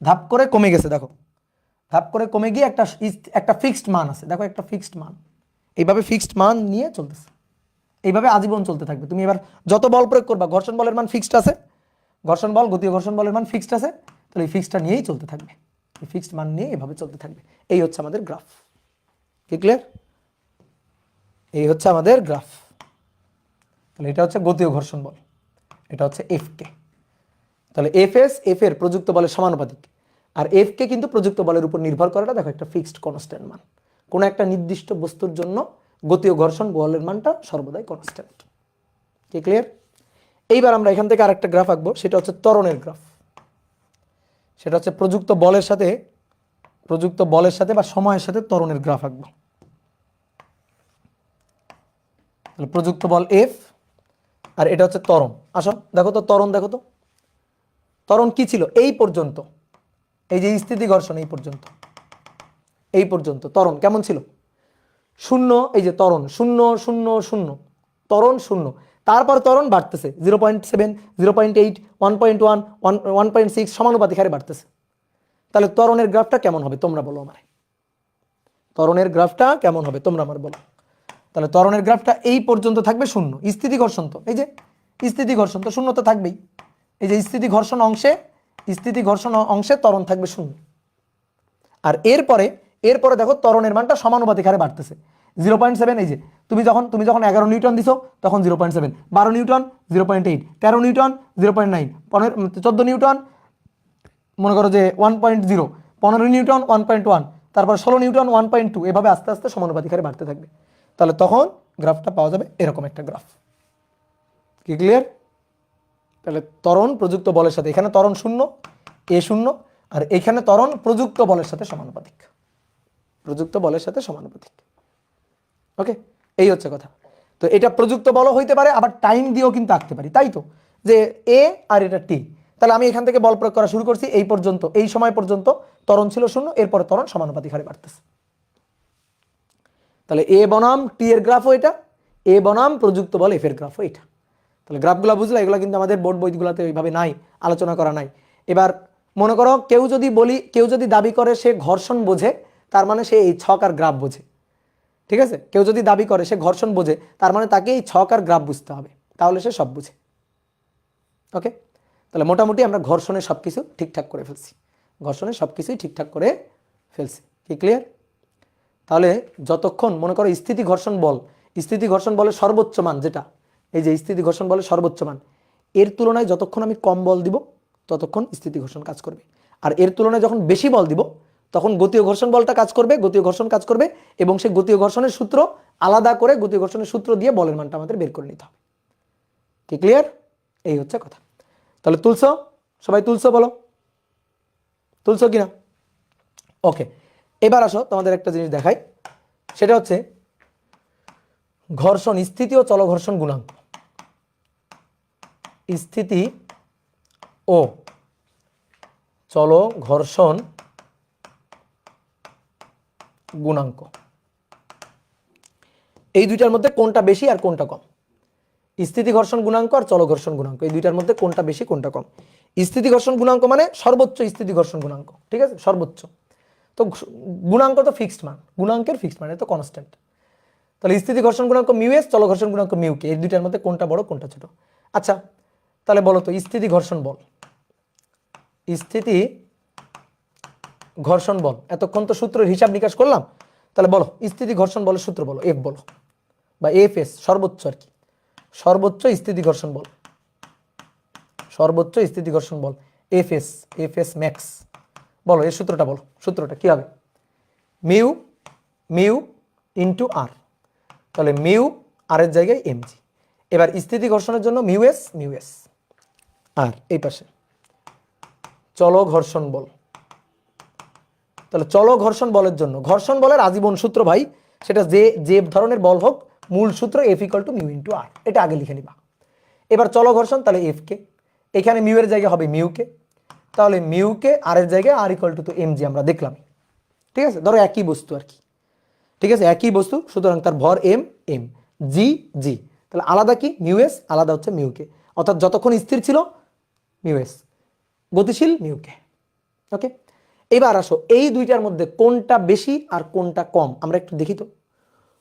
ধাপ করে কমে গেছে। দেখো ধাপ করে কমে গিয়ে একটা ফিক্সড মান আছে। দেখো একটা ফিক্সড মান, এইভাবে ফিক্সড মান নিয়ে চলতেছে, এইভাবে আজীবন চলতে থাকবে। তুমি এবার যত বল প্রয়োগ করবা ঘর্ষণ বলের মান ফিক্সড আছে, ঘর্ষণ বল গতীয় ঘর্ষণ বলের মান ফিক্সড আছে, তাহলে এই ফিক্সডটা নিয়েই চলতে থাকবে, এই ফিক্সড মান নিয়ে এভাবে চলতে থাকবে। এই হচ্ছে আমাদের গ্রাফ। কি ক্লিয়ার? এই হচ্ছে আমাদের গ্রাফ। তাহলে এটা হচ্ছে গতীয় ঘর্ষণ বল, এটা হচ্ছে এফ কে। তাহলে এফ এস এফ এর প্রযুক্ত বলের সমানুপাতিক, আর এফ কে কিন্তু প্রযুক্ত বলের উপর নির্ভর করে না। দেখো একটা ফিক্সড কনস্ট্যান্ট মান, কোনো একটা নির্দিষ্ট বস্তুর জন্য গতীয় ঘর্ষণ বলের মানটা সর্বদাই কনস্ট্যান্ট। কি ক্লিয়ার? এইবার আমরা এখান থেকে আরেকটা গ্রাফ আঁকবো, সেটা হচ্ছে ত্বরণের গ্রাফ। সেটা হচ্ছে প্রযুক্ত বলের সাথে বা সময়ের সাথে ত্বরণের গ্রাফ আঁকবো। তাহলে প্রযুক্ত বল এফ, আর এটা হচ্ছে ত্বরণ। আসো দেখো তো ত্বরণ, দেখো তো ত্বরণ কি ছিল এই পর্যন্ত, এই যে স্থিতি ঘর্ষণ এই পর্যন্ত, এই পর্যন্ত ত্বরণ কেমন ছিল? শূন্য। এই যে ত্বরণ 0 0 0, ত্বরণ 0। তারপর ত্বরণ বাড়তেছে 0.7 0.8 1.1 1.6 সমানুপাতিক হারে বাড়তেছে। তাহলে ত্বরণের গ্রাফটা কেমন হবে তোমরা বলো আমারে? ত্বরণের গ্রাফটা কেমন হবে তোমরা আমার বলো? তাহলে ত্বরণের গ্রাফটা এই পর্যন্ত থাকবে 0। স্থিতি ঘর্ষণ তো এই যে স্থিতি ঘর্ষণ তো 0 তো থাকবেই। এই যে স্থিতি ঘর্ষণ অংশে ত্বরণ থাকবে 0। আর এরপরে দেখো ত্বরণের মানটা সমানুপাতিক হারে বাড়তেছে 0.7। এই যে তুমি যখন 11 নিউটন দিছো তখন 0.7, 12 নিউটন 0.8, 13 নিউটন 0.9, 14 নিউটন মনে করো যে 1.0, 15 নিউটন 1.1, তারপর 16 নিউটন 1.2, এভাবে আস্তে আস্তে সমানুপাতিক হারে বাড়তে থাকবে। তাহলে তখন গ্রাফটা পাওয়া যাবে এরকম একটা গ্রাফ। কি ক্লিয়ার? তাহলে ত্বরণ প্রযুক্ত বলের সাথে, এখানে ত্বরণ 0 এ 0, আর এখানে ত্বরণ প্রযুক্ত বলের সাথে সমানুপাতিক, প্রযুক্ত বলের সাথে সমানুপাতিক। ওকে, এই হচ্ছে কথা। তো এটা প্রযুক্ত বলও হইতে পারে, আবার টাইম দিয়েও কিন্তু আঁকতে পারি, তাই তো? যে এ আর এটা টি। তাহলে আমি এখান থেকে বল প্রয়োগ করা শুরু করছি, এই পর্যন্ত, এই সময় পর্যন্ত ত্বরণ ছিল 0, এরপরে ত্বরণ সমানুপাতিক হারে বাড়তেছে। তাহলে এ বনাম টি এর গ্রাফও এটা, এ বনাম প্রযুক্ত বল এফ এর গ্রাফও এটা। তাহলে গ্রাফগুলো বুঝলে, এগুলো কিন্তু আমাদের বোর্ড বইগুলোতে ওইভাবে নাই, আলোচনা করা নাই। এবার মনে করো কেউ যদি দাবি করে সে ঘর্ষণ বোঝে, তার মানে সে এই ছক আর গ্রাফ বোঝে। ঠিক আছে, কেউ যদি দাবি করে সে ঘর্ষণ বোঝে, তার মানে তাকে এই ছক আর গ্রাফ বুঝতে হবে, তাহলে সে সব বুঝে। ওকে, তাহলে মোটামুটি আমরা ঘর্ষণের সব কিছু ঠিকঠাক করে ফেলছি, ঘর্ষণের সব কিছুই ঠিকঠাক করে ফেলছি। কি ক্লিয়ার? তাহলে যতক্ষণ মনে করো স্থিতি ঘর্ষণ বলের সর্বোচ্চ মান যেটা, এই যে স্থিতি ঘর্ষণ বলের সর্বোচ্চ মান, এর তুলনায় যতক্ষণ আমি কম বল দিব ততক্ষণ স্থিতি ঘর্ষণ কাজ করবে, আর এর তুলনায় যখন বেশি বল দিব তখন গতীয় ঘর্ষণ বলটা কাজ করবে, গতীয় ঘর্ষণ কাজ করবে, এবং সেই গতীয় ঘর্ষণের সূত্র আলাদা করে গতীয় ঘর্ষণের সূত্র দিয়ে বলের মানটা আমাদের বের করে নিতে হবে। কি ক্লিয়ার? এই হচ্ছে কথা। তাহলে তুলছো? সবাই তুলছো? বলো তুলছো কিনা? ওকে, এবার আসো তোমাদের একটা জিনিস দেখাই, সেটা হচ্ছে ঘর্ষণ স্থিতি ও চলঘর্ষণ গুণাঙ্ক। স্থিতি ও চলঘর্ষণ গুণাঙ্ক, এই দুইটার মধ্যে কোনটা বেশি আর কোনটা কম? স্থিতি ঘর্ষণ গুণাঙ্ক আর চলঘর্ষণ গুণাঙ্ক, এই দুইটার মধ্যে কোনটা বেশি কোনটা কম? স্থিতি ঘর্ষণ গুণাঙ্ক মানে সর্বোচ্চ স্থিতি ঘর্ষণ গুণাঙ্ক, ঠিক আছে, সর্বোচ্চ। তো গুণাঙ্ক তো ফিক্সড মান, গুণাঙ্কের ফিক্সড মান, এটা কনস্ট্যান্ট। তাহলে স্থিতি ঘর্ষণ গুণাঙ্ক মিউএস, চলঘর্ষণ গুণাঙ্ক মিউকে, এই দুইটার মধ্যে কোনটা বড় কোনটা ছোট? আচ্ছা তাহলে বলো তো স্থিতি ঘর্ষণ বল, স্থিতি ঘর্ষণ বল, এতক্ষণ তো সূত্রের হিসাব নিকাশ করলাম, তাহলে বলো স্থিতি ঘর্ষণ বলের সূত্র বলো, এফ বলো, বা এফ এস, সর্বোচ্চ আর কি, সর্বোচ্চ স্থিতি ঘর্ষণ বল, সর্বোচ্চ স্থিতি ঘর্ষণ বল এফ এস ম্যাক্স, বলো এর সূত্রটা বলো, সূত্রটা কি হবে? মিউ ইন্টু আর, তাহলে মিউ আর এর জায়গায় এমজি। এবার স্থিতি ঘর্ষণের জন্য মিউ এস আর এই পাশে চল ঘর্ষণ বল, তাহলে চল ঘর্ষণ বলের জন্য ঘর্ষণ বলের আজীবন সূত্র ভাই, সেটা যে ধরনের বল হোক, মূল সূত্র F equal to mu into R, এটা আগে লিখে নিবা। এবার চল ঘর্ষণ, তাহলে এফ কে, এখানে মিউ এর জায়গায় হবে মিউ কে, তাহলে মিউ কে আর এর জায়গায় আর ইকুয়াল টু তো এম জি, আমরা দেখলাম। ঠিক আছে, ধরো একই বস্তু আর কি, ঠিক আছে, একই বস্তু, সুতরাং তার ভর এম জি, তাহলে আলাদা কি মিউ এস, আলাদা হচ্ছে মিউ কে, অর্থাৎ যতক্ষণ স্থির ছিল মিউ এস, গতিশীল মিউ কে। ওকে, এবার আসো এই দুইটার মধ্যে কোনটা বেশি আর কোনটা কম আমরা একটু দেখি তো,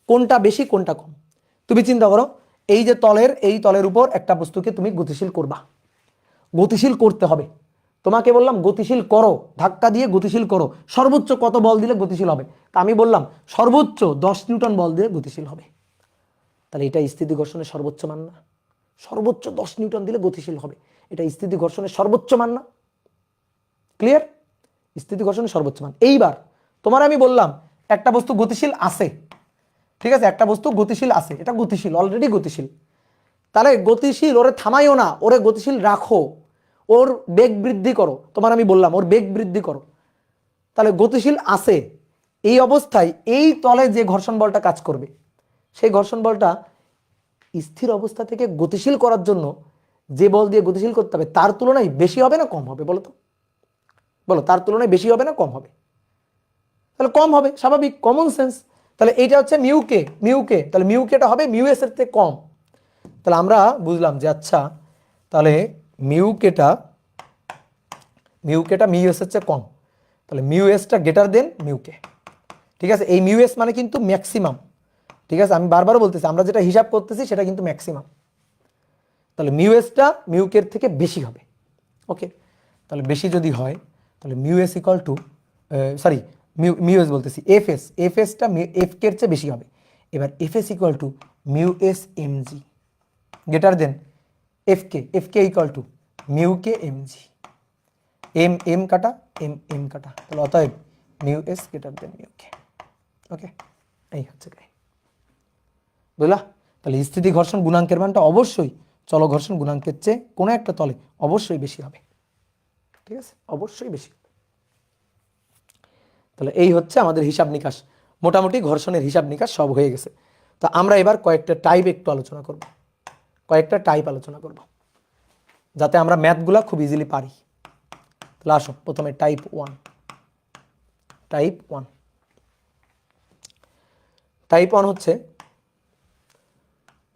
কোনটা বেশি কোনটা কম। তুমি চিন্তা করো, এই যে এই তলের উপর একটা বস্তুকে তুমি গতিশীল করবা, গতিশীল করতে হবে, তোমাকে বললাম গতিশীল করো, ধাক্কা দিয়ে গতিশীল করো, সর্বোচ্চ কত বল দিলে গতিশীল হবে? তা আমি বললাম সর্বোচ্চ 10 নিউটন বল দিয়ে গতিশীল হবে। তাহলে এটা স্থিতি ঘর্ষণের সর্বোচ্চ মান না? সর্বোচ্চ 10 নিউটন দিলে গতিশীল হবে, এটা স্থিতি ঘর্ষণের সর্বোচ্চ মান না? ক্লিয়ার? স্থিতি ঘর্ষণের সর্বোচ্চ মান। এইবার তোমার আমি বললাম একটা বস্তু গতিশীল আছে, ঠিক আছে, একটা বস্তু গতিশীল আছে, এটা গতিশীল, অলরেডি গতিশীল, তাহলে গতিশীল ওরে থামাইও না, ওরে গতিশীল রাখো, ওর বেগ বৃদ্ধি করো, তোমার আমি বললাম ওর বেগ বৃদ্ধি করো। তাহলে গতিশীল আছে, এই অবস্থায় এই তলে যে ঘর্ষণ বলটা কাজ করবে, সেই ঘর্ষণ বলটা স্থির অবস্থা থেকে গতিশীল করার জন্য যে বল দিয়ে গতিশীল করতে হবে তার তুলনায় বেশি হবে না কম হবে? বলো তো, বলো তার তুলনায় বেশি হবে না কম হবে? তাহলে কম হবে, স্বাভাবিক, কমন সেন্স। তাহলে এইটা হচ্ছে মিউকে, তাহলে মিউকেটা হবে মিউ এস এর থেকে কম। তাহলে আমরা বুঝলাম যে আচ্ছা তাহলে মিউকেটা মিউ এস এর চেয়ে কম, তাহলে মিউ এসটা গ্রেটার দেন মিউকে। ঠিক আছে, এই মিউ এস মানে কিন্তু ম্যাক্সিমাম, ঠিক আছে, আমি বারবার বলতেছি আমরা যেটা হিসাব করতেছি সেটা কিন্তু ম্যাক্সিমাম। তাহলে মিউ এসটা মিউকের থেকে বেশি হবে। ওকে, তাহলে বেশি যদি হয় তাহলে mu S equal to sorry mu S বলতেছি এফ এসটা এফ কে এর চেয়ে বেশি হবে। এবার F S equal to mu S M G greater than F K equal to mu K M G, M কাটা এম কাটা, তাহলে অতএব mu S greater than mu K. Okay, এই হচ্ছে বুঝলা? তাহলে স্থিতি ঘর্ষণ গুণাঙ্কের মানটা অবশ্যই চল ঘর্ষণ গুণাঙ্কের চেয়ে কোনো একটা তলে অবশ্যই বেশি হবে, ঠিক আছে, অবশ্যই বেশি। তাহলে এই হচ্ছে আমাদের হিসাব নিকাশ, মোটামুটি ঘর্ষণের হিসাব নিকাশ সব হয়ে গেছে। তো আমরা এবার কয়েকটা টাইপ একটু আলোচনা করব, কয়েকটা টাইপ আলোচনা করব যাতে আমরা ম্যাথগুলা খুব ইজিলি পারি। তাহলে আসো প্রথমে টাইপ ওয়ান। টাইপ ওয়ান হচ্ছে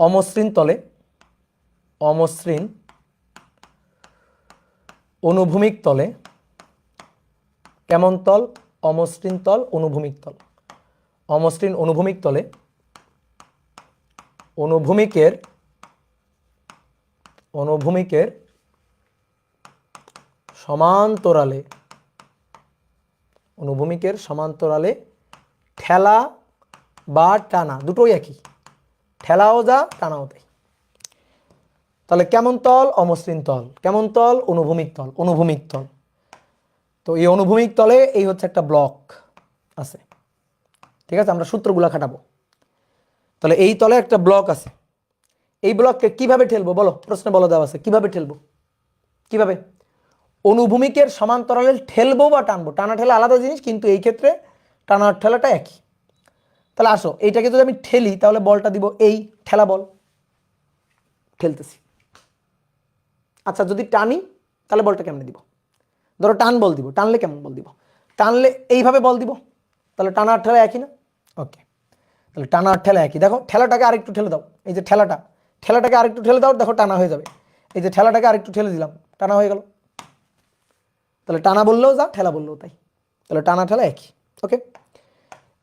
অমসৃণ তলে অনুভূমিক তলে কেমন তল? অমসৃণ তল, অনুভূমিক তল। অমসৃণ অনুভূমিক তলে অনুভূমিকের সমান্তরালে ঠেলা বা টানা, দুটোই একই, ঠেলাও যা টানাও তাই। তাহলে কেমন তল? অমসৃণ তল। কেমন তল? অনুভূমিক তল। অনুভূমিক তল। তো এই অনুভূমিক তলে এই হচ্ছে একটা ব্লক আছে, ঠিক আছে? আমরা সূত্রগুলা খাটাবো। তাহলে এই তলে একটা ব্লক আছে, এই ব্লককে কিভাবে ঠেলবো বলো? প্রশ্নে বলে দেওয়া আছে কিভাবে ঠেলবো। কিভাবে? অনুভূমিকের সমান্তরালে ঠেলবো বা টানবো, টানা ঠেলা আলাদা জিনিস, কিন্তু এই ক্ষেত্রে টানা ঠেলাটা একই। তাহলে আসো, এইটাকে যদি আমি ঠেলি তাহলে বলটা দিব এই ঠেলা বল, ঠেলতেছি। আচ্ছা, যদি টানি তাহলে বলটা কেমনে দিব? ধরো টান বল দিব, টানলে কেমন বল দিব? টানলে এইভাবে বল দিব, তাহলে টানা আর ঠেলা একই না? ওকে, তাহলে টানা আর ঠেলা একই। দেখো ঠেলাটাকে আরেকটু ঠেলে দাও, এই যে ঠেলাটাকে আরেকটু ঠেলে দাও, দেখো টানা হয়ে যাবে। এই যে ঠেলাটাকে আরেকটু ঠেলে দিলাম, টানা হয়ে গেল। তাহলে টানা বললেও যা, ঠেলা বললেও তাই, তাহলে টানা ঠেলা একই। ওকে,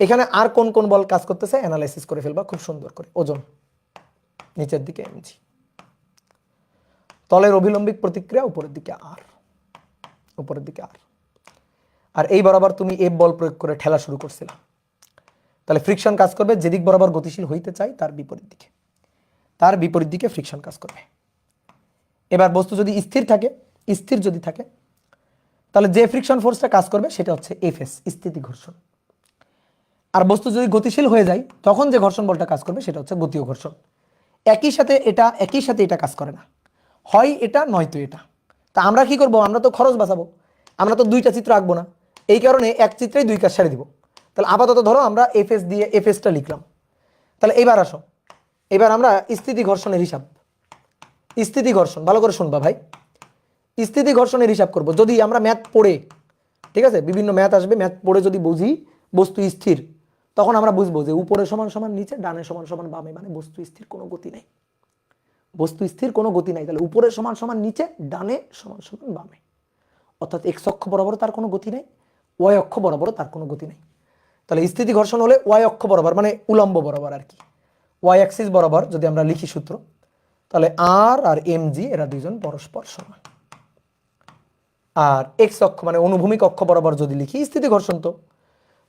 এখানে আর কোন কোন বল কাজ করতেছে অ্যানালাইসিস করে ফেলবা খুব সুন্দর করে। ওজন নিচের দিকে mg, তলের অভিলম্বিক প্রতিক্রিয়া উপরের দিকে আর, উপরের দিকে আর এই বরাবর তুমি এফ বল প্রয়োগ করে ঠেলা শুরু করছিলাম, তাহলে ফ্রিকশন কাজ করবে যেদিক বরাবর গতিশীল হইতে চাই তার বিপরীত দিকে, তার বিপরীত দিকে ফ্রিকশন কাজ করবে। এবার বস্তু যদি স্থির যদি থাকে তাহলে যে ফ্রিকশন ফোর্সটা কাজ করবে সেটা হচ্ছে এফএস, স্থিতি ঘর্ষণ। আর বস্তু যদি গতিশীল হয়ে যায় তখন যে ঘর্ষণ বলটা কাজ করবে সেটা হচ্ছে গতীয় ঘর্ষণ। একই সাথে এটা কাজ করে না, হয় এটা নয়তো এটা। তা আমরা কি করব? আমরা তো খরচ বাঁচাবো, আমরা তো দুইটা চিত্র আঁকবো না, এই কারণে এক চিত্রেই দুই কাজ সারি দিব। তাহলে আপাতত ধরো আমরা এফএস দিয়ে এফএসটা লিখলাম। তাহলে এবার আসো, এবার আমরা স্থিতি ঘর্ষণের হিসাব, স্থিতি ঘর্ষণ ভালো করে শুনবা ভাই, স্থিতি ঘর্ষণের হিসাব করব। যদি আমরা ম্যাথ পড়ে, ঠিক আছে, বিভিন্ন ম্যাথ আসবে, ম্যাথ পড়ে যদি বুঝি বস্তু স্থির, তখন আমরা বুঝবো যে উপরে সমান সমান নিচে, ডানে সমান সমান বামে, মানে বস্তু স্থির, কোনো গতি নাই। বস্তু স্থির, কোনো গতি নাই। তাহলে উপরে সমান সমান নিচে, ডানে সমান সমান বামে, অর্থাৎ এক্স অক্ষ বরাবর তার কোনো গতি নাই, ওয়াই অক্ষ বরাবর তার কোনো গতি নাই। তাহলে স্থিতি ঘর্ষণ হলে ওয়াই অক্ষ বরাবর, মানে উলম্ব বরাবর আর কি, ওয়াই অ্যাক্সিস বরাবর যদি আমরা লিখি সূত্র, তাহলে আর আর mg এরা দুইজন পরস্পর সমান। আর এক্স অক্ষ মানে অনুভূমিক অক্ষ বরাবর যদি লিখি স্থিতি ঘর্ষণ, তো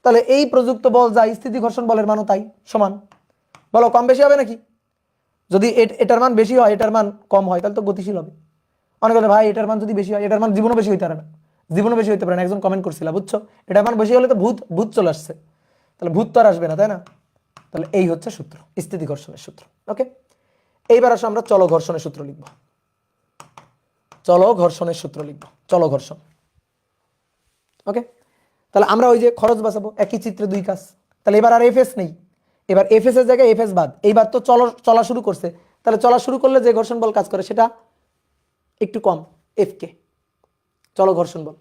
তাহলে এই প্রযুক্ত বল যা স্থিতি ঘর্ষণ বলের মানও তাই সমান। বলো কম বেশি হবে নাকি? যদি এটার মান বেশি হয় এটার মান কম হয় তাহলে তো গতিশীল হবে। অনেক কথা, ভাই এটার মান যদি বেশি হয় এটার মান জীবনও বেশি হইতে পারে না, জীবনও বেশি হইতে পারে না। একজন কমেন্ট করছিল, বুঝছো, এটার মান বেশি হলে তো ভূত চলে আসছে, তাহলে ভূত তো আর আসবে না, তাই না? তাহলে এই হচ্ছে সূত্র, স্থিতি ঘর্ষণের সূত্র। ওকে, এইবার আসো আমরা চলো ঘর্ষণের সূত্র লিখব। চলো ঘর্ষণের সূত্র লিখব, চলো ঘর্ষণ। ওকে, তাহলে আমরা ওই যে খরচ বাঁচাবো, একই চিত্রে দুই কাজ। তাহলে এবার আর এফএস নেই, এবার এফএস এর জায়গায় এফএস বাদ। এইবার তো চলা শুরু করছে, তাহলে চলা শুরু করলে যে ঘর্ষণ বল কাজ করে সেটা একটু কম, এফকে, চলো ঘর্ষণ বল।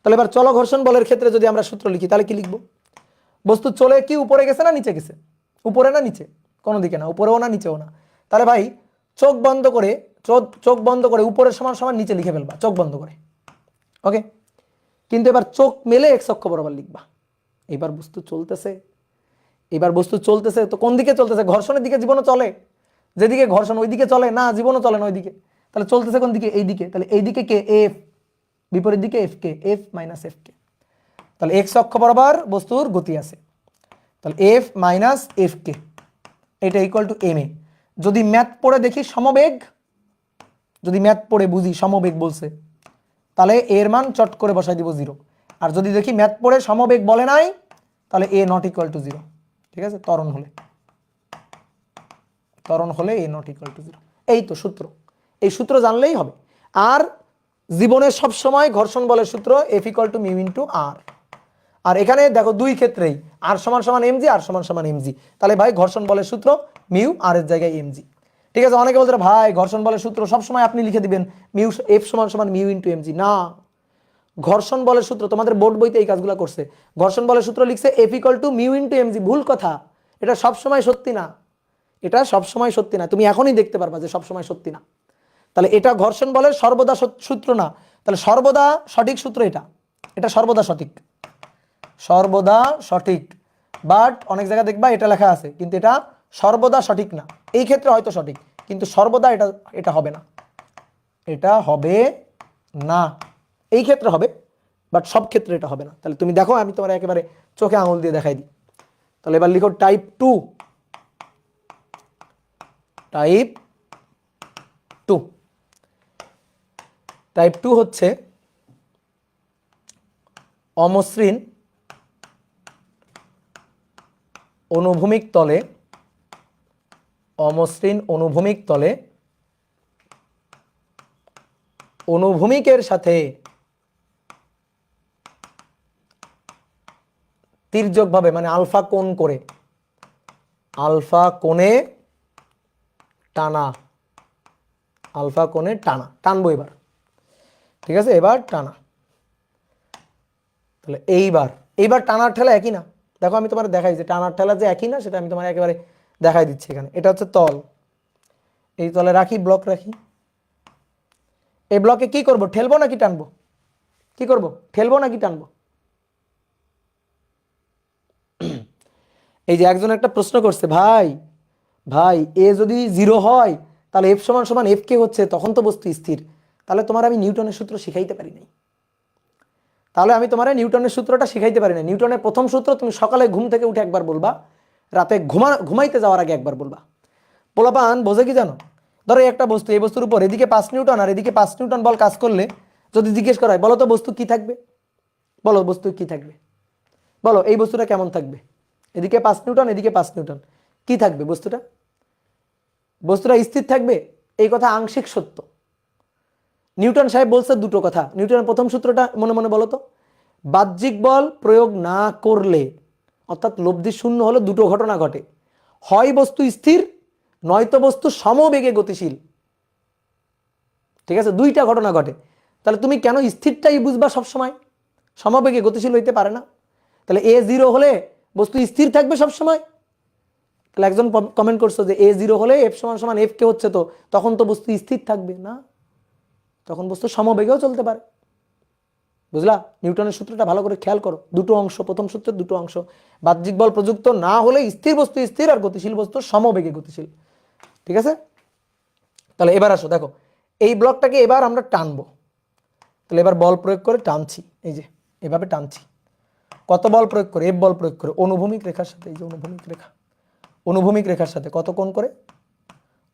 তাহলে এবার চলো ঘর্ষণ বলের ক্ষেত্রে যদি আমরা সূত্র লিখি তাহলে কি লিখবো? বস্তু চলে কি উপরে গেছে না নিচে গেছে? উপরে না নিচে? কোনো দিকে না, উপরেও না নিচেও না। তাহলে ভাই চোখ বন্ধ করে উপরের সমান সমান নিচে লিখে ফেলবা, চোখ বন্ধ করে। ওকে, কিন্তু এবার চোখ মেলে এক্স অক্ষ বরাবর লিখবা। এবার বস্তু চলতেছে, তো কোন দিকে চলতেছে? ঘর্ষণের দিকে জীবনও চলে, যেদিকে ঘর্ষণ ওই দিকে চলে না, জীবনও চলে না ওইদিকে। তাহলে চলতেছে কোন দিকে? এই দিকে। তাহলে এই দিকে কে? এফ, বিপরীত দিকে এফ কে, এফ মাইনাস এফ কে। তাহলে এক্স অক্ষ বরাবর বস্তুর গতি আছে, তাহলে এফ মাইনাস এফ কে, এটা ইকুয়াল টু এম এ। যদি ম্যাথ পড়ে দেখি সমবেগ, যদি ম্যাথ পড়ে বুঝি সমবেগ বলছে, তাহলে এর মান চট করে বসাই দিব 0। আর যদি দেখি ম্যাথ পড়ে সমবেগ বলে নাই, তাহলে এ নট ইকুয়াল টু 0। ঠিক আছে, ত্বরণ হলে এ নট ইকুয়াল টু 0। এই তো সূত্র, এই সূত্র জানলেই হবে। আর জীবনে সব সময় ঘর্ষণ বলের সূত্র F equal to mu into R. আর এখানে দেখো দুই ক্ষেত্রেই আর সমান সমান এমজি, আর সমান সমান এমজি। তাহলে ভাই ঘর্ষণ বলের সূত্র মিউ আর এর জায়গায় এমজি। ঠিক আছে, অনেকে বলতে ভাই ঘর্ষণ বলের সূত্র সবসময় আপনি লিখে দিবেন মিউ, এফ সমান সমান মিউ ইন্টু এমজি। না, ঘর্ষণ বলের সূত্র তোমাদের বোর্ড বইতে এই কাজগুলো করছে। ঘর্ষণ বলের সূত্র লিখছে F equal to mu into MG. ভুল কথা, এটা সবসময় সত্যি না, এটা সবসময় সত্যি না। তুমি এখনই দেখতে পারবা যে সবসময় সত্যি না। তাহলে এটা ঘর্ষণ বলের সর্বদা সূত্র না, তাহলে সর্বদা সঠিক সূত্র এটা। এটা সর্বদা সঠিক, সর্বদা সঠিক। বাট অনেক জায়গায় দেখবা এটা লেখা আছে, কিন্তু এটা সর্বদা সঠিক না। এই ক্ষেত্রে হয়তো সঠিক, কিন্তু সর্বদা এটা এটা হবে না, এটা হবে না। এই ক্ষেত্রে হবে, বাট সব ক্ষেত্রে এটা হবে না। তাহলে তুমি দেখো, আমি তোমার একেবারে চোখে আঙুল দিয়ে দেখাই দিই। তাহলে এবার লিখো টাইপ 2। টাইপ 2, টাইপ 2 হচ্ছে অমসৃণ অনুভূমিক তলে, অমসৃণ অনুভূমিক তলে অনুভূমিকের সাথে তির্যকভাবে মানে আলফা কোণ করে, আলফা কোণে টানা, আলফা কোণে টানা, টানবো এবার, ঠিক আছে, এবার টানা। তাহলে এইবার এইবার টানার ঠেলা একই না, দেখো আমি তোমার দেখাই যে টানার ঠেলা যে একই না, সেটা আমি তোমার একেবারে দেখাই দিচ্ছি এখানে। এটা হচ্ছে তল, এই তলে রাখি, ব্লক রাখি। এই ব্লকে কি করব, ঠেলবো নাকি টানবো? কি করব, ঠেলবো নাকি টানবো? এই যে একজন একটা প্রশ্ন করছে, ভাই ভাই এ যদি 0 হয় তাহলে এফ সমান সমান এফ কে হচ্ছে, তখন তো বস্তু স্থির। তাহলে তোমার আমি নিউটনের সূত্র শিখাইতে পারি নাই, তাহলে আমি তোমার নিউটনের সূত্রটা শিখাইতে পারি না। নিউটনের প্রথম সূত্র তুমি সকালে ঘুম থেকে উঠে একবার বলবা, রাতে ঘুমাইতে যাওয়ার আগে একবার বলবা। পোলাপান বোঝে কি জানো, ধরো একটা বস্তু, এই বস্তুর উপর এদিকে 5 নিউটন আর এদিকে 5 নিউটন বল কাজ করলে যদি জিজ্ঞেস করা হয়, বলো তো বস্তু কি থাকবে, বলো বস্তু কি থাকবে, বলো এই বস্তুটা কেমন থাকবে? এদিকে 5 নিউটন, এদিকে 5 নিউটন, কি থাকবে বস্তুটা? বস্তুটা স্থির থাকবে। এই কথা আংশিক সত্য। নিউটন সাহেব বলছে দুটো কথা। নিউটনের প্রথম সূত্রটা মনে মনে বলো তো, বাহ্যিক বল প্রয়োগ না করলে, অর্থাৎ লব্ধি শূন্য হলে দুটো ঘটনা ঘটে, হয় বস্তু স্থির, নয়তো বস্তু সমবেগে গতিশীল। ঠিক আছে, দুইটা ঘটনা ঘটে। তাহলে তুমি কেন স্থিরটাই বুঝবা সবসময়, সমবেগে গতিশীল হইতে পারে না? তাহলে এ 0 হলে বস্তু স্থির থাকবে সবসময়। তাহলে একজন কমেন্ট করছো যে এ 0 হলে এফ সমান সমান এফ কে হচ্ছে, তো তখন তো বস্তু স্থির থাকবে না, তখন বস্তু সমবেগেও চলতে পারে। বুঝলা? নিউটনের সূত্রটা ভালো করে খেয়াল করো, দুটো অংশ, প্রথম সূত্রের দুটো অংশ। বাহ্যিক বল প্রযুক্ত না হলে স্থির বস্তু স্থির আর গতিশীল বস্তু সমবেগে গতিশীল। ঠিক আছে, তাহলে এবার আসো দেখো, এই ব্লকটাকে এবার আমরা টানবো। তাহলে এবার বল প্রয়োগ করে টানছি, এই যে এভাবে টানছি। কত বল প্রয়োগ করে? এফ বল প্রয়োগ করে অনুভূমিক রেখার সাথে, এই যে অনুভূমিক রেখা, অনুভূমিক রেখার সাথে কত কোণ করে?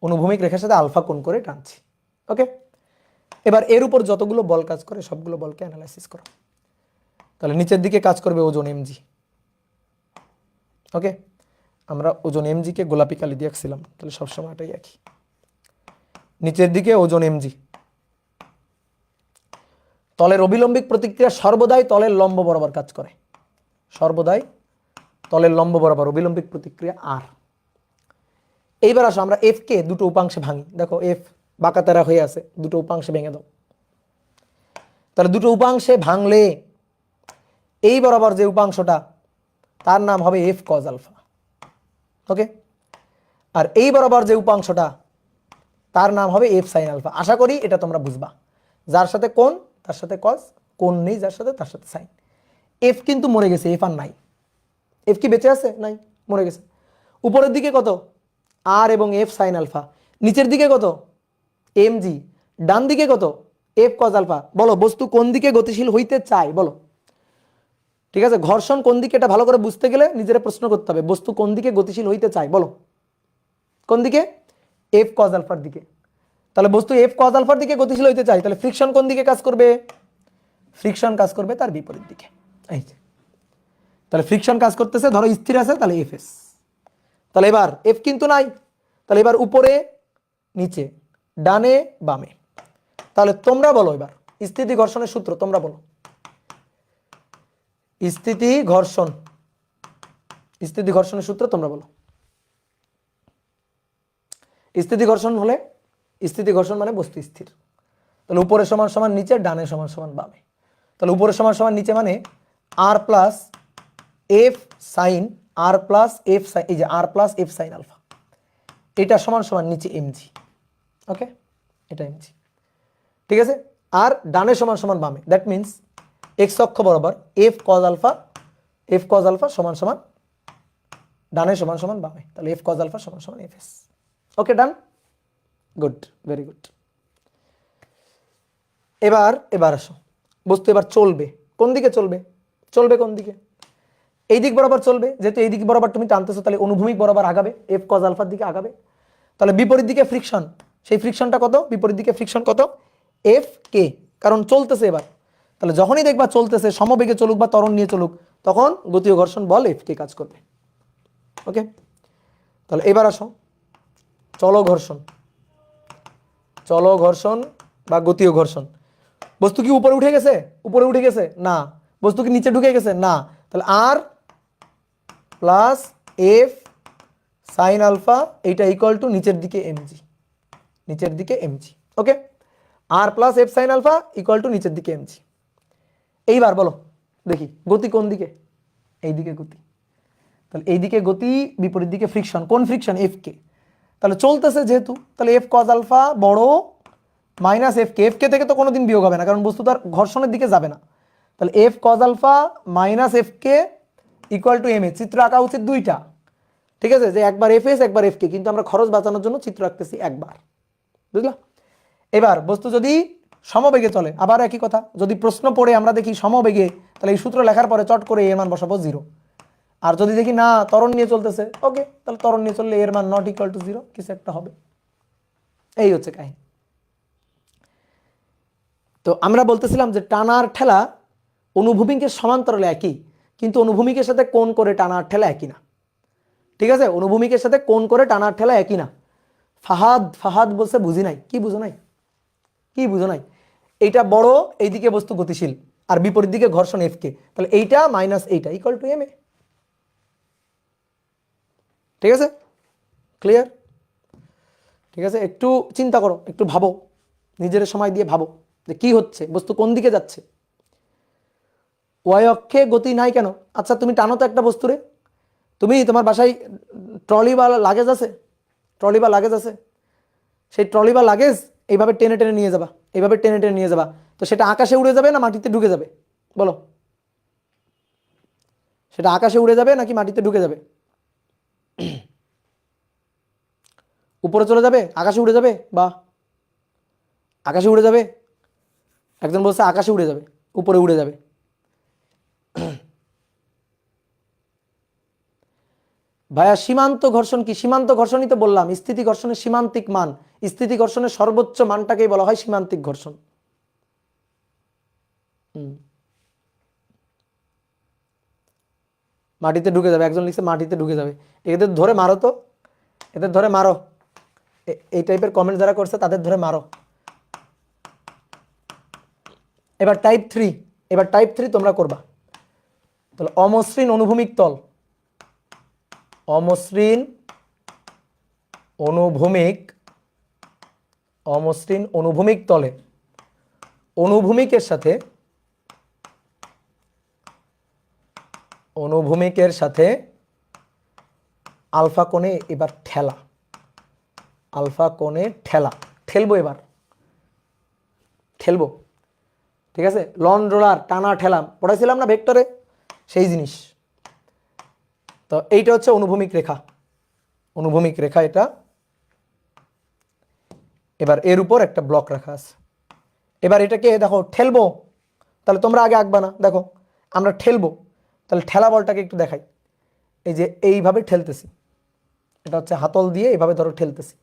অনুভূমিক রেখার সাথে আলফা কোণ করে টানছি। ওকে, এবার এর উপর যতগুলো বল কাজ করে সবগুলো বলকে অ্যানালাইসিস করো। তাহলে নিচের দিকে কাজ করবে ওজন এমজি। ওকে, আমরা ওজন এমজি কে গোলাপি কালি দিয়ে আঁকছিলাম, তাহলে সবসময় এটাই একই। নিচের দিকে ওজন এমজি। তলের অবিলম্বিক প্রতিক্রিয়া সর্বদাই তলের লম্ব বরাবর কাজ করে, সর্বদাই তলের লম্ব বরাবর অবিলম্বিক প্রতিক্রিয়া আর। এইবার আসো আমরা এফ কে দুটো উপাংশে ভাঙি। দেখো এফ বাঁকাতেরা হয়ে আছে, দুটো উপাংশে ভেঙে দাও। তাহলে দুটো উপাংশে ভাঙলে এই বরাবর যে উপাংশটা তার নাম হবে এফ কজ আলফা। ওকে, আর এই বরাবর যে উপাংশটা তার নাম হবে এফ সাইন আলফা। আশা করি এটা তোমরা বুঝবা। যার সাথে কোণ তার সাথে কজ, কোণ নেই যার সাথে তার সাথে সাইন। এফ কিন্তু মরে গেছে, এফ আর নাই। এফ কি বেঁচে আছে? নাই, মরে গেছে। উপরের দিকে কত? আর এবং এফ সাইন আলফা। নিচের দিকে কত? এম জি। ডান দিকে কত? F cos alpha. বলো বস্তু কোন দিকে গতিশীল হইতে চায়, বলো। ঠিক আছে, ঘর্ষণ কোন দিকে এটা ভালো করে বুঝতে গেলে নিজেরা প্রশ্ন করতে হবে, বস্তু কোন দিকে গতিশীল হইতে চায়, বলো কোন দিকে? এফ কজ আলফার দিকে। তাহলে বস্তু এফ কজ আলফার দিকে গতিশীল হইতে চায়, তাহলে ফ্রিকশন কোন দিকে কাজ করবে? ফ্রিকশন কাজ করবে তার বিপরীত দিকে। এই যে, তাহলে ফ্রিকশন কাজ করতেছে, ধরো স্থির আছে, তাহলে এফ এস। তাহলে এবার এফ কিন্তু নাই, তাহলে এবার উপরে নিচে ডানে বামে। তাহলে তোমরা বলো এবার স্থিতি ঘর্ষণের সূত্র, তোমরা বলো স্থিতি ঘর্ষণ, স্থিতি ঘর্ষণের সূত্র তোমরা বলো। স্থিতি ঘর্ষণ হলে, স্থিতি ঘর্ষণ মানে বস্তু স্থির। তাহলে উপরে সমান সমান নিচে, ডানে সমান সমান বামে। তাহলে উপরে সমান সমান নিচে মানে আর প্লাস এফ সাইন, আর প্লাস এফ সাইন, এই যে আর প্লাস এফ সাইন আলফা, এটা সমান সমান নিচে এমজি। ওকে, এটা এমজি। ঠিক আছে, আর ডানে সমান সমান বামে, দ্যাট মিনস এক্স অক্ষ বরাবর এফ কজ আলফা সমান সমান ডানে সমান সমান বামে, তাহলে এফ কজ আলফা সমান সমান এফ এস। ওকে, ডান, গুড, ভেরি গুড। এবার আসো, বস্তু এবার চলবে কোন দিকে? চলবে কোন দিকে? এই দিক বরাবর চলবে, যেহেতু এই দিক বরাবর তুমি টানতেছো তাহলে অনুভূমিক বরাবর আগাবে, এফ কজ আলফার দিকে আগাবে। তাহলে বিপরীত দিকে ফ্রিকশন, সেই ফ্রিকশনটা কত? বিপরীত দিকে ফ্রিকশন কত? এফ কে, কারণ চলতেছে এবার। তাহলে যখনই দেখবা চলতেছে, সমবেগে চলুক বা ত্বরণ নিয়ে চলুক, তখন গতীয় ঘর্ষণ বল এফ কে কাজ করবে। ওকে, তাহলে এবার আসো চলো ঘর্ষণ বা গতীয় ঘর্ষণ। বস্তু কি উপরে উঠে গেছে? না। বস্তু কি নিচে ঢুকে গেছে? না। তাহলে R plus F sine alpha এইটা ইকুয়াল টু নিচের দিকে MG. Okay, R plus F sine alpha equal to নিচের দিকে এমজি। এইবার বলো দেখি গতি কোন দিকে? এই দিকে গতি। তাহলে এই দিকে গতি, বিপরীত দিকে ফ্রিকশন। কোন ফ্রিকশন? এফ কে। তাহলে চলতেছে যেহেতু, তাহলে এফ কজ আলফা বড় মাইনাস এফ কে থেকে তো কোনোদিন বিয়োগ হবে না, কারণ বস্তু তার ঘর্ষণের দিকে যাবে না। তাহলে F cos alpha minus F K equal to M A. চিত্র আঁকা উচিত দুইটা, ঠিক আছে, যে একবার এফ এস একবার এফ কে, কিন্তু আমরা খরচ বাঁচানোর জন্য চিত্র আঁকতেছি একবার, বুঝলা? এবার বস্তু যদি সমবেগে চলে, আবার একই কথা, যদি প্রশ্ন পড়ে আমরা দেখি সমবেগে, তাহলে এই সূত্র লেখার পরে চট করে এর মান বসাবো 0। আর যদি দেখি না ত্বরণ নিয়ে চলতেছে, ওকে, তাহলে ত্বরণ নিয়ে চললে এর মান নট ইকুয়াল টু 0, কিছু একটা হবে। এই হচ্ছে কাহিনী। তো আমরা বলতেছিলাম যে টানার ঠেলা অনুভূমিকের সমান্তরালে একই, কিন্তু অনুভূমিকের সাথে কোণ করে টানার ঠেলা একই না। ঠিক আছে, অনুভূমিকের সাথে কোণ করে টানার ঠেলা একই না। ফাহাদ বলছে বুঝি নাই। কি বুঝো নাই? এইটা বড়, এইদিকে বস্তু গতিশীল, আর বিপরীত দিকে ঘর্ষণ এফ কে, তাহলে এইটা মাইনাস এইটা ইকুয়াল টু এম এ। ঠিক আছে, ক্লিয়ার? ঠিক আছে, একটু চিন্তা করো, একটু ভাবো, নিজের সময় দিয়ে ভাবো যে কি হচ্ছে, বস্তু কোন দিকে যাচ্ছে। ওয়াই অক্ষে গতি নাই কেন? আচ্ছা তুমি টানো তো একটা বস্তুরে, তুমি তোমার বাসায় ট্রলি বা লাগেজ আছে, সেই ট্রলি বা লাগেজ এইভাবে টেনে টেনে নিয়ে যাবা, তো সেটা আকাশে উড়ে যাবে না মাটিতে ঢুকে যাবে? বলো, সেটা আকাশে উড়ে যাবে নাকি মাটিতে ঢুকে যাবে? উপরে চলে যাবে, আকাশে উড়ে যাবে, বা আকাশে উড়ে যাবে? একজন বলছে আকাশে উড়ে যাবে, উপরে উড়ে যাবে। ভাইয়া সীমান্ত ঘর্ষণ কি? সীমান্ত ঘর্ষণই তো বললাম, স্থিতি ঘর্ষণের সীমান্তিক মান, স্থিতি ঘর্ষণের সর্বোচ্চ মানটাকেই বলা হয় সীমান্তিক ঘর্ষণ। মাটিতে ঢুকে যাবে, একজন লিখছে মাটিতে ঢুকে যাবে। এদের ধরে মারো তো, এদের ধরে মারো, এই টাইপের কমেন্ট যারা করছে তাদের ধরে মারো। এবার টাইপ 3 তোমরা করবা। তাহলে অমসৃণ অনুভূমিক তল, অমসৃণ অনুভূমিক তলে অনুভূমিকের সাথে আলফা কোণে এবার ঠেলবো। ঠিক আছে, লন রোলার, টানা ঠেলা পড়াইছিলাম না ভেক্টরে, সেই জিনিস। তো এইটা হচ্ছে অনুভূমিক রেখা, এটা। এবার এর উপর একটা ব্লক রাখা আছে। এবার এটাকে দেখো ঠেলবো, তাহলে তোমরা আগে আঁকবা না, দেখো আমরা ঠেলবো, তাহলে ঠেলা বলটাকে একটু দেখাই। এই যে এইভাবে ঠেলতেছি, এটা হচ্ছে হাতল দিয়ে এইভাবে ধরো ঠেলতেছি,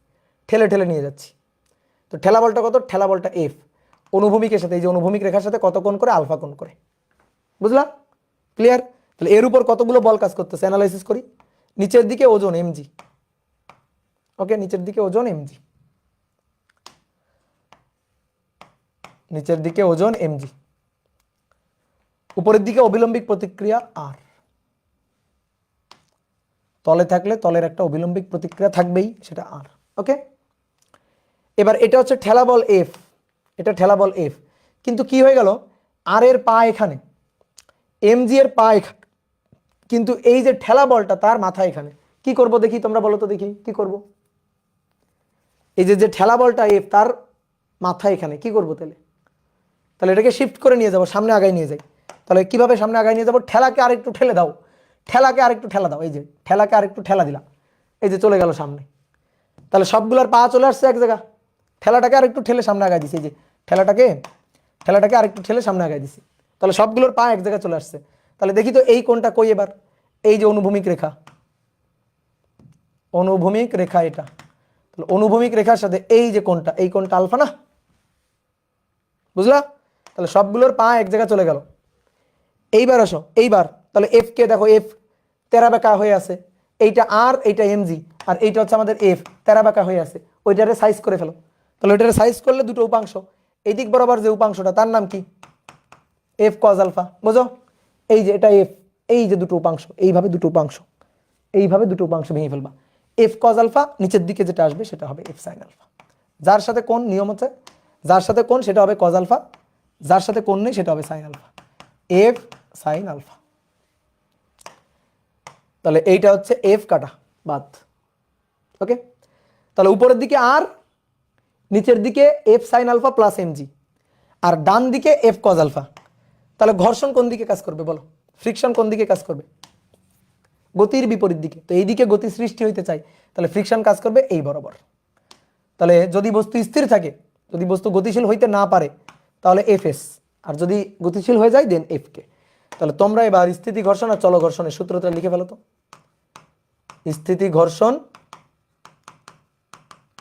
ঠেলে নিয়ে যাচ্ছি। তো ঠেলা বলটা কত? ঠেলা বলটা এফ, অনুভূমিকের সাথে, এই যে অনুভূমিক রেখার সাথে কত কোণ করে? আলফা কোণ করে। বুঝলা? ক্লিয়ার? তাহলে এর উপর কতগুলো বল কাজ করতেছে অ্যানালাইসিস করি। নিচের দিকে ওজন এমজি, ওকে, নিচের দিকে ওজন এমজি, উপরের দিকে অবিলম্বিক প্রতিক্রিয়া আর, তলে থাকলে তলের একটা অবিলম্বিক প্রতিক্রিয়া থাকবেই, সেটা আর। ওকে, এবার এটা হচ্ছে ঠেলা বল এফ, কিন্তু কি হয়ে গেল? আর এর পা এখানে, এমজি এর পা এখানে, কিন্তু এই যে ঠেলা বলটা তার মাথা এখানে। কি করব দেখি, তোমরা বলো তো দেখি কি করব? এই যে ঠেলা বলটা এফ, তার মাথা এখানে, কি করব তাহলে? এটাকে শিফট করে নিয়ে যাব, সামনে আগায় নিয়ে যাই। তাহলে কিভাবে সামনে আগায় নিয়ে যাবো? ঠেলাকে আরেকটু ঠেলে দাও, ঠেলাকে আরেকটু ঠেলা দাও, এই যে ঠেলাকে আরেকটু ঠেলা দিলাম, এই যে চলে গেল সামনে। তাহলে সবগুলোর পা চলে আসছে এক জায়গা, ঠেলাটাকে আরেকটু ঠেলে সামনে আগায় দিছি, এই যে ঠেলাটাকে আরেকটু ঠেলে সামনে আগায় দিছি, তাহলে সবগুলোর পা এক জায়গায় চলে আসছে। তাহলে দেখি তো এই কোণটা কই এবার? এই যে অনুভূমিক রেখা, অনুভূমিক রেখা এটা। তাহলে অনুভূমিক রেখার সাথে এই যে কোণটা, এই কোণটা আলফা না, বুঝলা? তাহলে সবগুলোর পা এক জায়গায় চলে গেল। এইবার আসো, এইবার তাহলে এফ কে দেখো, এফ তেরা বেঁকা হয়ে আছে, এইটা আর এইটা এমজি, আর এইটা হচ্ছে আমাদের এফ তেরা বেঁকা হয়ে আছে, ওইটারে সাইজ করে ফেলো। তাহলে ওইটারে সাইজ করলে দুটো উপাংশ, এই দিক বরাবর যে উপাংশটা তার নাম কি? এফ কজ আলফা, বুঝো? এই যে এটা এফ, এই যে দুটো উপাংশ, এইভাবে দুটো উপাংশ, এইভাবে দুটো উপাংশ ভেঙে ফেলবা। এফ কজ আলফা, নিচের দিকে যেটা আসবে সেটা হবে এফ সাইন আলফা। যার সাথে কোন নিয়ম হচ্ছে, যার সাথে কোন সেটা হবে কজ আলফা, যার সাথে কোন নেই সেটা হবে sine alpha, F sine alpha. তাহলে এইটা হচ্ছে এফ কাটা বাদ। ওকে, তাহলে উপরের দিকে আর, নিচের দিকে F sine alpha plus MG, আর ডান দিকে এফ কজ আলফা। তাহলে ঘর্ষণ কোন দিকে কাজ করবে বলো? ফ্রিকশন কোন দিকে কাজ করবে? গতির বিপরীত দিকে। তো এই দিকে গতি সৃষ্টি হইতে চাই, তাহলে ফ্রিকশন কাজ করবে এই বরাবর। তাহলে যদি বস্তু স্থির থাকে, যদি বস্তু গতিশীল হইতে না পারে, তাহলে এফ এস, আর যদি গতিশীল হয়ে যায় দেন এফ কে। তাহলে তোমরা এবার স্থিতি ঘর্ষণ আর চলো ঘর্ষণের সূত্রটা লিখে ফেলো তো। স্থিতি ঘর্ষণ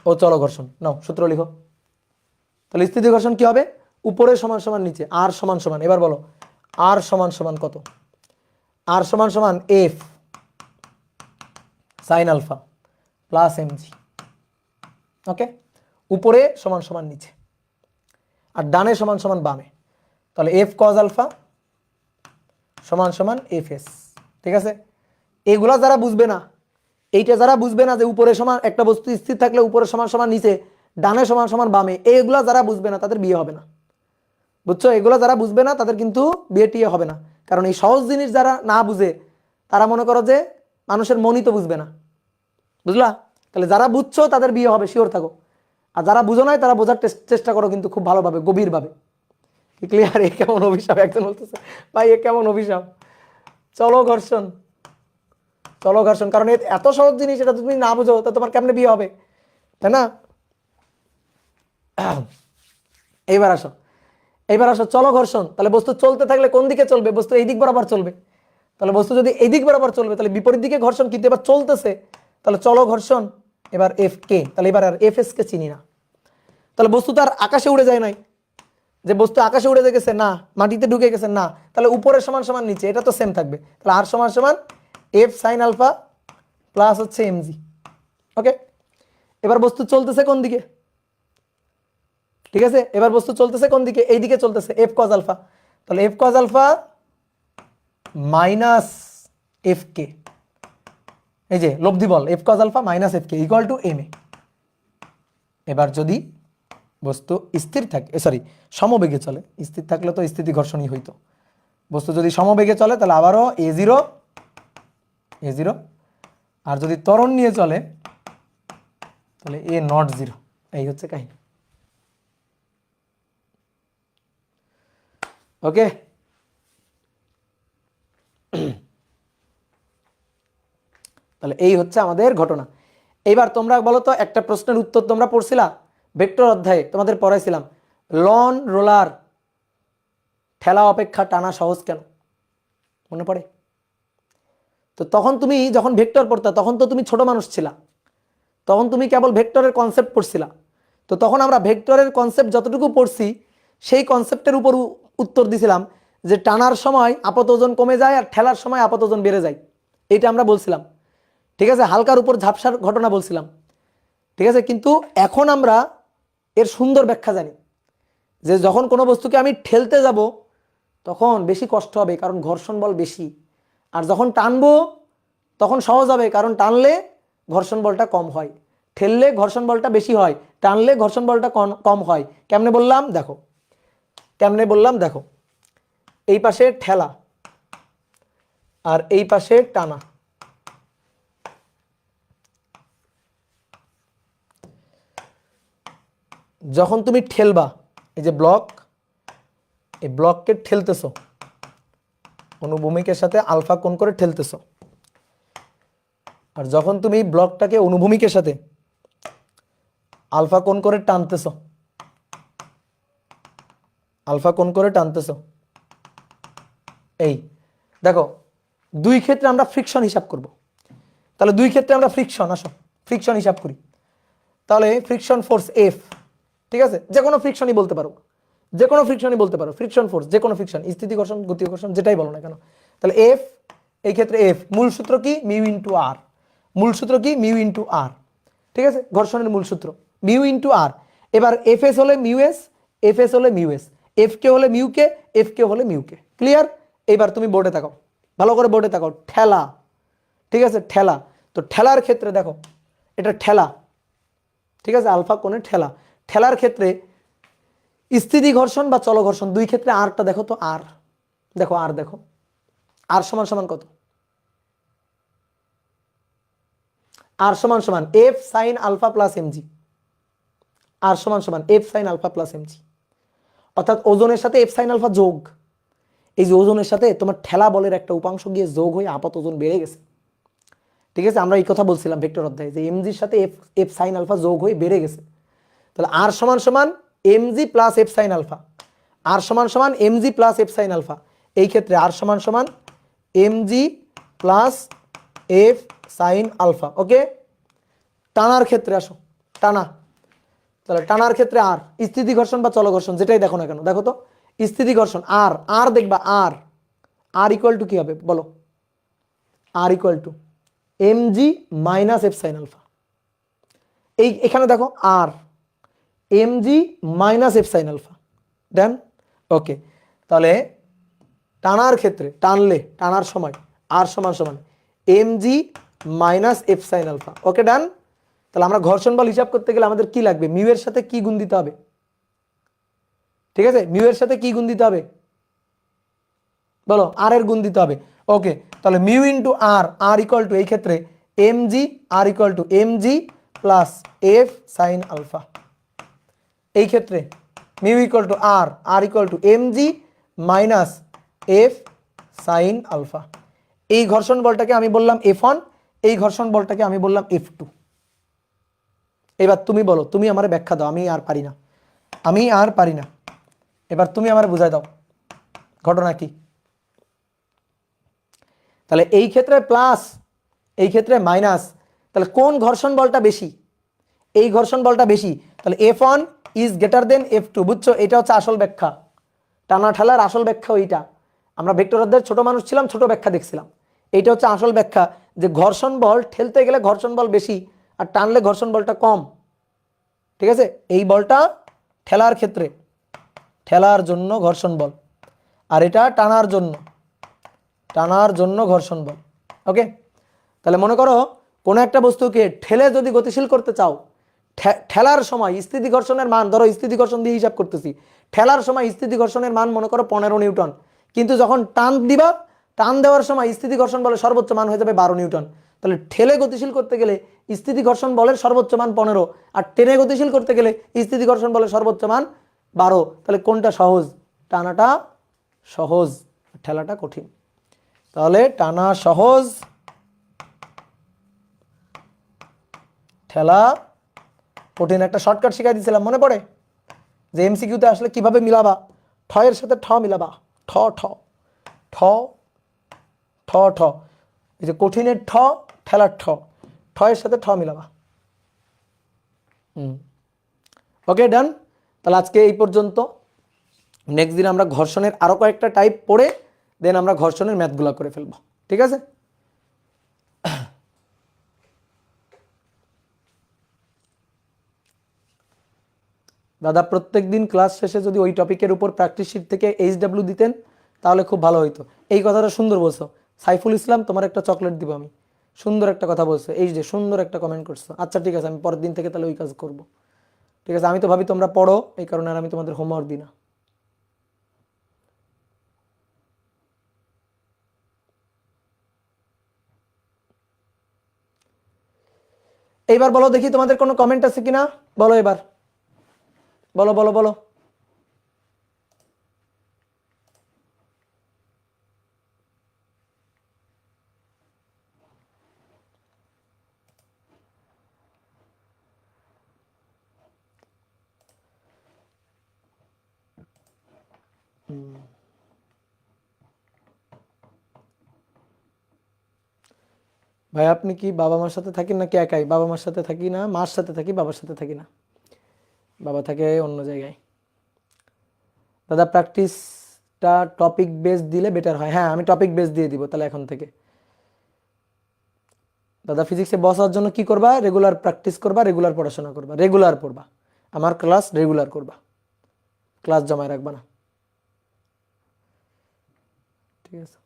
ও চলো ঘর্ষণ, নাও সূত্র লিখো। তাহলে স্থিতি ঘর্ষণ কি হবে? উপরে সমান সমান নিচে, আর সমান সমান, এবার বলো আর সমান সমান কত? আর সমান সমান F sine alpha plus MG. Okay, উপরে সমান সমান নিচে, আর ডানে সমান সমান বামে। তাহলে এফ কজ আলফা সমান সমান এফ এস। ঠিক আছে, এগুলা যারা বুঝবে না, এইটা যারা বুঝবে না যে উপরে সমান একটা বস্তু স্থির থাকলে উপরে সমান সমান নিচে, ডানে সমান সমান বামে, এইগুলা যারা বুঝবে না তাদের বিয়ে হবে না, বুঝছো? এগুলা যারা বুঝবে না তাদের কিন্তু বিয়ে টিয়ে হবে না। কারণ এই সহজ জিনিস যারা না বুঝে তারা মনে করো যে মানুষের মনই তো বুঝবে না, বুঝলা? তাহলে যারা বুঝছো তাদের বিয়ে হবে, শিওর থাকো। আর যারা বুঝো নাই তারা বোঝার চেষ্টা করো, কিন্তু খুব ভালোভাবে, গভীরভাবে। কি ক্লিয়ার? এ কেমন অভিশাপ? একজন বলতেছে ভাই এ কেমন অভিশাপ। চলো ঘর্ষণ, চলো ঘর্ষণ, কারণ এত সহজ জিনিস, এটা তুমি না বুঝো তা তোমার কেমনে বিয়ে হবে, তাই না? এইবার আসো, এইবার আসো চলো ঘর্ষণ। তাহলে বস্তু চলতে থাকলে কোন দিকে চলবে? বস্তু এই দিক বরাবর চলবে। তাহলে বস্তু যদি এই দিক বরাবর চলবে তাহলে বিপরীত দিকে ঘর্ষণ, কিন্তু এবার চলতেছে, তাহলে চলো ঘর্ষণ। এবার এফ কে, তাহলে এবার আর এফ এস কে চিনি না। তাহলে বস্তু তো আর আকাশে উড়ে যায় নাই, যে বস্তু আকাশে উড়ে গেছে না, মাটিতে ঢুকে গেছে না, তাহলে উপরে সমান সমান নিচে, এটা তো সেম থাকবে। তাহলে আর সমান সমান এফ সাইন আলফা প্লাস হচ্ছে এমজি। ওকে, এবার বস্তু চলতেছে কোন দিকে? ঠিক আছে, এবার বস্তু চলতেছে কোন দিকে? এই দিকে চলতেছে, এফ কজ আলফা। তাহলে F cos alpha minus F K, এই যে লব্ধি বল, F cos alpha minus F K equal to M A. এবার যদি বস্তু স্থির থাকে, সরি সমবেগে চলে, স্থির থাকলে তো স্থিতি ঘর্ষণই হইতো। বস্তু যদি সমবেগে চলে তাহলে আবারও এ জিরো এ জিরো, আর যদি ত্বরণ নিয়ে চলে তাহলে এ নট জিরো। এই হচ্ছে কাহিনী। ওকে, তাহলে এই হচ্ছে আমাদের ঘটনা। এইবার তোমরা বলো তো, একটা প্রশ্নের উত্তর তোমরা পড়ছিলা ভেক্টর অধ্যায়ে, তোমাদের পড়াইছিলাম লন রোলার ঠেলা অপেক্ষা টানা সহজ কেন? মনে পড়ে? তো তখন তুমি যখন ভেক্টর পড়তা তখন তো তুমি ছোট মানুষ ছিলা, তখন তুমি কেবল ভেক্টরের কনসেপ্ট পড়ছিলা। তো তখন আমরা ভেক্টরের কনসেপ্ট যতটুকু পড়ছি সেই কনসেপ্টের উপর উত্তর দিছিলাম যে টানার সময় আপাত ওজন কমে যায় আর ঠেলার সময় আপাত ওজন বেড়ে যায়, এইটা আমরা বলছিলাম। ঠিক আছে, হালকার উপর ঝাপসার ঘটনা বলছিলাম। ঠিক আছে, কিন্তু এখন আমরা এর সুন্দর ব্যাখ্যা জানি যে যখন কোনো বস্তুকে আমি ঠেলতে যাব তখন বেশি কষ্ট হবে, কারণ ঘর্ষণ বল বেশি। আর যখন টানবো তখন সহজ হবে, কারণ টানলে ঘর্ষণ বলটা কম হয়, ঠেললে ঘর্ষণ বলটা বেশি হয়, টানলে ঘর্ষণ বলটা কম হয়। কেমনে বললাম দেখো, কেমনে বললাম দেখো, এই পাশে ঠেলা আর এই পাশে টানা। যখন তুমি ঠেলবা, এই যে ব্লক, এই ব্লককে ঠেলতেছো, অনুভূমিকের সাথে আলফা কোণ করে ঠেলতেছো। আর যখন তুমি ব্লকটাকে অনুভূমিকের সাথে আলফা কোণ করে টানতেছো, আলফা কোণ করে টানতেছো, এই দেখো দুই ক্ষেত্রে আমরা ফ্রিকশন হিসাব করব। তাহলে দুই ক্ষেত্রে আমরা ফ্রিকশন, আসো ফ্রিকশন হিসাব করি। তাহলে ফ্রিকশন ফোর্স এফ, ঠিক আছে, যে কোনো ফ্রিকশনই বলতে পারো, যে কোনো ফ্রিকশনই বলতে পারো, ফ্রিকশন ফোর্স যে কোনো ফ্রিকশন, স্থিতি ঘর্ষণ, গতি ঘর্ষণ, যেটাই বলো না কেন। তাহলে এফ, এই ক্ষেত্রে এফ মূল সূত্র কি, মিউ ইন্টু আর। মূল সূত্র কি, মিউ ইন্টু আর, ঠিক আছে, ঘর্ষণের মূল সূত্র মিউ ইন্টু আর। এবার এফ এস হলে মিউ এস, এফ এস হলে মিউ এস, এফ কে হলে মিউ কে, এফ কে হলে মিউ কে। ক্লিয়ার? এবার তুমি বোর্ডে তাকাও, ভালো করে বোর্ডে তাকাও। ঠেলা, ঠিক আছে, ঠেলা। তো ঠেলার ক্ষেত্রে দেখো, এটা ঠেলা, ঠিক আছে, আলফা কোণে ঠেলা। ঠেলার ক্ষেত্রে স্থিতি ঘর্ষণ বা চল ঘর্ষণ, দুই ক্ষেত্রে আরটা দেখো তো, আর দেখো, আর দেখো, আর সমান সমান কত? আর সমান সমান F sine alpha plus MG. R সমান সমান F sine alpha plus MG, অর্থাৎ ওজনের সাথে এফ সাইন আলফা যোগ। এই যে ওজনের সাথে তোমার ঠেলা বলের একটা উপাংশ গিয়ে যোগ হয়ে আপাত ওজন বেড়ে গেছে, ঠিক আছে। আমরা এই কথা বলছিলাম ভেক্টর অধ্যায়ে যে এমজির সাথে এফ এফ সাইন আলফা যোগ হয়ে বেড়ে গেছে। তাহলে আর সমান সমান MG plus F sine alpha, R সমান সমান MG plus F sine alpha. এই ক্ষেত্রে আর সমান সমান MG plus F sine alpha. Okay, টানার ক্ষেত্রে আসো, টানা। তাহলে টানার ক্ষেত্রে আর স্থিতি ঘর্ষণ বা চল ঘর্ষণ, যেটাই দেখো না কেন, দেখো তো স্থিতি ঘর্ষণ আর, আর দেখবা আর, আর ইকুয়াল টু কি হবে বলো? R equal to MG minus F sine alpha. এই এখানে দেখো R MG minus F sine alpha, then okay. তাহলে টানার ক্ষেত্রে, টানলে, টানার সময় আর সমান সমান MG minus F sine alpha. Okay, done. তাহলে আমরা ঘর্ষণ বল হিসাব করতে গেলে আমাদের কি লাগবে? মিউ এর সাথে কি গুণ দিতে হবে? ঠিক আছে, মিউ এর সাথে কি গুণ দিতে হবে বলো? আর এর গুণ দিতে হবে। ওকে, তাহলে mu into R, R equal to এই ক্ষেত্রে MG, R equal to MG plus F sine alpha. এই ক্ষেত্রে mu equal to R, R equal to MG minus F sine alpha. এই ঘর্ষণ বলটাকে আমি বললাম F1, এই ঘর্ষণ বলটাকে আমি বললাম F2। এবার তুমি বলো, তুমি আমার ব্যাখ্যা দাও, আমি আর পারি না, আমি আর পারি না। এবার তুমি আমার বুঝাই দাও ঘটনা কি। তাহলে এই ক্ষেত্রে প্লাস, এই ক্ষেত্রে মাইনাস, তাহলে কোন ঘর্ষণ বলটা বেশি? এই ঘর্ষণ বলটা বেশি। তাহলে F1 is greater than F2, বুঝছো? এটা হচ্ছে আসল ব্যাখ্যা, টানা ঠেলার আসল ব্যাখ্যা ওইটা। আমরা ভেক্টর অধ্যায়ের ছোট মানুষ ছিলাম, ছোট ব্যাখ্যা দেখছিলাম। এইটা হচ্ছে আসল ব্যাখ্যা, যে ঘর্ষণ বল ঠেলতে গেলে ঘর্ষণ বল বেশি, আর টানলে ঘর্ষণ বলটা কম, ঠিক আছে। এই বলটা ঠেলার ক্ষেত্রে, ঠেলার জন্য ঘর্ষণ বল, আর এটা টানার জন্য, টানার জন্য ঘর্ষণ বল। ওকে, তাহলে মনে করো কোনো একটা বস্তুকে ঠেলে যদি গতিশীল করতে চাও, ঠেলার সময় স্থিতি ঘর্ষণের মান, ধরো স্থিতি ঘর্ষণ দিয়ে হিসাব করতেছি, ঠেলার সময় স্থিতি ঘর্ষণের মান মনে করো 15 নিউটন, কিন্তু যখন টান দিবা, টান দেওয়ার সময় স্থিতি ঘর্ষণ বলের সর্বোচ্চ মান হয়ে যাবে 12 নিউটন। তাহলে ঠেলে গতিশীল করতে গেলে স্থিতি ঘর্ষণ বলের সর্বোচ্চ মান 15, আর টেনে গতিশীল করতে গেলে স্থিতি ঘর্ষণ বলের সর্বোচ্চ মান 12। তাহলে কোনটা সহজ? টানাটা সহজ, ঠেলাটা কঠিন। তাহলে টানা সহজ, ঠেলা কঠিন। একটা শর্টকাট শিখাই দিয়েছিলাম, মনে পড়ে? যে এমসিকিউতে আসলে কিভাবে মিলাবা, ঠ এর সাথে ঠ মিলাবা, ঠ ঠ ঠ ঠ ঠ, এই যে কঠিনের ঠ, ঠেলার ঠ, ঠ এর সাথে ঠ মিলাবা। ওকে, ডান। তাহলে আজকে এই পর্যন্ত। নেক্সট দিন আমরা ঘর্ষণের আরো কয়েকটা টাইপ পড়ে দেন আমরা ঘর্ষণের ম্যাথগুলো করে ফেলবো, ঠিক আছে। দাদা প্রত্যেক দিন ক্লাস শেষে যদি ওই টপিকের উপর প্র্যাকটিস শিট থেকে HW দিতেন তাহলে খুব ভালো হতো। এই কথাটা সুন্দর বলছো সাইফুল ইসলাম, তোমার একটা চকলেট দিব আমি। সুন্দর একটা কথা বলছো, এই যে সুন্দর একটা কমেন্ট করছো। আচ্ছা ঠিক আছে, আমি পরের দিন থেকে তাহলে ওই কাজ করব। ঠিক আছে, আমি তো ভাবি তোমরা পড়ো, এই কারণে আর আমি তোমাদের হোমওয়ার্ক দিই না। এইবার বলো দেখি তোমাদের কোনো কমেন্ট আছে কিনা, বলো এবার, বলো বলো বলো। ভাই আপনি কি বাবা মার সাথে থাকেন নাকি একাই? বাবা মার সাথে থাকি না, মার সাথে থাকি, বাবার সাথে থাকি না, বাবা থাকে অন্য জায়গায়। দাদা প্র্যাকটিসটা টপিক বেস দিলে বেটার হয়। হ্যাঁ আমি টপিক বেস দিয়ে দিব তাহলে এখন থেকে। দাদা ফিজিক্সে বসার জন্য কি করবা? রেগুলার প্র্যাকটিস করবা, রেগুলার পড়াশোনা করবা, রেগুলার পড়বা, আমার ক্লাস রেগুলার করবা, ক্লাস জমায় রাখবা না, ঠিক আছে?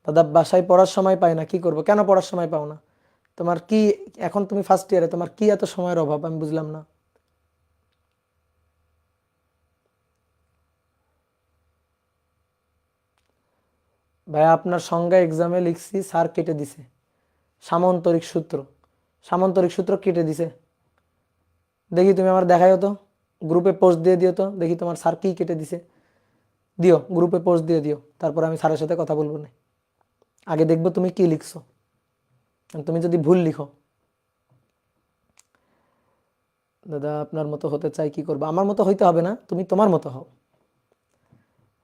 দাদা বাসায় পড়ার সময় পাই না, কি করবো? কেন পড়ার সময় পাও না? তোমার কি এখন তুমি ফার্স্ট ইয়ারে, তোমার কি এত সময়ের অভাব আমি বুঝলাম না। ভাই আপনার সংজ্ঞা এক্সামে লিখছি, স্যার কেটে দিছে। সামান্তরিক সূত্র, সামান্তরিক সূত্র কেটে দিছে। দেখি তুমি আমার দেখাইও তো, গ্রুপে পোস্ট দিয়ে দিও তো, দেখি তোমার স্যার কি কেটে দিছে। দিও, গ্রুপে পোস্ট দিয়ে দিও, তারপর আমি স্যারের সাথে কথা বলবো না। আগে দেখবো তুমি কি লিখছো, তুমি যদি ভুল লিখো। দাদা আপনার মতো হতে চাই, কি করবো? আমার মতো হইতে হবে না, তুমি তোমার মতো হও,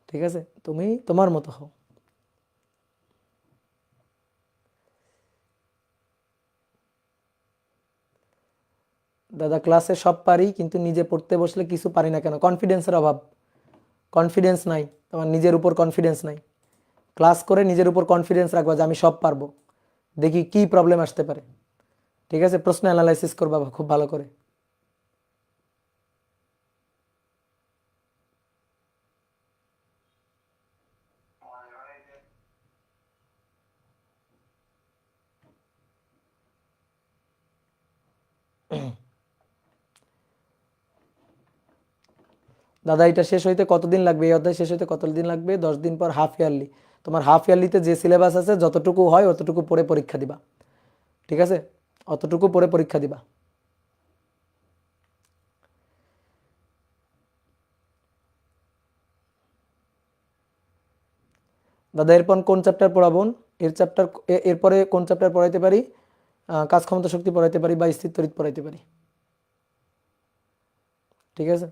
ঠিক আছে? তুমি তোমার মতো হও। দাদা ক্লাসে সব পারি কিন্তু নিজে পড়তে বসলে কিছু পারি না কেন? কনফিডেন্সের অভাব, কনফিডেন্স নাই, তোমার নিজের উপর কনফিডেন্স নাই। ক্লাস করে নিজের উপর কনফিডেন্স রাখবা যে আমি সব পারবো, দেখি কি প্রবলেম আসতে পারে, ঠিক আছে? প্রশ্ন অ্যানালাইসিস করবা খুব ভালো করে। দাদা এটা শেষ হইতে কতদিন লাগবে? এই অধ্যায় শেষ হইতে কতদিন লাগবে? 10 দিন পর হাফ ইয়ারলি। তোমার হাফ ইয়ারলিতে যে সিলেবাস আছে যতটুকু হয় অতটুকু পড়ে পরীক্ষা দিবা, ঠিক আছে? অতটুকু পড়ে পরীক্ষা দিবা। দাদা এরপর কোন চ্যাপ্টার পড়াবো? এরপরে কোন চ্যাপ্টার পড়াইতে পারি? কাজ ক্ষমতা শক্তি পড়াইতে পারি বা স্থিরতরিৎ পড়াইতে পারি, ঠিক আছে?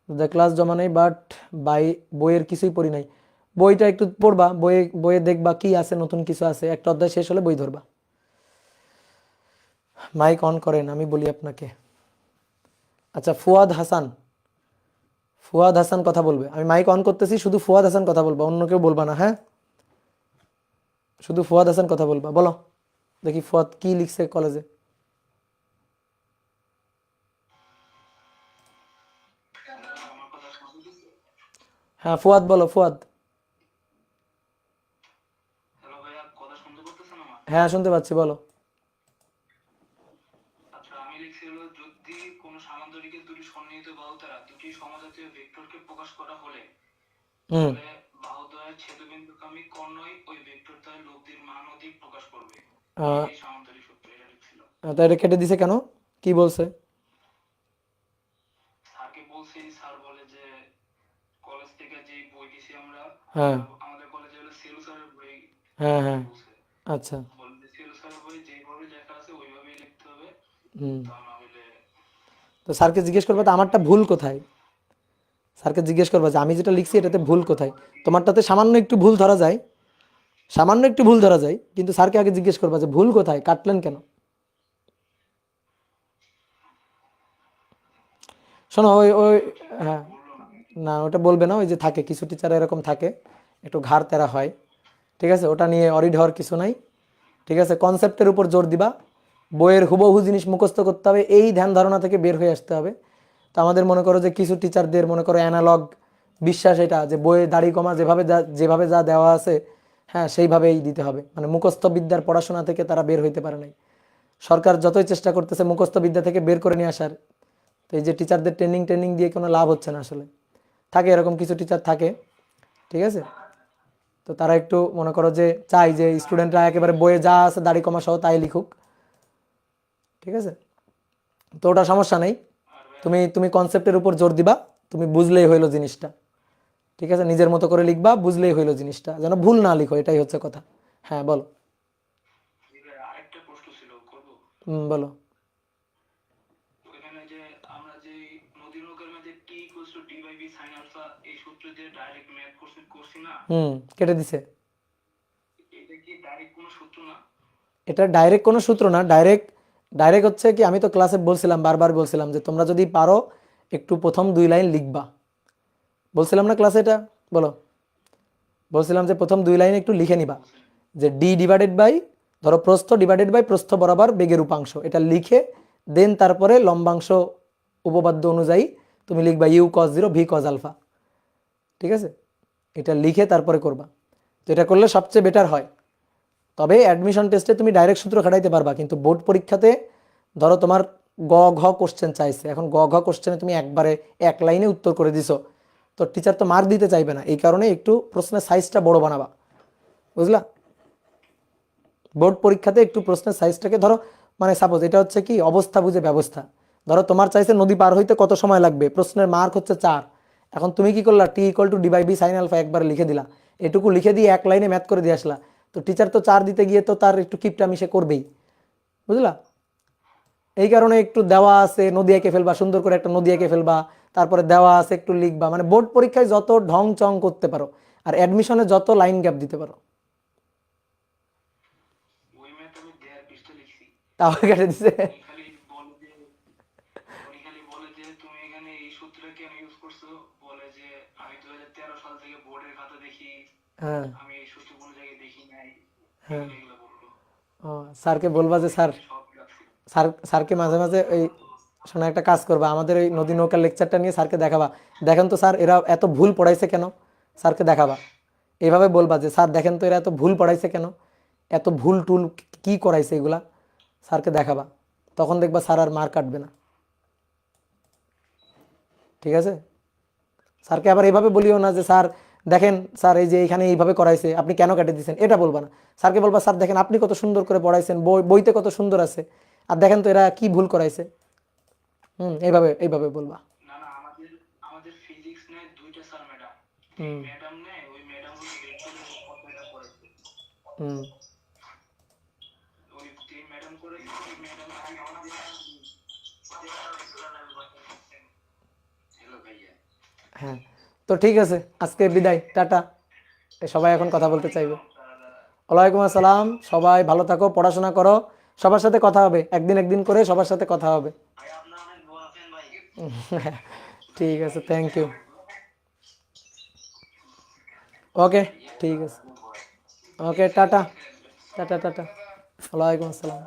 দাদা ক্লাস জমা নেই বাট বইয়ের কিছুই পড়ি নাই। বইটা একটু পড়বা, বইয়ে বইয়ে দেখবা কি আছে, নতুন কিছু আছে। একটা অধ্যায় শেষ হলে বই ধরবা। মাইক অন করেন, আমি বলি আপনাকে। আচ্ছা ফুয়াদ হাসান, ফুয়াদ হাসান কথা বলবে। আমি মাইক অন করতেছি, শুধু ফুয়াদ হাসান কথা বলবা, অন্য কেউ বলবা না, হ্যাঁ? শুধু ফুয়াদ হাসান কথা বলবা। বলো দেখি ফুয়াদ কি লিখছে কলেজে। হ্যাঁ ফুয়াদ বলো, ফুয়াদ। হ্যালো ভাইয়া, কথা শুনতে পাচ্ছেন আমার? হ্যাঁ শুনতে পাচ্ছি, বলো। আচ্ছা, আমি লিখছি হলো, যদি কোনো সামান্তরিকের দুটি সন্নিহিত বাহু দ্বারা দুটি সমজাতীয় ভেক্টরকে প্রকাশ করা হলে হুম। তাহলে বাহুদ্বয়ের ছেদবিন্দুগামী কর্ণই ওই ভেক্টর দ্বয়ের লব্ধির মান অধিক প্রকাশ করবে। আহ, এই সামান্তরিক সূত্র এটা লিখছিল। তাই এটা কেটে দিছে কেন? কি বলছে? স্যারকে বলছি, স্যার বলে যে কলেজ থেকে যে বই দিছি আমরা, হ্যাঁ আমাদের কলেজে হলো সেলু স্যারের বই হ্যাঁ লিখতে হ্যাঁ। বলছে। আচ্ছা। বলে যে সেলু স্যারের বই যেভাবে লেখা আছে ওইভাবেই লিখতে হবে, হুম। তা না হলে তো স্যারকে জিজ্ঞেস করবা তো আমারটা ভুল কোথায়। স্যারকে জিজ্ঞেস করবা যে আমি যেটা লিখছি এটাতে ভুল কোথায়। তোমারটাতে সামান্য একটু ভুল ধরা যায়, সামান্য একটু ভুল ধরা যায়, কিন্তু স্যারকে আগে জিজ্ঞেস করবা যে ভুল কোথায়, কাটলেন কেন। শোনো ওই ওই হ্যাঁ, বললো না। না ওটা বলবে না। ওই যে থাকে কিছু টিচার এরকম থাকে, একটু ঘাড় তেরা হয়, ঠিক আছে? ওটা নিয়ে অরিড হওয়ার কিছু নাই, ঠিক আছে? কনসেপ্টের উপর জোর দিবা, বইয়ের হুবহু জিনিস মুখস্থ করতে হবে, এই ধ্যান ধারণা থেকে বের হয়ে আসতে হবে। তো আমাদের মনে করো যে কিছু টিচারদের মনে করো অ্যানালগ বিশ্বাস, এটা যে বইয়ে দাড়ি কমা যেভাবে যা দেওয়া আছে, হ্যাঁ সেইভাবেই দিতে হবে, মানে মুখস্থ বিদ্যার পড়াশোনা থেকে তারা বের হইতে পারে নাই। সরকার যতই চেষ্টা করতেছে মুখস্থ বিদ্যা থেকে বের করে নিয়ে আসার, তো এই যে টিচারদের ট্রেনিং ট্রেনিং দিয়ে কোনো লাভ হচ্ছে না আসলে। থাকে এরকম কিছু টিচার থাকে, ঠিক আছে? তো তারা একটু মনে করো যে চাই যে স্টুডেন্টরা একেবারে বইয়ে যা আছে দাড়ি কমা সহ তাই লিখুক, ঠিক আছে? তো ওটা সমস্যা নেই, আর ভাইয়া, তুমি তুমি কনসেপ্টের উপর জোর দিবা, তুমি বুঝলেই হইলো জিনিসটা, ঠিক আছে? নিজের মতো করে লিখবা, বুঝলেই হইলো জিনিসটা, যেন ভুল না লিখো, এটাই হচ্ছে কথা। হ্যাঁ বলো। জি ভাই, আরেকটা প্রশ্ন ছিল, করবো? বলো। ম্যাথ করছি না, কেটে দিছে। এটা কি ডাইরেক্ট কোনো সূত্র না? এটা ডাইরেক্ট কোনো সূত্র না, ডাইরেক্ট ডাইরেক্ট হচ্ছে কি, আমি তো ক্লাসে বলছিলাম, বারবার বলছিলাম যে তোমরা যদি পারো একটু প্রথম 2 লাইন লিখবা। বলছিলাম না ক্লাসে এটা? বলো। বলছিলাম যে প্রথম 2 লাইন একটু লিখে নিবা, যে ডি ডিভাইডেড বাই, ধরো প্রস্থ ডিভাইডেড বাই প্রস্থ বরাবর বেগের উপাংশ, এটা লিখে দেন তারপরে লম্বাংশ উপপাদ্য অনুযায়ী তুমি লিখবা U cos 0 V cos alpha. ঠিক আছে, এটা লিখে তারপরে করবা। তো এটা করলে সবচেয়ে বেটার হয়। তবে অ্যাডমিশন টেস্টে তুমি ডাইরেক্ট সূত্র খাটাইতে পারবা, কিন্তু বোর্ড পরীক্ষাতে ধরো তোমার গ ঘ কোশ্চেন চাইছে, এখন গ ঘ কোশ্চেনে তুমি একবারে 1 লাইনে উত্তর করে দিছো, তো টিচার তো মার্ক দিতে চাইবে না। এই কারণে একটু প্রশ্নের সাইজটা বড় বানাবা, বুঝলা? বোর্ড পরীক্ষাতে একটু প্রশ্নের সাইজটাকে ধরো, মানে সাপোজ এটা হচ্ছে কি অবস্থা বুঝে ব্যবস্থা, ধরো তোমার চাইছে নদী পার হইতে কত সময় লাগবে, প্রশ্নের মার্ক হচ্ছে 4, এখন তুমি কি করলা, T equal to D by B sine alpha একবার লিখে দিলা, এটুকু লিখে দিয়ে 1 লাইনে ম্যাথ করে দিয়ে আসলা, তো টিচার তো 4 দিতে গিয়ে তো তার একটু কিপটামি সে করবেই, বুঝলা? এই কারণে একটু দেওয়া আছে নদী এঁকে ফেলবা, সুন্দর করে একটা নদী এঁকে ফেলবা, তারপরে দেওয়া আছে একটু লিখবা, মানে বোর্ড পরীক্ষায় যত ঢং চং করতে পারো আর অ্যাডমিশনে যত লাইন গ্যাপ দিতে পারো। ওই ম্যাথ আমি 1.5 পৃষ্ঠা লিখছি। তাও কেটে দিছে। উনি খালি বলে যে তুমি এখানে এই সূত্র কেন ইউজ করছো, বলে যে আমি 2013 সাল থেকে বোর্ডের খাতা দেখি, হ্যাঁ আমি এই সূত্র কোনো জায়গায় দেখি নাই, হ্যাঁ। এগুলো বললো। ও, স্যারকে বলবা যে স্যার, সব রাখছি। স্যারকে মাঝে মাঝে ওই, শোনা একটা কাজ করবা, আমাদের ওই নদী নৌকার লেকচারটা নিয়ে স্যারকে দেখাবা, দেখেন তো স্যার এরা এত ভুল পড়াইছে কেন, স্যারকে দেখাবা। এইভাবে বলবা যে স্যার দেখেন তো এরা এত ভুল পড়াইছে কেন, এত ভুল টুল কি করাইছে এগুলা, স্যারকে দেখাবা, তখন দেখবা স্যার আর মার কাটবে না। ঠিক আছে, স্যারকে আবার এইভাবে বলিও না যে স্যার দেখেন স্যার এই যে এখানে এইভাবে করাইছে আপনি কেন কেটে দিচ্ছেন, এটা বলবা না। স্যারকে বলবা স্যার দেখেন আপনি কত সুন্দর করে পড়াইছেন, বইতে কত সুন্দর আছে, আর দেখেন তো এরা কি ভুল করাইছে। এইভাবে এইভাবে বলবা। না না, আমাদের আমাদের ফিজিক্স নেয় 2টা স্যার ম্যাডাম, হুম ম্যাডাম নেয়, ওই ম্যাডাম হলো ভেক্টরের অধ্যায়টা করেছে। হুম ওই যে ম্যাডাম করেছে, ওই ম্যাডাম আমি আমাদের হ্যালো ভাইয়া। হ্যাঁ, তো ঠিক আছে, আজকে বিদায়, টাটা। সবাই এখন কথা বলতে চাইবে। ওয়ালাইকুম আসসালাম, সবাই ভালো থাকো, পড়াশোনা করো, সবার সাথে কথা হবে, একদিন একদিন করে সবার সাথে কথা হবে। ভাই আপনার অনেক দোয়া আছেন ভাই। ঠিক আছে, থ্যাংক ইউ। ওকে, ঠিক আছে, ওকে, টাটা টাটা টাটা। ওয়ালাইকুম আসসালাম।